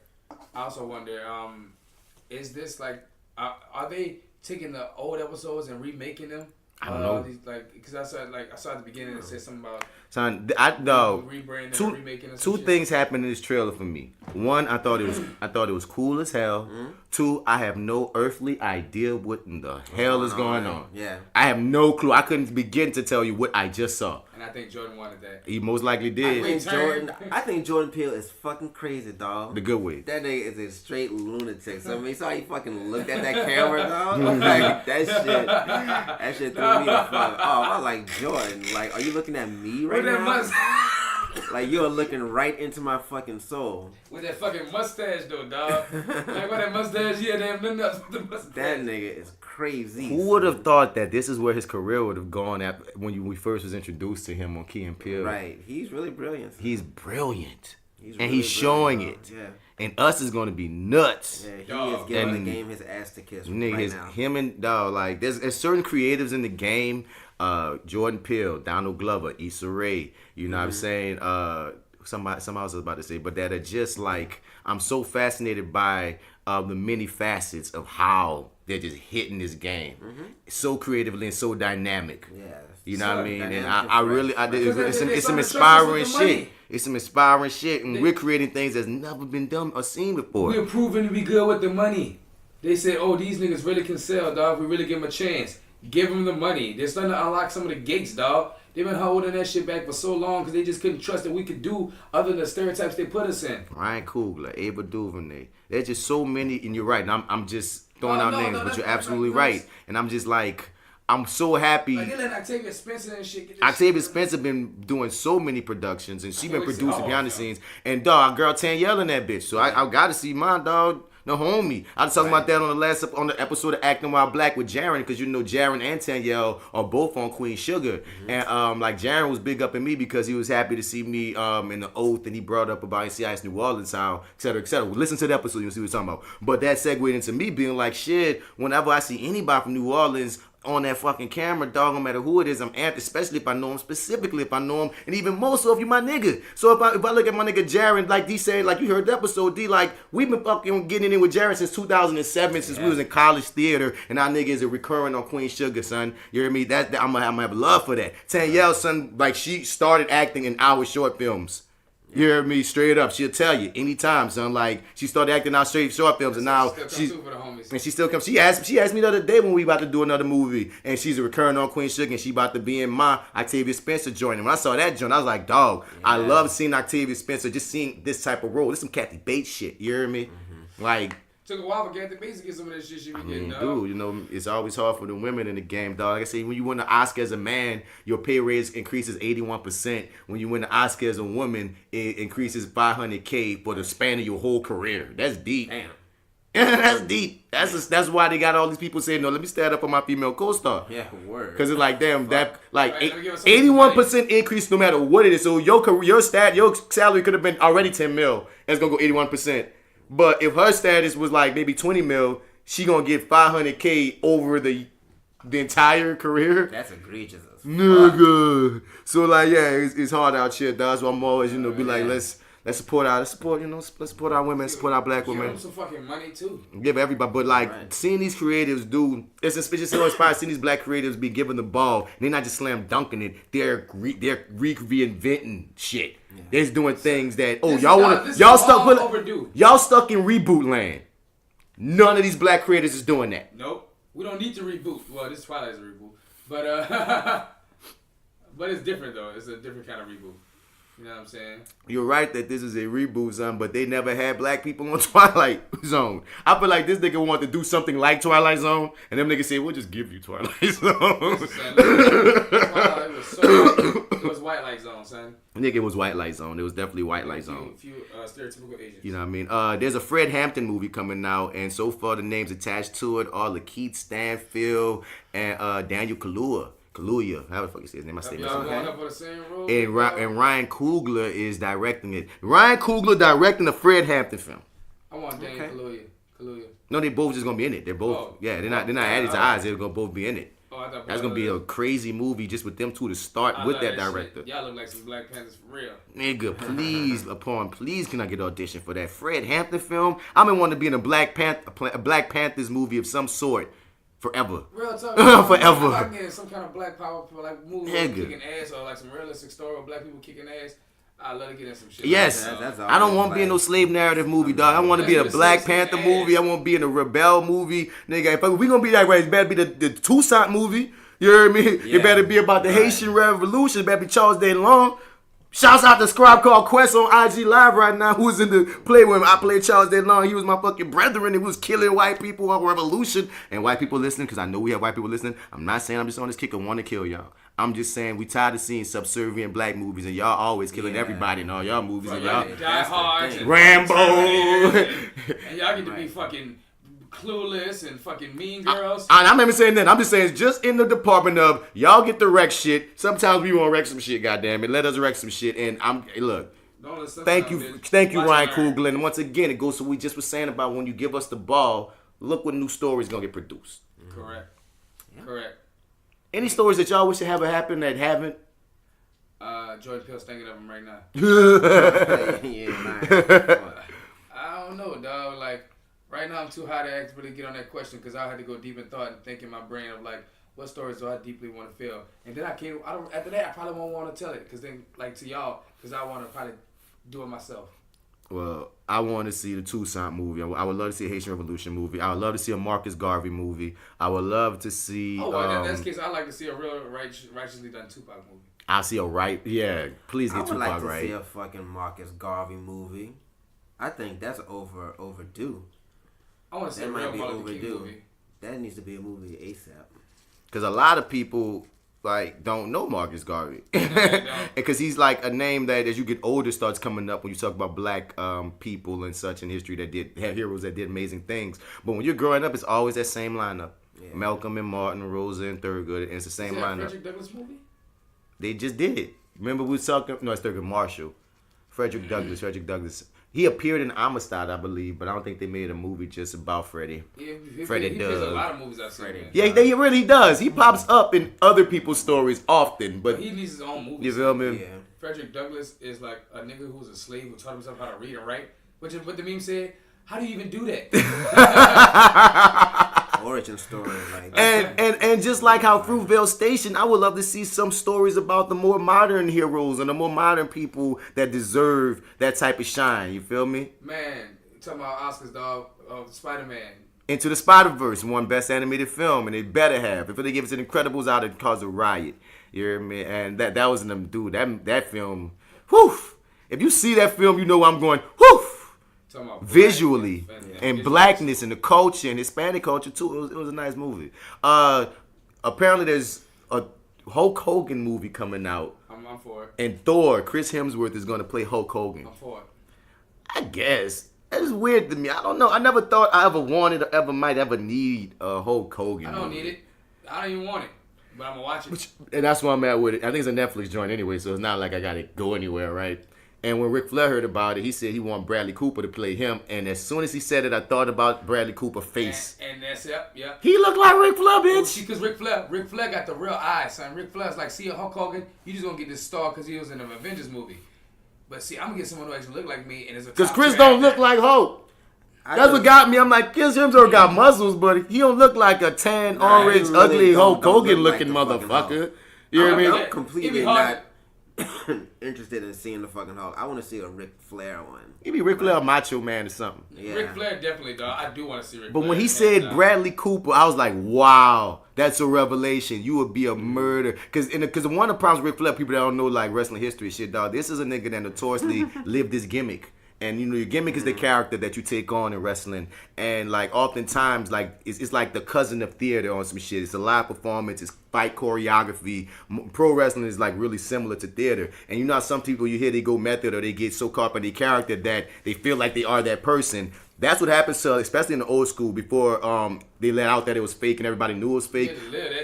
is this like, are they taking the old episodes and remaking them? I don't know. Because I saw at the beginning it said something about. Son, rebranding, remaking, two things happened in this trailer for me. One, I thought it was cool as hell. Mm-hmm. Two, I have no earthly idea what in the hell is going on. Yeah. I have no clue. I couldn't begin to tell you what I just saw. And I think Jordan wanted that. He most likely did. I think Jordan Peele is fucking crazy, dog. The good way. That nigga is a straight lunatic. So you saw he fucking looked at that camera, dog. Like that shit threw me the fuck off. I like, Jordan, like, are you looking at me right now? Like, you're looking right into my fucking soul. With that fucking mustache though, dog. Like with that mustache, yeah, damn nothing else with the mustache. That nigga is crazy. Who would have thought that this is where his career would have gone at when we first was introduced to him on Key and Peele? Right. He's really brilliant. He's brilliant. He's and he's showing it. Yeah. And us is gonna be nuts. Yeah, he is giving the game his ass to kiss right now. Him and dog, like there's certain creatives in the game. Jordan Peele, Donald Glover, Issa Rae. You know what I'm saying? Somebody else was about to say, but that are just like I'm so fascinated by the many facets of how they're just hitting this game so creatively and so dynamic. Yeah. You know what I mean? And I really, it's some inspiring shit. It's some inspiring shit, and we're creating things that's never been done or seen before. We're proving to be good with the money. They say, oh, these niggas really can sell, dog. We really give them a chance. Give them the money. They're starting to unlock some of the gates, dog. They've been holding that shit back for so long because they just couldn't trust that we could do other than the stereotypes they put us in. Ryan Coogler, Ava DuVernay. There's just so many, and you're right. And I'm just throwing out names, but you're absolutely right. And I'm just like, I'm so happy. Like they let Octavia Spencer and shit get Octavia Spencer been doing so many productions, and she been producing behind the scenes. And dog, girl Tanyelle in that bitch. So I got to see my dog. The homie. I was talking about that on the episode of Acting While Black with Jaren, because you know Jaren and Tanyelle are both on Queen Sugar. And like Jaren was big up in me because he was happy to see me in the Oath, and he brought up about NCIS New Orleans, how, et cetera, et cetera. Listen to the episode, you'll see what we're talking about. But that segued into me being like, shit, whenever I see anybody from New Orleans on that fucking camera, dog, no matter who it is, I'm amped, especially if I know him, specifically if I know him, and even more so if you my nigga. So if I look at my nigga Jaren, like D said, like you heard the episode, D, like, we've been fucking getting in with Jaren since 2007, since we was in college theater, and our nigga is a recurring on Queen Sugar, son. You hear me? That I'm gonna have love for that. Tanyelle, son, like, she started acting in our short films. You hear me? Straight up. She'll tell you anytime, son. Like, she started acting out straight short films, and now she still comes. She asked me the other day when we about to do another movie, and she's a recurring on Queen Sugar, and she about to be in my Octavia Spencer joint. And when I saw that joint, I was like, dog, I love seeing Octavia Spencer, just seeing this type of role. This some Kathy Bates shit. You hear me? Like, took a while for Kathy Bates to get some of that shit she be getting, dog. Dude, you know, it's always hard for the women in the game, dog. Like I say, when you win an Oscar as a man, your pay raise increases 81%. When you win an Oscar as a woman, it increases $500K for the span of your whole career. That's deep. Damn. That's deep. That's why they got all these people saying, no, let me stand up for my female co-star. Yeah, word. Because it's like, damn, that like 81% increase no matter what it is. So your salary could have been already 10 mil. It's gonna go 81%. But if her status was like maybe 20 mil, she gonna get $500K over the entire career. That's egregious as fuck. Nigga. So like, yeah, it's hard out here, dog. So I'm always, be like, let's support our women, support our black women. Give them some fucking money too. Give everybody, but like seeing these creatives do, it's so inspiring. Seeing these black creatives be given the ball, and they're not just slam dunking it. They're reinventing shit. Yeah. They're just doing things that y'all stuck in reboot land. None of these black creators is doing that. Nope, we don't need to reboot. Well, this Twilight is a reboot, but but it's different though. It's a different kind of reboot. You know what I'm saying? You're right that this is a reboot, son, but they never had black people on Twilight Zone. I feel like this nigga wanted to do something like Twilight Zone, and them niggas say, we'll just give you Twilight Zone. It was White Light Zone, son. Nigga, it was White Light Zone. It was definitely White Light Zone. A few stereotypical Asians. You know what I mean? There's a Fred Hampton movie coming out, and so far the names attached to it are Lakeith Stanfield and Daniel Kaluuya. Kaluuya. How the fuck you say his name? I say Y'all going up for the same role? and Ryan Coogler is directing it. Ryan Coogler directing the Fred Hampton film. I want Danny Kaluuya. No, they both just gonna be in it. They're both they're not added to eyes. They're gonna both be in it. That's gonna be a crazy movie just with them two to start with that director. Y'all look like some Black Panthers for real. Nigga, please can I get an audition for that Fred Hampton film? I've been wanting to be in a Black Panthers movie of some sort forever. Real talk. Forever. If I can get some kind of Black Power like movie kicking ass or like some realistic story of Black people kicking ass, I'd love to get in some shit. Yes, that's I don't want to be in no slave narrative movie, dog. I want to be in a Black Panther movie. I want to be in a Rebel movie, nigga. If we gonna be that way, it better be the Toussaint movie. You heard me? Yeah. It better be about the Haitian Revolution. It better be Charles Day Long. Shouts out to Scribe called Quest on IG Live right now, who was in the play when I played Charles Day Long. He was my fucking brethren. He was killing white people on Revolution. And white people listening, because I know we have white people listening. I'm not saying I'm just on this kick and want to kill y'all. I'm just saying we tired of seeing subservient black movies and y'all always killing everybody in all y'all movies. And y'all Die Hard, Rambo. And y'all get to be fucking Clueless and fucking Mean Girls. I'm not even saying that. I'm just saying just in the department of y'all get to wreck shit. Sometimes we want to wreck some shit, goddammit. Let us wreck some shit. And look. Thank you, Ryan Coogler. And once again, it goes to what we just was saying about when you give us the ball, look what new stories gonna get produced. Correct. Correct. Any stories that y'all wish to have happen that haven't? Jordan Peele's thinking of them right now. I don't know, dog. Like, right now I'm too high to really get on that question because I had to go deep in thought and think in my brain of like, what stories do I deeply want to feel? And then after that, I probably won't want to tell it because then, like, to y'all, because I want to probably do it myself. Well, I want to see the Toussaint movie. I would love to see a Haitian Revolution movie. I would love to see a Marcus Garvey movie. I would love to see. Oh, well, that's the case. I'd like to see a real righteously done Tupac movie. I'll see please get Tupac right. I would like to see a fucking Marcus Garvey movie. I think that's overdue. I want to see a real Martin Luther King movie. That needs to be a movie ASAP. Because a lot of people don't know Marcus Garvey, because he's like a name that as you get older starts coming up when you talk about black people and such in history that had heroes that did amazing things. But when you're growing up, it's always that same lineup: Malcolm and Martin, Rosa and Thurgood, and it's the same lineup. Frederick Douglass movie? They just did it. Remember we was talking? No, it's Thurgood Marshall. Frederick Douglass. He appeared in Amistad, I believe, but I don't think they made a movie just about Freddie. Yeah, he plays a lot of movies I've seen. Yeah, he really does. He pops up in other people's stories often, but he needs his own movies. You feel me? Yeah. Frederick Douglass is like a nigga who's a slave who taught himself how to read and write, which is what the meme said. How do you even do that? Origin story, like and just like how Fruitvale Station, I would love to see some stories about the more modern heroes and the more modern people that deserve that type of shine. You feel me? Man, talking about Oscars, dog, Spider-Man. Into the Spider-Verse won Best Animated Film, and they better have. If they give it to The Incredibles, I'd cause a riot. You hear me? And that was in them, dude. That film, whew. If you see that film, you know I'm going, whew. Visually and blackness and the culture and Hispanic culture too. It was a nice movie. Apparently there's a Hulk Hogan movie coming out. I'm for it. And Thor, Chris Hemsworth is going to play Hulk Hogan. I'm for it. I guess. That is weird to me. I don't know. I never thought I ever wanted or might ever need a Hulk Hogan movie. I don't need it. I don't even want it. But I'm going to watch it. And that's why I'm at with it. I think it's a Netflix joint anyway, so it's not like I got to go anywhere, right? And when Ric Flair heard about it, he said he wanted Bradley Cooper to play him. And as soon as he said it, I thought about Bradley Cooper's face. And that's it, yeah. He looked like Ric Flair, bitch. Because Ric Flair got the real eyes, son. Ric Flair's like, see a Hulk Hogan, you just gonna get this star because he was in an Avengers movie. But see, I'm gonna get someone who actually look like me and is a because Chris don't look like Hulk. That's what got me. I'm like, Chris Hemsworth got muscles, but he don't look like a tan, orange, really ugly Hulk Hogan looking motherfucker. You know what I mean? I'm completely not interested in seeing the fucking Hulk. I want to see a Ric Flair one. He be Ric Flair Macho Man or something. Yeah. Ric Flair definitely, dog. I do want to see Ric Flair. But when he said Bradley Cooper, I was like, wow, that's a revelation. You would be a murder. Because one of the problems with Ric Flair, people that don't know like wrestling history shit, dog, this is a nigga that notoriously lived this gimmick. And you know, your gimmick is the character that you take on in wrestling. And like oftentimes, like it's like the cousin of theater on some shit. It's a live performance, it's fight choreography. Pro wrestling is like really similar to theater. And you know how some people you hear they go method or they get so caught up in their character that they feel like they are that person. That's what happens to, especially in the old school, before they let out that it was fake and everybody knew it was fake.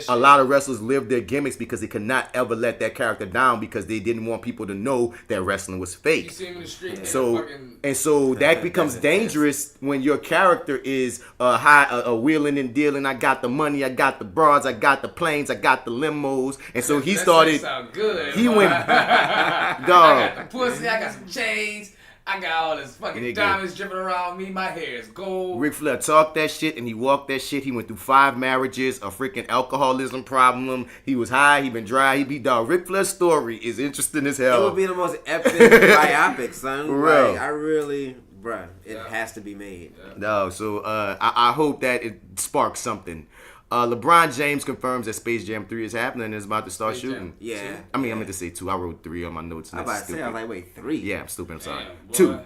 A lot of wrestlers lived their gimmicks because they could not ever let that character down because they didn't want people to know that wrestling was fake. You see him in the street, So that becomes dangerous when your character is wheeling and dealing. I got the money, I got the broads, I got the planes, I got the limos, and so he started. Sound good. He went, dog. I got the pussy, I got some chains. I got all this fucking diamonds dripping around me. My hair is gold. Ric Flair talked that shit and he walked that shit. He went through 5 marriages, a freaking alcoholism problem. He was high, he been dry, he be dog. Ric Flair's story is interesting as hell. It would be the most epic biopic, son. Bro. Like, I really, bruh, it has to be made. No, so I hope that it sparks something. LeBron James confirms that Space Jam 3 is happening and is about to start shooting. Yeah. I mean, I meant to say 2. I wrote 3 on my notes. I was about to say, I was like, wait, 3? Yeah, I'm stupid. I'm sorry. Damn, 2.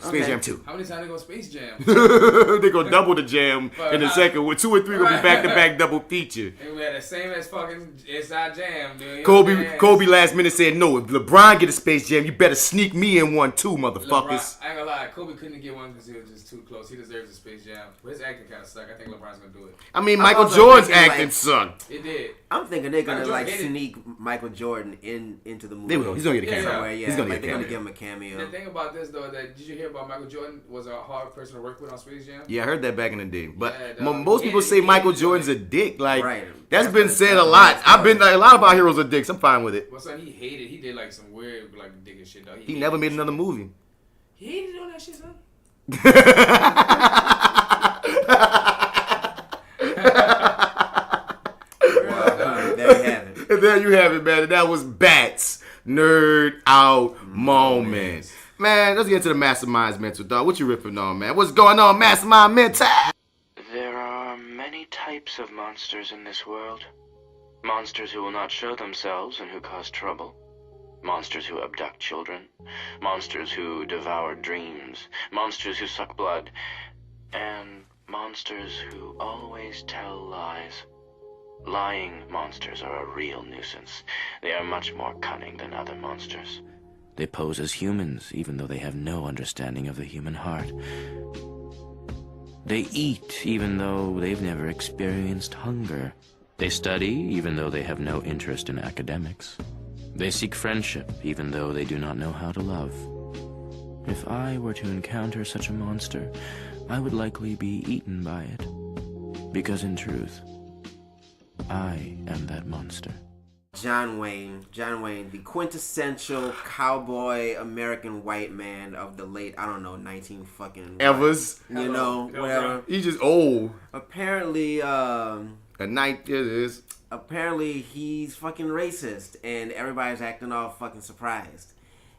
Space Jam 2. How many times they go Space Jam? They gonna double the jam in the second one. 2 and 3 gonna be back-to-back double feature. And we had the same as fucking Inside Jam, dude. Kobe last minute said, no, if LeBron get a Space Jam, you better sneak me in one too, motherfuckers. I ain't gonna lie, Kobe couldn't get one because he was just too close. He deserves a Space Jam. But his acting kind of sucked. I think LeBron's gonna do it. I mean, Michael Jordan's acting sucked. It did. I'm thinking they're gonna sneak Michael Jordan into the movie. They will. He's gonna get a cameo. Somewhere, yeah. He's gonna get a they're cameo. gonna give him a cameo. The thing about this though, that did you hear about Michael Jordan was a hard person to work with on Space Jam? Yeah, I heard that back in the day. But Yeah, most people say Michael Jordan's a dick. Like that's That's been said a lot. I've been like a lot of our heroes are dicks. I'm fine with it. Well, son, he hated. He did like some weird, like dick and shit though. He never made another movie. He hated doing that shit, son. There you have it. And there you have it, man. And that was Bats Nerd Out Moment. Man, let's get into the Mastermind's mental, dog. What you ripping on, man? What's going on, Mastermind Mental? There are many types of monsters in this world. Monsters who will not show themselves and who cause trouble. Monsters who abduct children. Monsters who devour dreams. Monsters who suck blood. And monsters who always tell lies. Lying monsters are a real nuisance. They are much more cunning than other monsters. They pose as humans, even though they have no understanding of the human heart. They eat, even though they've never experienced hunger. They study, even though they have no interest in academics. They seek friendship, even though they do not know how to love. If I were to encounter such a monster, I would likely be eaten by it. Because in truth, I am that monster. John Wayne, the quintessential cowboy American white man of the late, 19 fucking Evers. You know, whatever. He's just old. Apparently, a night it is. Apparently he's fucking racist and everybody's acting all fucking surprised.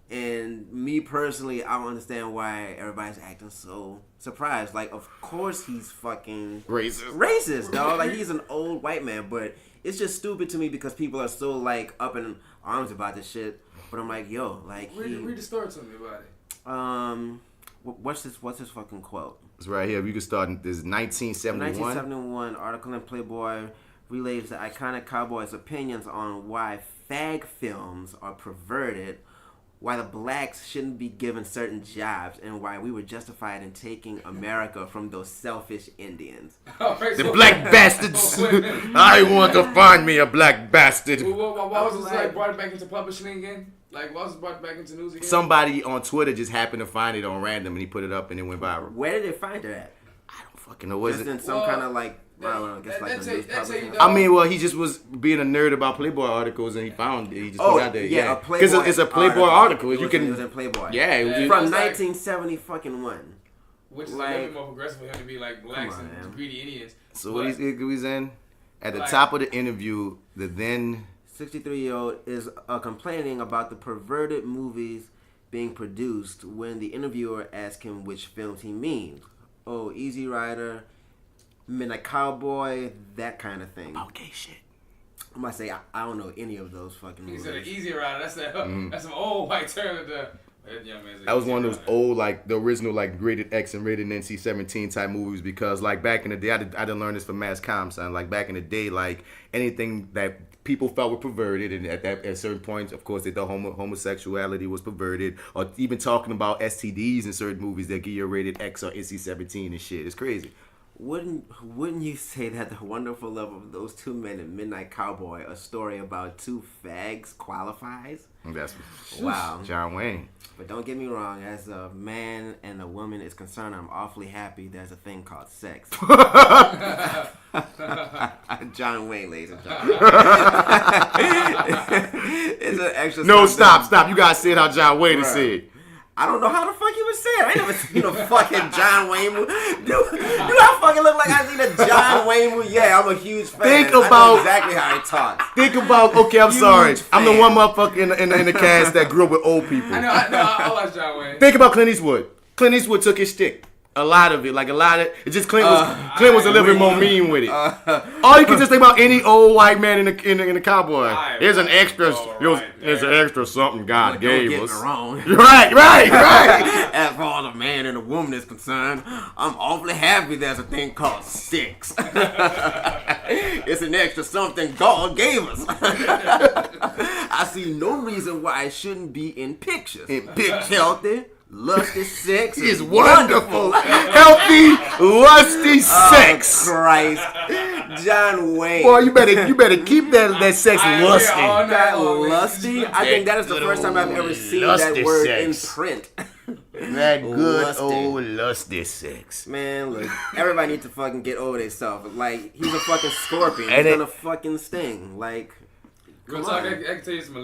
And me personally, I don't understand why everybody's acting so surprised. Like, of course he's fucking racist, dog. Like, he's an old white man, but it's just stupid to me because people are so, like, up in arms about this shit. But I'm like, yo, like, read the story to me about it. What's his fucking quote? It's right here. You can start. This is 1971. 1971 article in Playboy relays the iconic cowboy's opinions on why fag films are perverted, why the blacks shouldn't be given certain jobs, and why we were justified in taking America from those selfish Indians. The black bastards! I want to find me a black bastard. Why was this like brought back into publishing again? Like, why was it brought back into news again? Somebody on Twitter just happened to find it on random, and he put it up, and it went viral. Where did they find it at? I don't fucking know. Was just it in some kind of like? I don't know, I guess like a news publication. I mean, well, he just was being a nerd about Playboy articles, and he found it. He just put it out there. Yeah, a Playboy because it's a Playboy article. You can. It was in Playboy. Yeah, it was from 1970 fucking one. Which is like, a little bit more progressive for him to be like blacks and greedy Indians. So what he's in at the top of the interview, the then 63-year-old is complaining about the perverted movies being produced when the interviewer asks him which films he means. Oh, Easy Rider, Midnight Cowboy, that kind of thing. Okay, shit. I'm gonna say I don't know any of those fucking movies. He said an Easy Rider. That's some old white term that That was one of those old, like the original, like rated X and rated NC-17 type movies. Because like back in the day, I didn't learn this from Mass Comm, son. Like back in the day, like anything that people felt were perverted, and at certain points, of course, they thought homosexuality was perverted, or even talking about STDs in certain movies that give you a rated X or NC-17 and shit. It's crazy. Wouldn't you say that the wonderful love of those two men in Midnight Cowboy, a story about two fags, qualifies? That's wow, John Wayne. But don't get me wrong, as a man and a woman is concerned, I'm awfully happy there's a thing called sex. John Wayne, ladies and gentlemen. It's an extra. No, stop. You gotta say it how John Wayne is said. I don't know how the fuck you would say it. I ain't never seen a fucking John Wayne movie. Do I fucking look like I seen a John Wayne movie? Yeah, I'm a huge fan. I know exactly how he talks. Think about, okay, I'm sorry. I'm the one motherfucker in the cast that grew up with old people. I like John Wayne. Think about Clint Eastwood. Clint Eastwood took his stick. A lot of it, it just Clint was a little bit more mean with it. Or you can just think about any old white man in the cowboy. There's an extra, there's an extra something God gave us. Wrong. Right. As far as a man and a woman is concerned, I'm awfully happy there's a thing called sex. It's an extra something God gave us. I see no reason why it shouldn't be in pictures. Healthy. Lusty sex is wonderful. Healthy, lusty sex. Christ. John Wayne. Boy, you better keep that sex lusty. That lusty? I think that is the first time I've ever seen that word in print. That good old lusty sex. Man, look, everybody needs to fucking get over themselves. Like, he's a fucking scorpion. He's gonna fucking sting. Like, come on. I can tell you some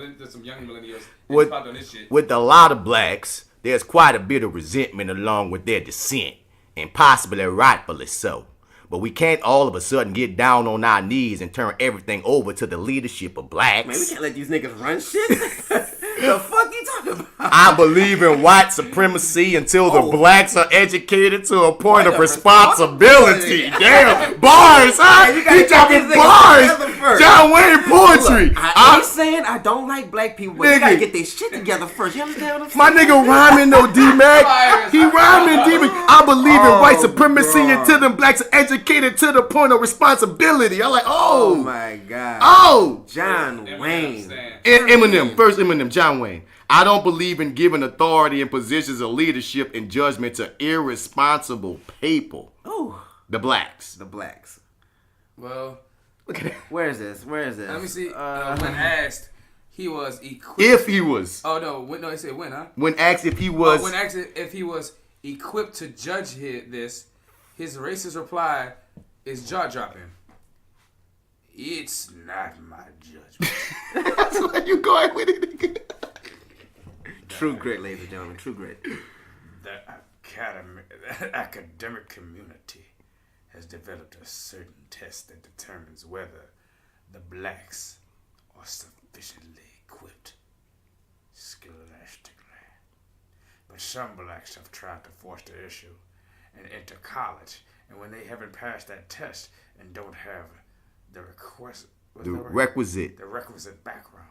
young millennials on this shit. With a lot of blacks, there's quite a bit of resentment along with their descent, and possibly rightfully so. But we can't all of a sudden get down on our knees and turn everything over to the leadership of blacks. Man, we can't let these niggas run shit. The fuck you talking about? I believe in white supremacy until the blacks are educated to a point of responsibility. Damn, bars, huh? He talking bars. John Wayne poetry. Look, I ain't saying I don't like black people, but they gotta get their shit together first. You understand what I'm My saying? nigga rhyming though, D-Mac. He rhyming, D-Mac. I believe in white supremacy until them blacks are educated to the point of responsibility. I'm like, Oh my God. Oh! John Wayne. Eminem. First Eminem, John Wayne. I don't believe in giving authority and positions of leadership and judgment to irresponsible people. Ooh. The blacks. Well, look at that. Where is this? Let me see. When asked, he was equipped. If he was. Oh, no. No, he said when, huh? When asked if he was. When asked if he was equipped to judge this, his racist reply is jaw-dropping. It's not my judgment. That's where you going with it. True grit, ladies and gentlemen. True grit. The academic community has developed a certain test that determines whether the blacks are sufficiently equipped scholastically. But some blacks have tried to force the issue and enter college, and when they haven't passed that test and don't have the requisite background.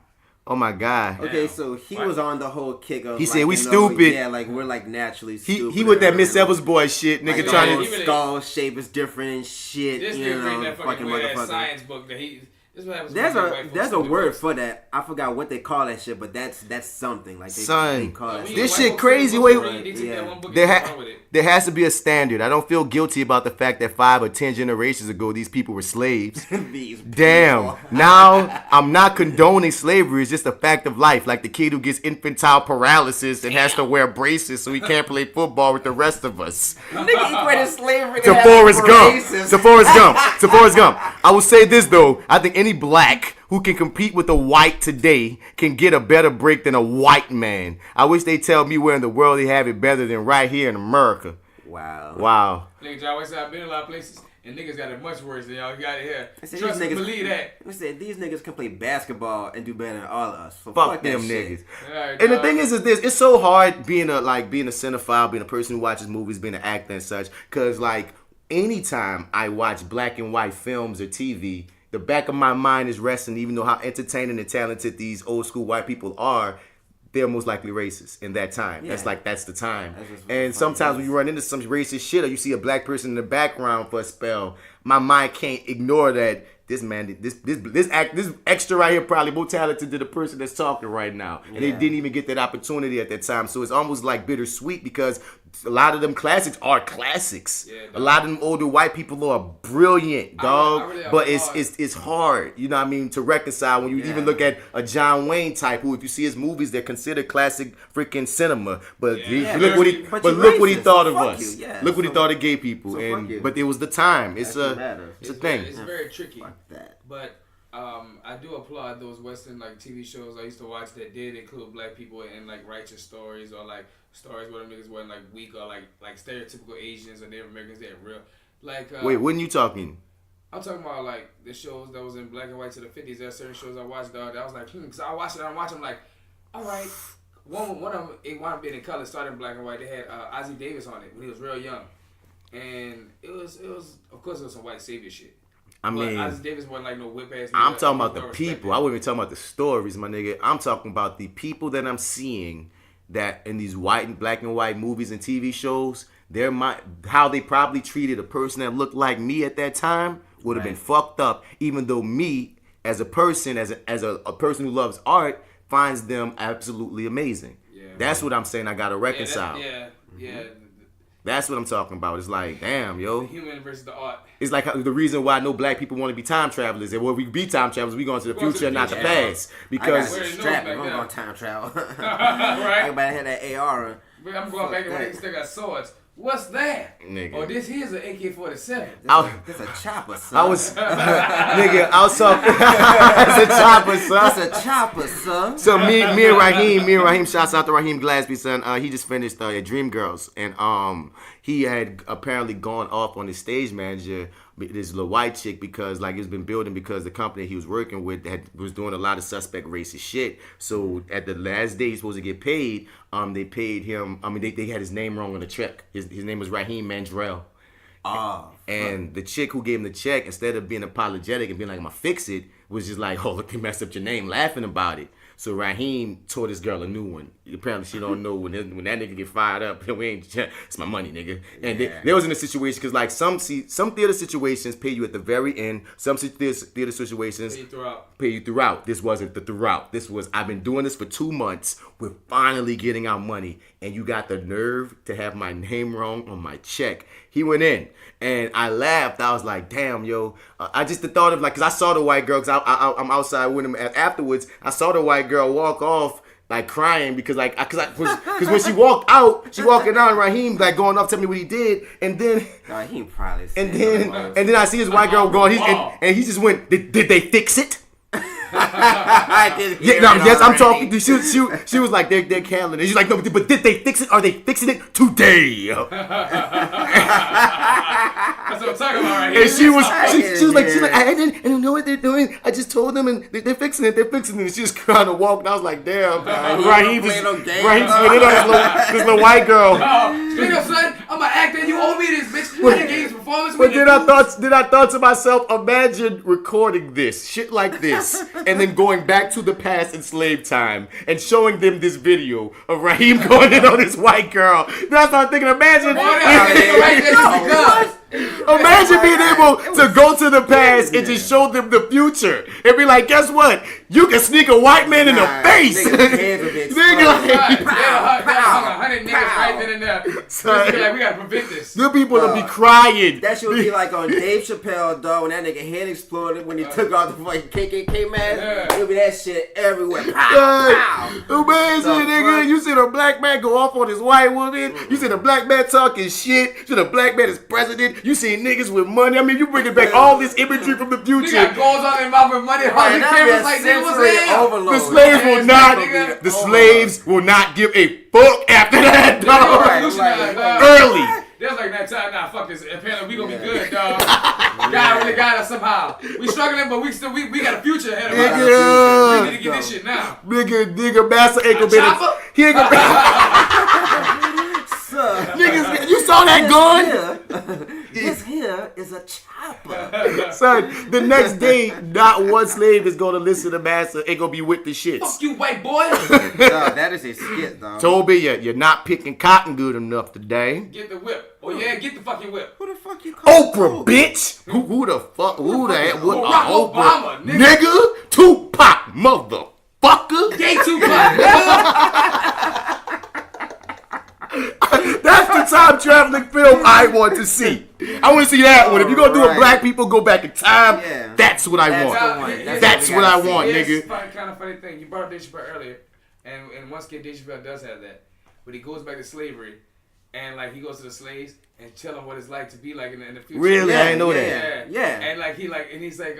Oh my God. Okay, so he was on the whole kick of. He said we stupid. Yeah, like we're like naturally stupid. He with that Miss Evans boy shit, nigga. Like, trying to skull shape is different and shit. This you nigga know, read that fucking motherfucker. science book that he. There's a word for that. I forgot what they call that shit, but that's something like they call that. This shit crazy. Wait, there has to be a standard. I don't feel guilty about the fact that 5 or 10 generations ago these people were slaves. Damn. Now I'm not condoning slavery. It's just a fact of life. Like the kid who gets infantile paralysis and has to wear braces so he can't play football with the rest of us. Nigga equated slavery to Forrest Gump. I will say this though. I think any black who can compete with a white today can get a better break than a white man. I wish they tell me where in the world they have it better than right here in America. Wow. Nigga, John Wayne said I've been in a lot of places and niggas got it much worse than y'all got it here. Trust me, believe that. I said these niggas can play basketball and do better than all of us. So fuck them niggas. Right, and the thing is this: it's so hard being a cinephile, being a person who watches movies, being an actor and such. Cause like anytime I watch black and white films or TV, the back of my mind is resting, even though how entertaining and talented these old school white people are. they're most likely racist in that time. Yeah. That's the time. That's And sometimes when you run into some racist shit or you see a black person in the background for a spell, my mind can't ignore that this man, this extra right here probably more talented than the person that's talking right now. And they didn't even get that opportunity at that time. So it's almost like bittersweet because a lot of them classics are classics. Yeah, a lot of them older white people are brilliant, dog. But it's hard, you know what I mean, to reconcile when you even look at a John Wayne type who, if you see his movies, they're considered classic freaking cinema. But look what he thought of us. Look what he thought of gay people. So but it was the time. It's a thing. It's very tricky. But I do applaud those Western like TV shows I used to watch that did include black people in like righteous stories or like stories where them niggas weren't like weak or like stereotypical Asians or Native Americans. They're real. Like wait, when you talking? I'm talking about like the shows that was in black and white to the 50s. There are certain shows I watched, dog. That I was like, because I watched it. I'm watching like, all right. One of them, it wound up being in color, started in black and white. They had Ozzie Davis on it when he was real young, and it was of course it was some white savior shit. I mean, Ozzie Davis wasn't like no whip ass. I'm talking about the people. I wasn't even talking about the stories, my nigga. I'm talking about the people that I'm seeing that in these black and white movies and TV shows. How they probably treated a person that looked like me at that time would have been fucked up. Even though me, as a person, as a person who loves art, finds them absolutely amazing. Yeah, that's what I'm saying. I gotta reconcile. Yeah. That's what I'm talking about. It's like, damn, yo. The human versus the art. It's like the reason why no black people want to be time travelers. And when we be time travelers, we going to the future and not the past. Because I got strap. I'm going to time travel. Right? Everybody had that AR. I'm going back and when they still got swords. What's that? Nigga. Oh, this here's an AK-47. This a chopper, son. I was talking. It's a chopper, son. It's a chopper, son. So me and Raheem, shouts out to Raheem Glasby, son. He just finished Dreamgirls, and he had apparently gone off on his stage manager, this little white chick, because like it's been building because the company he was working with was doing a lot of suspect racist shit. So at the last day he's supposed to get paid, they paid him. I mean, they had his name wrong on the check. His name was Raheem Mandrell. And the chick who gave him the check, instead of being apologetic and being like, I'm gonna fix it, was just like, oh, look, they messed up your name, laughing about it. So Raheem taught this girl a new one. Apparently she don't know when that nigga get fired up, it's my money, nigga. And there was in a situation, because like some theater situations pay you at the very end. Some theater situations pay you throughout. This wasn't the throughout. This was, I've been doing this for 2 months. We're finally getting our money. And you got the nerve to have my name wrong on my check. He went in. And I laughed. I was like, damn, yo. I just thought of like, because I saw the white girl, because I'm outside with him afterwards. I saw the white girl walk off like crying because when she walked out, she walking out, and Raheem like going up, telling me what he did, and then Raheem probably and then I see his white girl going, and he just went, did they fix it? Yes, I'm talking to she was like, they're canceling it. She's like, no, but did they fix it? Are they fixing it today? That's what I'm talking about right here. And she was like, I don't know what they're doing. I just told them, and they're fixing it. And she just kind of walked. And I was like, damn, Raheem just went in on this little white girl. Straight up, son, I'm an actor. You owe me this, bitch. You had games performance. But then I thought to myself, imagine recording this shit like this, and then going back to the past in slave time and showing them this video of Raheem going in on this white girl. Then I started thinking, imagine being able to go to the past and just show them the future and be like, guess what? You can sneak a white man in the face. Nigga, like, 100 niggas right then and there. Just be like, we gotta prevent this. The people will be crying. That shit would be like on Dave Chappelle, dog, when that nigga head exploded when he took off the fucking KKK mask. It'll be that shit everywhere. Amazing, nigga. You see a black man go off on his white woman. You see a black man talking shit. You see a black man is president. You see niggas with money. I mean, you bringing back all this imagery from the future. You got goals on their mouth with money. All the cameras like that. The slaves will not. The slaves will not give a fuck after that, dog. Early. There's like that time, nah, fuck this. Apparently we gonna be good, dog. God really got us somehow. We struggling, but we got a future ahead of us. We need to get this shit now. Nigga, Master ain't gonna be. He ain't gonna be. Niggas, you saw that gun? This here is a chopper. Son, the next day, not one slave is gonna listen to master. Ain't gonna be with the shits. Fuck you, white boy. Dog, that is a skit, dog. Toby, you're not picking cotton good enough today. Get the whip. Oh yeah, get the fucking whip. Who the fuck you call Oprah, bitch. Who the fuck? Who the heck? What? Barack Oprah, Obama, nigga. Tupac, motherfucker. Gay Tupac. That's the time traveling film I want to see. I want to see that one. If you're gonna do a black people go back in time, that's what I want. That's what I want, nigga. It's kind of funny thing. You brought up Dave Chappelle earlier, and once again, Dave Chappelle does have that, but he goes back to slavery, and like he goes to the slaves and tell them what it's like to be like in the future. Really, I didn't know that. Yeah. And like he's like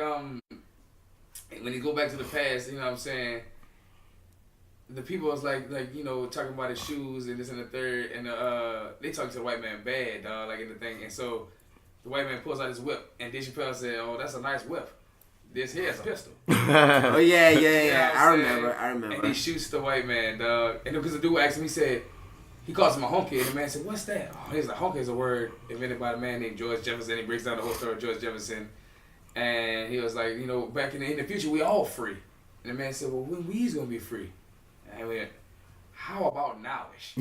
when he go back to the past, you know what I'm saying. The people was like you know talking about his shoes and this and the third, and they talking to the white man bad, dog, like in the thing, and so the white man pulls out his whip, and Dave Chappelle said, "Oh, that's a nice whip. This here is a pistol." Oh yeah. You know I remember. And he shoots the white man, dog, and because the dude asked him, he said he calls him a honky, and the man said, "What's that?" Oh, he's like, honky is a word invented by a man named George Jefferson. He breaks down the whole story of George Jefferson, and he was like, you know, back in the future, we all free. And the man said, "Well, when we's gonna be free?" And I went, "How about nowish?"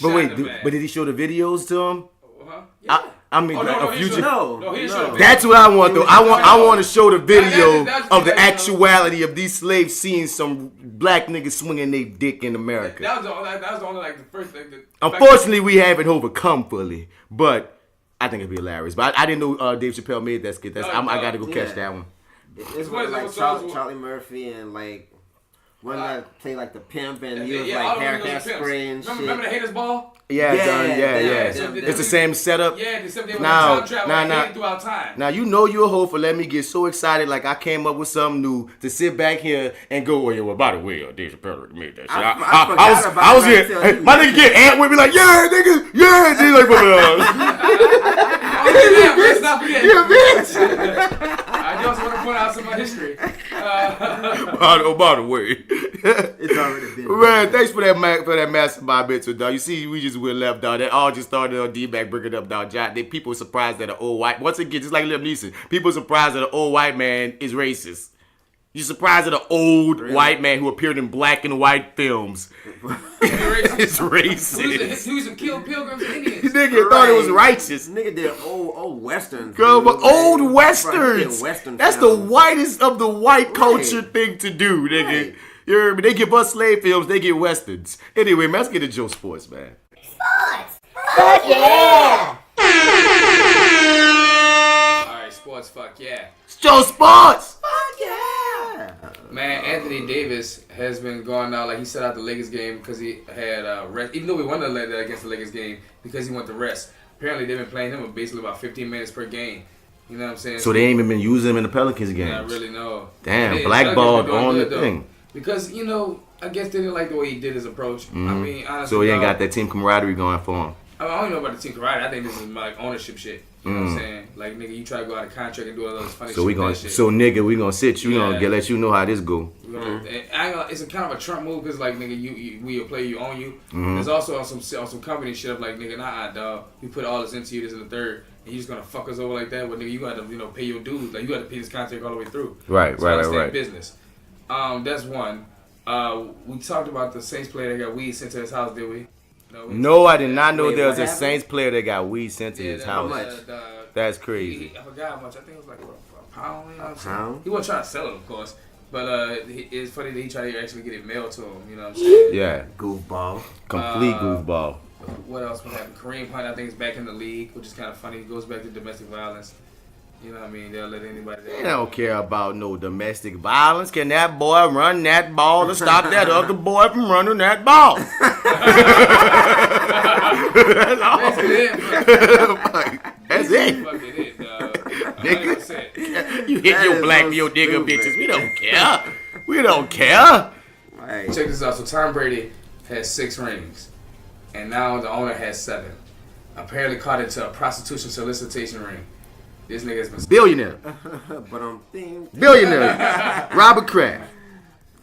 But wait, but did he show the videos to him? Yeah. I mean, no, a he future. showed That's what I want, though. I want to show the video of the actuality of these slaves seeing some black niggas swinging their dick in America. That was the only like the first thing. Unfortunately, we haven't overcome fully, but I think it'd be hilarious. But I didn't know Dave Chappelle made that skit. I got to go catch that one. It's like Charlie Murphy and like. One that play like the pimp and he was like hairspray and shit. Remember the Haters Ball? Yeah. It's the same setup. Yeah, except they were time travel throughout time. Now you know you're a hoe for letting me get so excited like I came up with something new to sit back here and go, well, by the way, Dave Chappelle made that shit. I was here. Hey, my nigga get ant with me like, yeah, nigga, yeah. He's like, let's not forget. Yeah, bitch. I just want to point out some of my history. By the way, it's already been. Man, thanks for that mastermind bit, dog. You see, we just went left, dog. That all just started on D-Mac bringing up, dog. People surprised that an old white. Once again, just like Liam Neeson, people surprised that an old white man is racist. You're surprised that an old white man who appeared in black and white films is racist. He was to kill pilgrims and Indians. Nigga thought it was righteous. Nigga did old westerns. Girl, but old westerns. That's the whitest of the white culture thing to do, nigga. Right. You heard me? They give us slave films, they get westerns. Anyway, man, let's get to Joe Sports, man. Sports! Fuck yeah! Alright, sports, fuck yeah. It's Joe Sports! Fuck yeah! Man, Anthony Davis has been going out like he set out the Lakers game because he had rest. Even though we won against the Lakers game because he went to rest. Apparently, they've been playing him basically about 15 minutes per game. You know what I'm saying? So they ain't even been using him in the Pelicans game. Not really, no. Damn, blackballed on the thing. Because, you know, I guess they didn't like the way he did his approach. Mm-hmm. I mean, honestly. So he ain't got that team camaraderie going for him. I don't know about the team camaraderie. I think this is like ownership shit. You know what I'm saying? Like, nigga, you try to go out of contract and do all those funny shit. So nigga, we gonna sit you. We gonna let you know how this go. It's a kind of a Trump move because, like, nigga, we a player, you own you. Mm-hmm. There's also on some company shit of like, nigga, nah, dog. We put all this into you, this and the third. And you just gonna fuck us over like that? Well, nigga, you got to, pay your dues. Like, you got to pay this contract all the way through. Right. Business. That's one. We talked about the Saints player that got weed sent to his house, did we? No, I did not know there was a Saints player that got weed sent to his house. That's crazy. I forgot how much. I think it was like a pound. You know what I'm saying? He wasn't trying to sell it, of course. But it's funny that he tried to actually get it mailed to him. You know what I'm saying? Yeah. Goofball. Complete goofball. What else would happen? Kareem Hunt, I think, is back in the league, which is kind of funny. He goes back to domestic violence. You know what I mean? They'll let anybody. They don't care about no domestic violence. Can that boy run that ball to stop that other boy from running that ball? That's all. That's it. Nigga, you hit your black your nigga bitches. We don't care. We don't care. Right. Check this out. So Tom Brady has 6 rings, and now the owner has 7. Apparently caught into a prostitution solicitation ring. This nigga's been billionaire. Billionaire. Robert Kraft.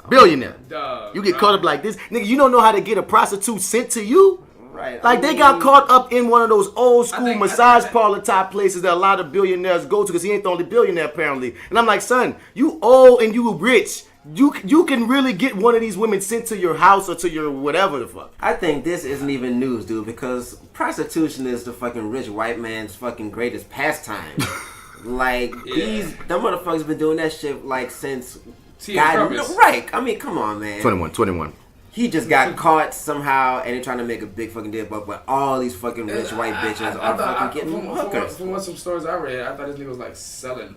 Billionaire. Dog, you get caught up like this. Nigga, you don't know how to get a prostitute sent to you? Right. Like they got caught up in one of those old school massage parlor type places that a lot of billionaires go to because he ain't the only billionaire apparently. And I'm like, son, you old and you rich. You can really get one of these women sent to your house or to your whatever the fuck. I think this isn't even news, dude, because prostitution is the fucking rich white man's fucking greatest pastime. Like them motherfuckers been doing that shit like since God, right? I mean, come on, man. 21. He just got caught somehow, and they're trying to make a big fucking deal, but all these fucking rich white bitches are fucking getting hookers. From some stories I read, I thought this nigga was like selling.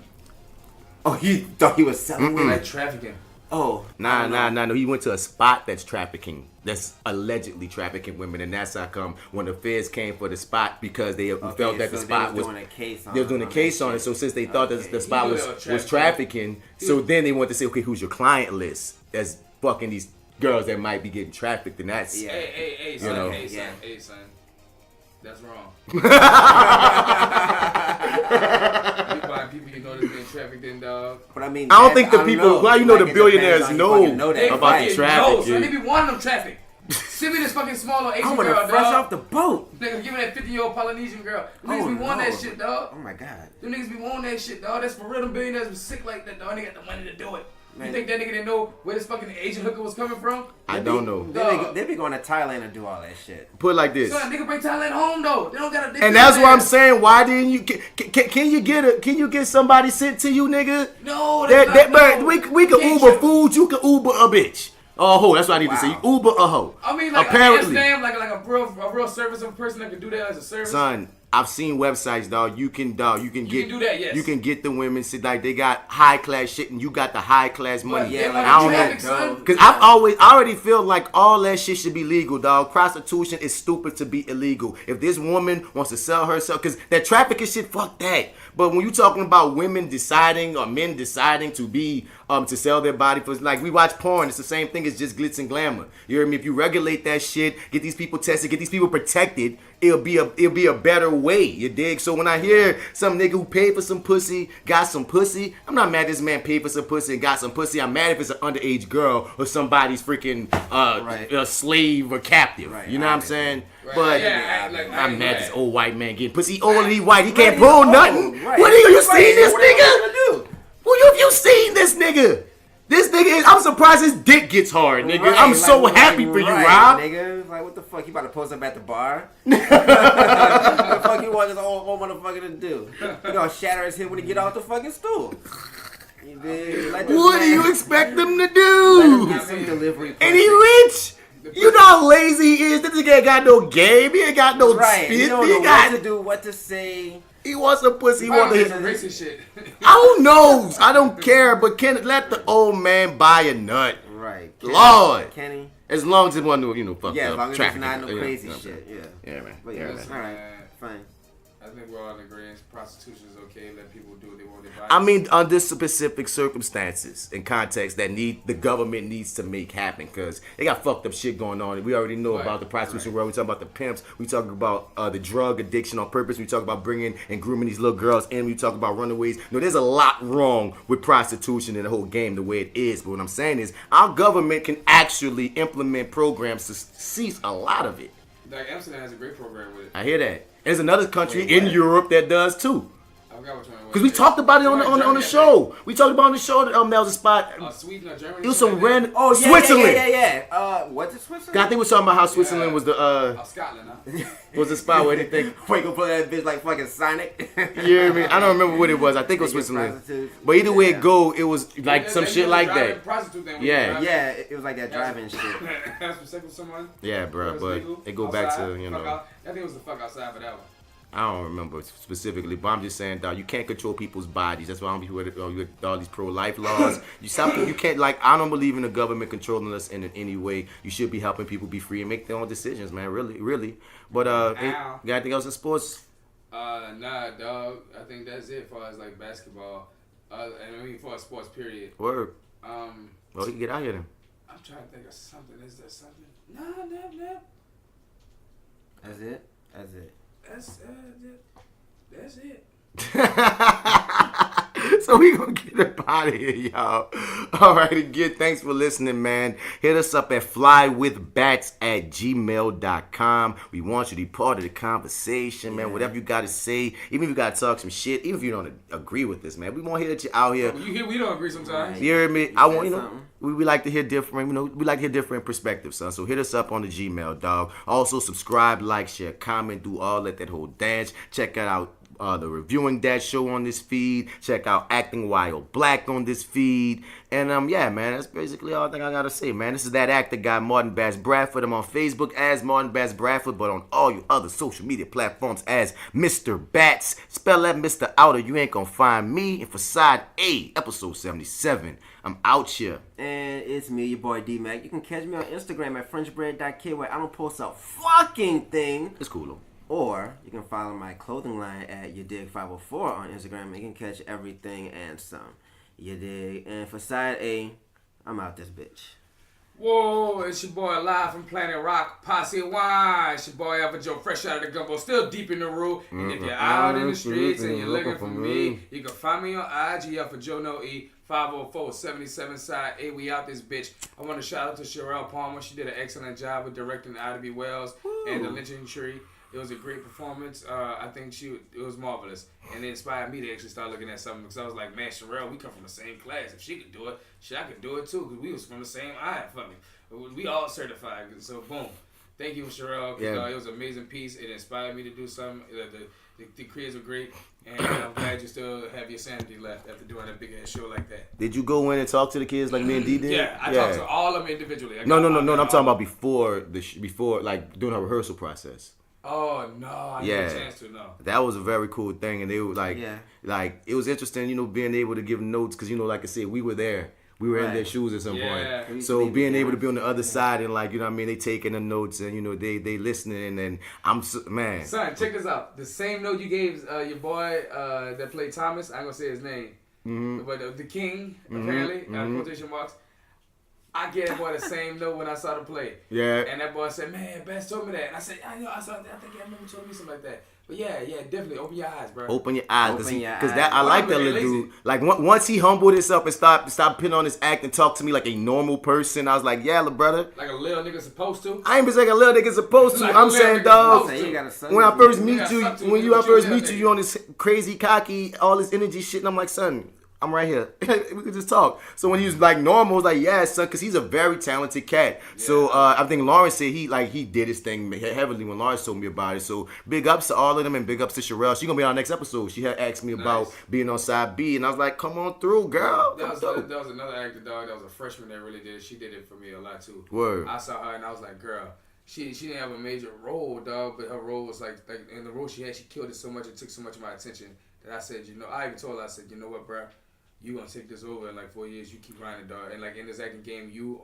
Oh, he thought he was selling? Like trafficking. Oh. Nah. He went to a spot that's trafficking. That's allegedly trafficking women, and that's how come when the feds came for the spot because they felt that the spot was doing a case on they were doing a case on it. So since they thought that the spot was trafficking, so then they wanted to say, okay, who's your client list? That's fucking these girls that might be getting trafficked, and that's Hey, son. Hey, son. That's wrong. You buy people you know that's being trafficked in, dog. But I mean, I don't think the people. Why you know the billionaires know about the traffic? So they be wanting them traffic. Send me this fucking small little Asian girl, dog. fresh off the boat. Nigga, give me that 50-year-old Polynesian girl. Them niggas be wanting that shit, dog. Oh my god. Them niggas be wanting that shit, dog. That's for real. Them billionaires be sick like that, dog. They got the money to do it. Man. You think that nigga didn't know where this fucking Asian hooker was coming from? I don't know. They be going to Thailand and do all that shit. Put it like this. So nigga bring Thailand home though. They don't got a. And that's what I'm saying. Why didn't you? Can you get somebody sent to you, nigga? No, we can Uber food. You can Uber a bitch. Oh, ho, that's what I need to say. You Uber a hoe. I mean, like apparently, like a real service of a person that can do that as a service. Son, I've seen websites, dog. You can do that. Yes. You can get the women. See, like they got high class shit, and you got the high class money. Yeah, I don't know, because I already feel like all that shit should be legal, dog. Prostitution is stupid to be illegal. If this woman wants to sell herself, because that trafficking shit, fuck that. But when you talking about women deciding or men deciding to be to sell their body for, like, we watch porn, it's the same thing. It's just glitz and glamour. You hear me? If you regulate that shit, get these people tested, get these people protected, it'll be a better way. You dig? So when I hear some nigga who paid for some pussy, got some pussy, I'm not mad this man paid for some pussy and got some pussy. I'm mad if it's an underage girl or somebody's freaking a slave or captive. Right. You know what I'm saying? Right. But I'm mad this old white man getting pussy. He old and he white. He can't pull nothing. Right. What are you seen this nigga? Who have you seen this nigga? This nigga is. I'm surprised his dick gets hard, nigga. Right, I'm so happy for you, Rob. Nigga, like what the fuck? You about to post up at the bar? What the fuck you want this old motherfucker to do? You gonna shatter his head when he get off the fucking stool? What do you expect him to do? Let him get some delivery. And he rich. You know how lazy he is. This nigga ain't got no game. He ain't got no spit. He don't know what to do, what to say. He wants a pussy. He wants his racist shit. Who knows? I don't care. But let the old man buy a nut. Right. Lord. Kenny. As long as it wasn't fucked up. Yeah, as long as it's not no trafficking. crazy shit. Yeah, man. But Yeah, all man. right, fine. I think we're all in agreement. Prostitution is okay. Let people do what they want. I mean, under specific circumstances and context that the government needs to make happen, because they got fucked up shit going on. We already know about the prostitution world. We talking about the pimps. We talking about the drug addiction on purpose. We talk about bringing and grooming these little girls in. We talk about runaways. No, there's a lot wrong with prostitution and the whole game the way it is. But what I'm saying is, our government can actually implement programs to cease a lot of it. Like Amsterdam has a great program with it. I hear that. There's another country in Europe that does too. I forgot which one it was. Because we talked about it on the show. We talked about it on the show that that was a spot. Sweden or Germany? It was some random. Oh, yeah, Switzerland. Yeah. What's it, Switzerland? I think we're talking about how Switzerland was the Scotland, huh? was the spot where they think. Wait, go put that bitch like fucking Sonic. You hear me? I don't remember what it was. I think it was Switzerland. But either way it go, it was like some shit like that. Yeah. Yeah, it was like that driving shit. Have some sex with someone? Yeah, bro. But they go back to, you know. I think it was the fuck outside for that one. I don't remember specifically, but I'm just saying, dog, you can't control people's bodies. That's why I don't be with all these pro-life laws. You can't, like, I don't believe in the government controlling us in any way. You should be helping people be free and make their own decisions, man, really. But, you got anything else in sports? Nah, dog. I think that's it for us, like, basketball. And I mean, for sports, period. Word. Well, you can get out here then. I'm trying to think of something. Is there something? Nah. That's it? That's it. So So we gonna get up out of here, y'all. All right, again, thanks for listening, man. Hit us up at flywithbats@gmail.com. We want you to be part of the conversation, man. Whatever you got to say, even if you got to talk some shit, even if you don't agree with this, man. We want to hear that you out here. We don't agree sometimes. You hear me? I want, we like to hear different, we like to hear different perspectives, son. So hit us up on the Gmail, dog. Also, subscribe, like, share, comment, do all that whole dance. Check out the Reviewing That show on this feed. Check out Acting Wild Black on this feed. And yeah, man, that's basically all I think I gotta say, man. This is that actor guy, Martin Bass Bradford. I'm on Facebook as Martin Bass Bradford, but on all your other social media platforms as Mr. Bats. Spell that Mr. out or you ain't gonna find me. And for Side A, episode 77, I'm out here. And it's me, your boy D-Mac. You can catch me on Instagram at FrenchBread.k, where I don't post a fucking thing. It's cool though. Or you can follow my clothing line at YouDig504 on Instagram, and you can catch everything and some. You dig? And for Side A, I'm out this bitch. Whoa, it's your boy live from Planet Rock, Posse Wine. It's your boy AlphaJo, fresh out of the gumbo, still deep in the room. And if you're out in the streets and you're looking for me, you can find me on IG, AlphaJo No E, 504-77 Side A. We out this bitch. I want to shout out to Sherelle Palmer. She did an excellent job with directing Ida B. Wells and The Lynching Tree. It was a great performance. I think it was marvelous. And it inspired me to actually start looking at something because I was like, man, Sherelle, we come from the same class. If she could do it, I could do it too because we was from the same eye. We all certified. So, boom. Thank you, Sherelle. Yeah. It was an amazing piece. It inspired me to do something. The creators were great. And I'm glad you still have your sanity left after doing a big-ass show like that. Did you go in and talk to the kids like me and D did? Yeah, I talked to all of them individually. No. I'm talking about before, like, during our rehearsal process. Oh, no, I didn't get a chance to, no. That was a very cool thing, and they were like, it was interesting, being able to give notes, because, like I said, we were there. We were in their shoes at some point. So being able to be on the other side and, like, they taking the notes and, they listening, and man. Son, check this out. The same note you gave your boy that played Thomas, I'm going to say his name, but the King, apparently, quotation marks, I gave that boy the same note when I saw the play. Yeah. And that boy said, man, Bass told me that. And I said, I think I remember told me something like that. But yeah, definitely. Open your eyes, bro. Open your eyes. Because I like that little dude. Like, once he humbled himself and stopped putting on his act and talked to me like a normal person, I was like, yeah, little brother. Like a little nigga supposed to? I ain't been saying a little nigga supposed to. Like I'm saying, dog, when I first meet you, you on this crazy, cocky, all this energy shit, and I'm like, son, I'm right here. We could just talk. So when he was like normal, I was like, yeah, son, because he's a very talented cat. Yeah. So I think Lawrence said he did his thing heavily when Lawrence told me about it. So big ups to all of them and big ups to Sherelle. She's going to be on our next episode. She had asked me about being on Side B, and I was like, come on through, girl. That was another actor, dog. That was a freshman that really did it. She did it for me a lot, too. Word. I saw her, and I was like, girl. She didn't have a major role, dog, but her role was like in the role she had, she killed it so much, it took so much of my attention that I said, I even told her, I said, you know what, bro? You gonna take this over in like 4 years. You keep grinding, dog. And like in this acting game, you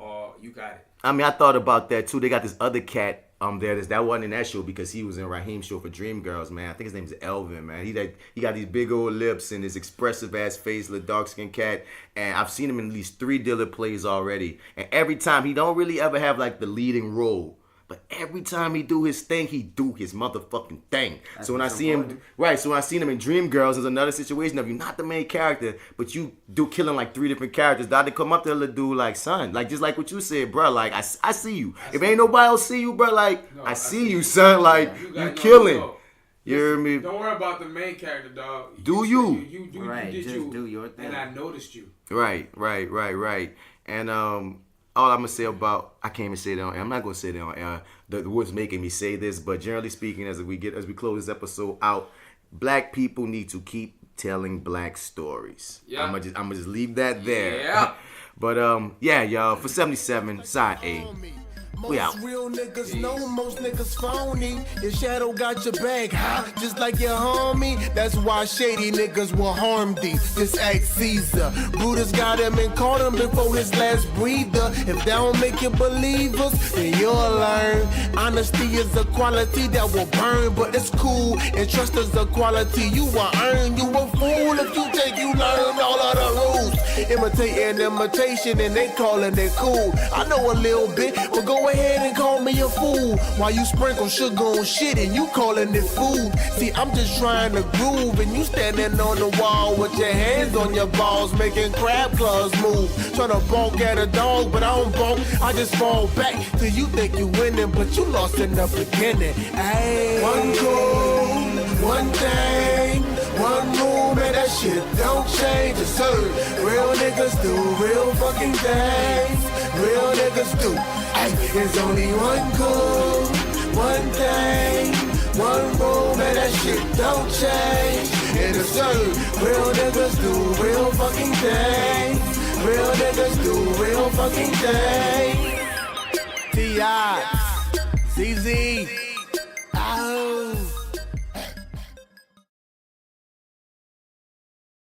got it. I mean, I thought about that too. They got this other cat there. That wasn't in that show because he was in Raheem's show for Dreamgirls, man. I think his name's Elvin, man. He got these big old lips and this expressive ass face, little dark skinned cat. And I've seen him in at least 3 Diller plays already. And every time he don't really ever have like the leading role. But every time he do his thing, he do his motherfucking thing. That's so when I see him, so when I seen him in Dreamgirls, there's another situation of you not the main character, but you do killing like 3 different characters. That to come up to the dude like, son, like just like what you said, bro. Like I see you. If ain't nobody else see you, bro, like I see you, son. Like you killing. You hear me? Don't worry about the main character, dog. Do you? You do your thing. And I noticed you. Right. And all I'm gonna say about, I can't even say that on air. I'm not gonna say that on air. What's making me say this, but generally speaking, as we close this episode out, black people need to keep telling black stories. Yeah. I'm gonna just leave that there. Yeah. But yeah, y'all, for 77, Side A. We out. Most real niggas know, most niggas phony. Your shadow got your back, huh? Just like your homie. That's why shady niggas will harm thee. Just act Caesar. Brutus got him and caught him before his last breather. If that don't make you believers, then you'll learn. Honesty is a quality that will burn, but it's cool. And trust is a quality you will earn. You a fool if you think you learn all of the rules. imitating imitation and they calling it cool. I know a little bit, but go ahead and call me a fool. While you sprinkle sugar on shit and you calling it food. See, I'm just trying to groove and you standing on the wall with your hands on your balls, making crab claws move. Tryna bonk at a dog, but I don't bonk, I just fall back till you think you winning, but you lost in the beginning. Ayy. One goal, one thing, one move, man, that shit don't change. It's absurd. Real niggas do real fucking things. Real niggas do. Ay, there's only one goal, one thing, one move, man, that shit don't change. It's absurd. Real niggas do real fucking things. Real niggas do real fucking things. T.I. CZ.